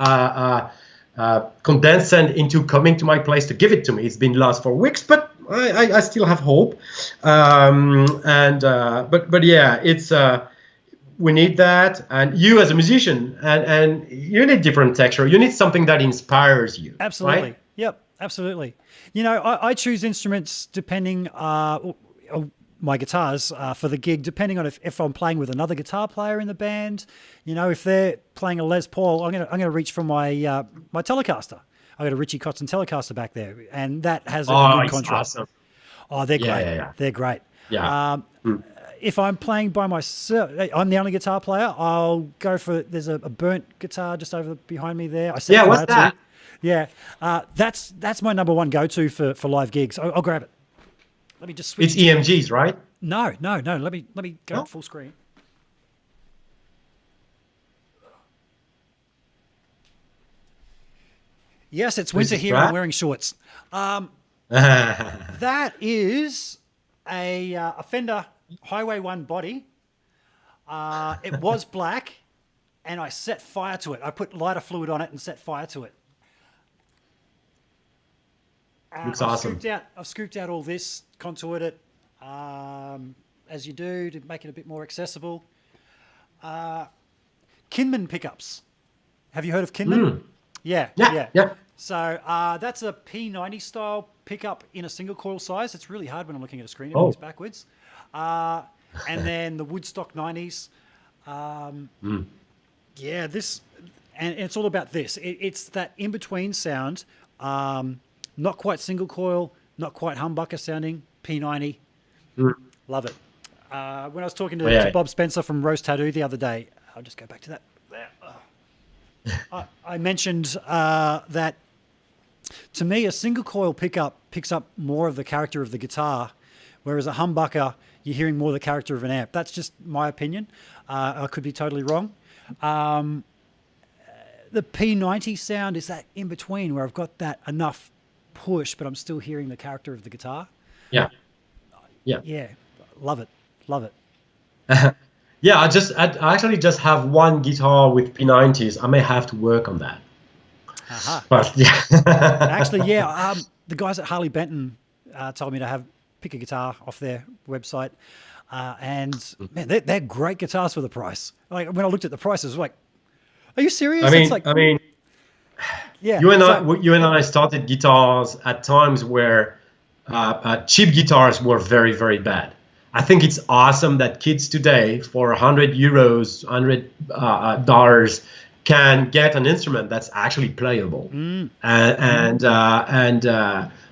condensate into coming to my place to give it to me, it's been lost for weeks, but I still have hope. But yeah, it's. We need that, and you as a musician, and you need different texture. You need something that inspires you. Absolutely. Right? Yep. Absolutely. You know, I choose instruments depending my guitars for the gig, depending on if I'm playing with another guitar player in the band. You know, if they're playing a Les Paul, I'm gonna reach for my my Telecaster. I got a Richie Kotzen Telecaster back there, and that has a good contrast. Awesome. Oh, they're great. Yeah. They're great. Yeah. If I'm playing by myself, I'm the only guitar player, I'll go for, there's a burnt guitar just over behind me there. What's that? Yeah, that's my number one go-to for live gigs. I'll grab it. Let me just switch. It's EMGs, right? No. Let me go full screen. Yes, it's winter here and I'm wearing shorts. That is a Fender Highway 1 body. It was black, and I set fire to it. I put lighter fluid on it and set fire to it. Looks awesome. I've scooped out all this, contoured it, as you do, to make it a bit more accessible. Kinman pickups. Have you heard of Kinman? Yeah. So that's a P90 style pickup in a single coil size. It's really hard when I'm looking at a screen. Everything's backwards. And then the Woodstock 90s. Yeah, this, and it's all about this. It's that in-between sound, not quite single coil, not quite humbucker sounding, P90. Love it. When I was talking to Bob Spencer from Roast Tattoo the other day, I'll just go back to that. I mentioned that to me, a single coil pickup picks up more of the character of the guitar, whereas a humbucker, you're hearing more of the character of an amp. That's just my opinion. I could be totally wrong. the P90 sound, is that in between where I've got that enough push, but I'm still hearing the character of the guitar. Yeah. Yeah. Yeah. Love it. Love it. Yeah, I actually just have one guitar with P90s. I may have to work on that. But yeah. Actually, yeah. The guys at Harley Benton told me to pick a guitar off their website. And man, they're great guitars for the price. Like when I looked at the prices, I was like, are you serious? Yeah. You and I started guitars at times where cheap guitars were very, very bad. I think it's awesome that kids today, for 100 euros, $100 can get an instrument that's actually playable. And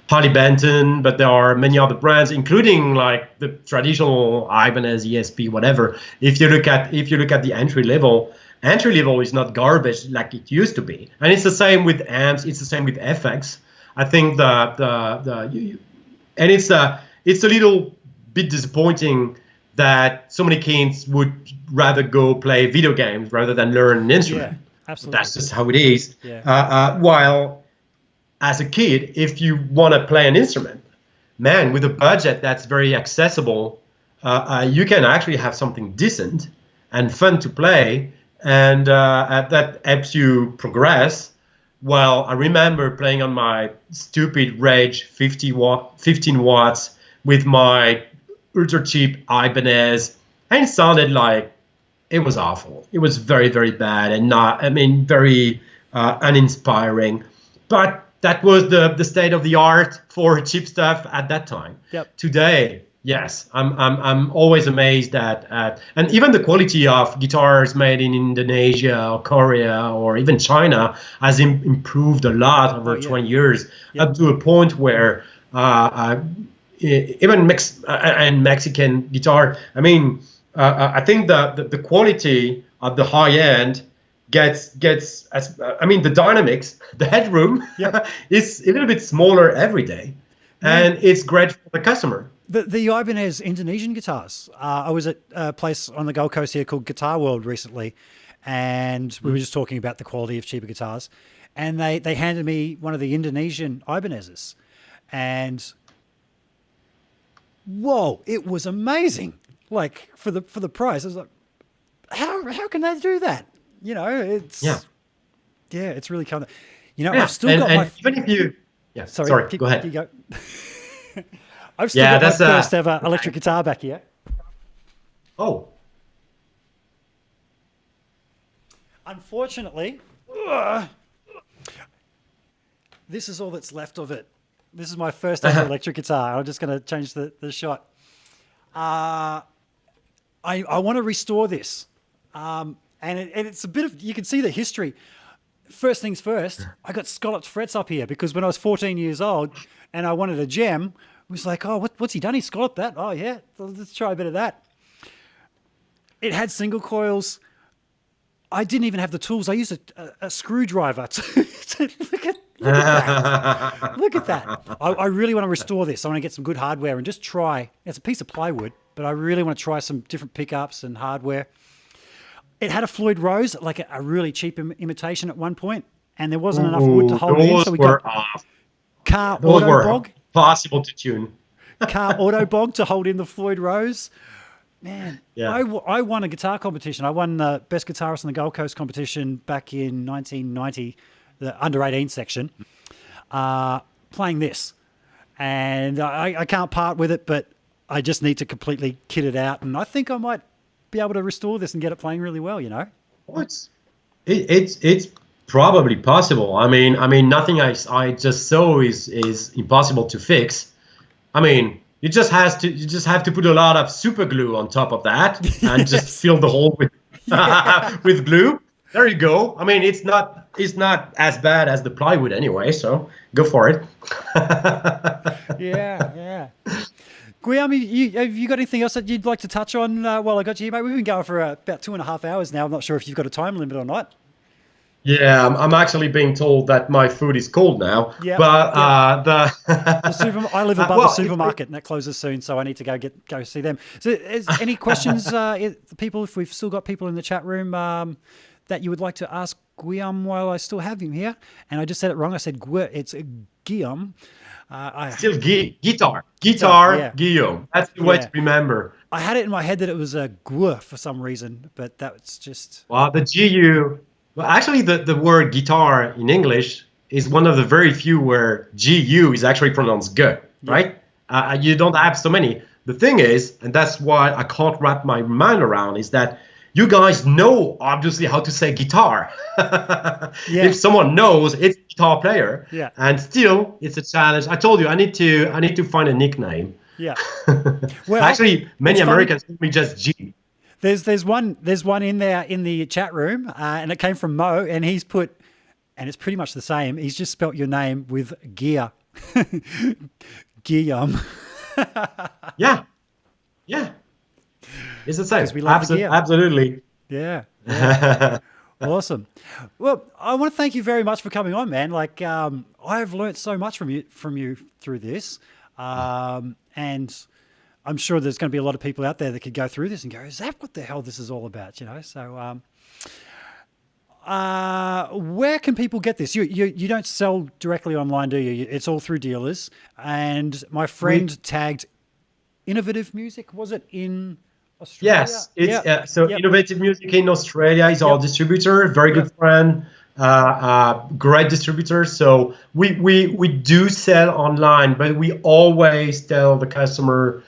Harley Benton, but there are many other brands, including like the traditional Ibanez, ESP, whatever. If you look at the entry level is not garbage like it used to be. And it's the same with amps. It's the same with FX. I think it's a little bit disappointing that so many kids would rather go play video games rather than learn an instrument. Yeah, absolutely. That's just how it is. Yeah. While as a kid, if you want to play an instrument, man, with a budget that's very accessible, you can actually have something decent and fun to play, and that helps you progress. Well, I remember playing on my stupid Rage 15 watts with my ultra cheap Ibanez, and it sounded like it was awful. It was very, very bad and very uninspiring. But that was the state of the art for cheap stuff at that time. Yep. Today, yes, I'm always amazed at and even the quality of guitars made in Indonesia or Korea or even China has improved a lot over 20 years, up to a point where even Mexican guitar. I think the quality of the high end gets the dynamics, the headroom is a little bit smaller every day, and it's great for the customer. The Ibanez Indonesian guitars. I was at a place on the Gold Coast here called Guitar World recently, and we were just talking about the quality of cheaper guitars, and they handed me one of the Indonesian Ibanezes, and whoa, it was amazing. Like for the price, I was like, how can they do that? You know, it's it's really kind of, I've still got my. Even if you, sorry, go ahead. You go. I've still got my first ever electric guitar back here. Oh. Unfortunately, this is all that's left of it. This is my first ever electric guitar. I'm just going to change the shot. I want to restore this. And it's a bit of, you can see the history. First things first, I got scalloped frets up here because when I was 14 years old and I wanted a gem, I was like, oh, what's he done? He scalloped that. Oh, yeah, let's try a bit of that. It had single coils. I didn't even have the tools. I used a screwdriver to look at that. Look at that. I really want to restore this. I want to get some good hardware and just try. It's a piece of plywood, but I really want to try some different pickups and hardware. It had a Floyd Rose, like a really cheap imitation at one point, and there wasn't enough wood to hold it in, so we got Car Auto Bog. Possible to tune. Car Auto Bog to hold in the Floyd Rose. Man, I won a guitar competition. I won the Best Guitarist on the Gold Coast competition back in 1990, the under 18 section, playing this. And I can't part with it, but I just need to completely kit it out. And I think I might be able to restore this and get it playing really well, Well, it's probably possible. I mean, nothing I just saw is impossible to fix. I mean, you just have to put a lot of super glue on top of that and just fill the hole with with glue. There you go. I mean, it's not as bad as the plywood anyway, so go for it. Yeah. Guillaume, have you got anything else that you'd like to touch on while I got you here, mate? We've been going for about 2.5 hours now. I'm not sure if you've got a time limit or not. Yeah, I'm actually being told that my food is cold now. Yeah, but I live above a supermarket and that closes soon, so I need to go see them. So, any questions, people? If we've still got people in the chat room that you would like to ask Guillaume while I still have him here, and I just said it wrong. I said it's Guillaume. Still guitar, yeah. Guillaume. That's the way to remember. I had it in my head that it was a Gu for some reason, but that's just... Well, the GU... Well, actually, the word guitar in English is one of the very few where GU is actually pronounced G, right? You don't have so many. The thing is, and that's why I can't wrap my mind around, is that you guys know, obviously, how to say guitar. If someone knows, it's a guitar player. Yeah. And still, it's a challenge. I told you, I need to find a nickname. Yeah. Well, actually, many Americans call me just G. There's one in there in the chat room, and it came from Mo, and he's put, and it's pretty much the same. He's just spelt your name with gear, Guillaume. Yeah. It's the same. We love the gear. Absolutely. Yeah. Awesome. Well, I want to thank you very much for coming on, man. Like, I've learned so much from you through this, and I'm sure there's going to be a lot of people out there that could go through this and go, "Is that what the hell this is all about?" You know. So, where can people get this? You don't sell directly online, do you? It's all through dealers. And my friend tagged Innovative Music. Was it in Australia? Yes. It's Innovative Music in Australia is our distributor. Very good friend. Great distributor. So we do sell online, but we always tell the customer,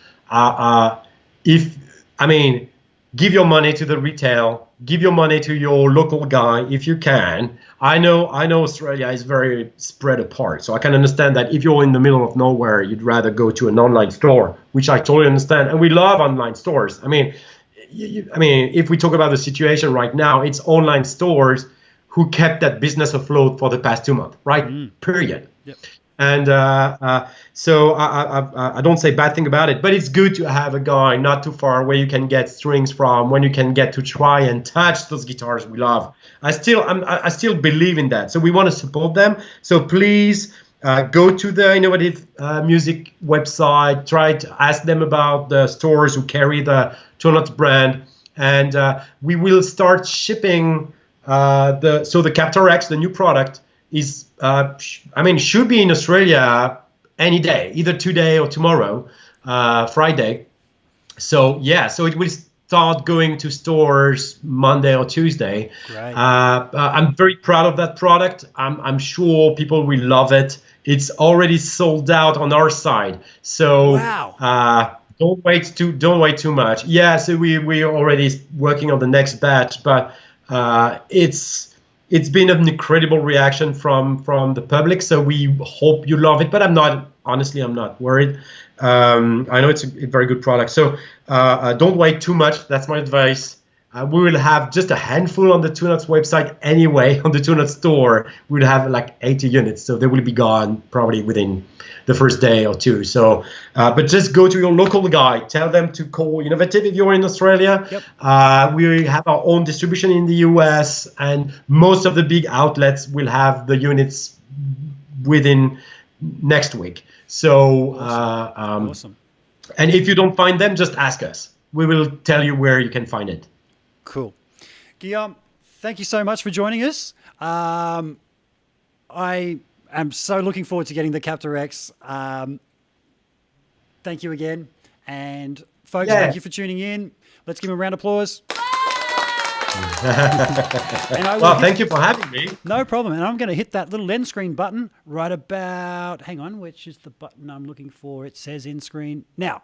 give your money to the retail, give your money to your local guy if you can. I know Australia is very spread apart, so I can understand that if you're in the middle of nowhere, you'd rather go to an online store, which I totally understand. And we love online stores. If we talk about the situation right now, it's online stores who kept that business afloat for the past 2 months, right? Period. Yep. And so I don't say bad thing about it, but it's good to have a guy not too far where you can get strings from, when you can get to try and touch those guitars we love. I still believe in that. So we want to support them. So please go to the Innovative Music website, try to ask them about the stores who carry the Two Notes brand, and we will start shipping the Captor X, the new product, is should be in Australia any day, either today or tomorrow, Friday. So it will start going to stores Monday or Tuesday. Right. I'm very proud of that product. I'm sure people will love it. It's already sold out on our side. So wow. Don't wait too much. Yeah, so we're already working on the next batch, but it's been an incredible reaction from the public, so we hope you love it. But I'm not worried. I know it's a very good product, so don't wait too much. That's my advice. We will have just a handful on the Two Notes website anyway. On the Two Notes store, we'll have like 80 units, so they will be gone probably within the first day or two. So, but just go to your local guy. Tell them to call Innovative if you're in Australia. Yep. We have our own distribution in the US, and most of the big outlets will have the units within next week. So, awesome. And if you don't find them, just ask us. We will tell you where you can find it. Cool. Guillaume, thank you so much for joining us. I am so looking forward to getting the Captor X. Thank you again. And folks, thank you for tuning in. Let's give him a round of applause. Thank you for having me. No problem. And I'm going to hit that little end screen button right about, hang on, which is the button I'm looking for? It says end screen now.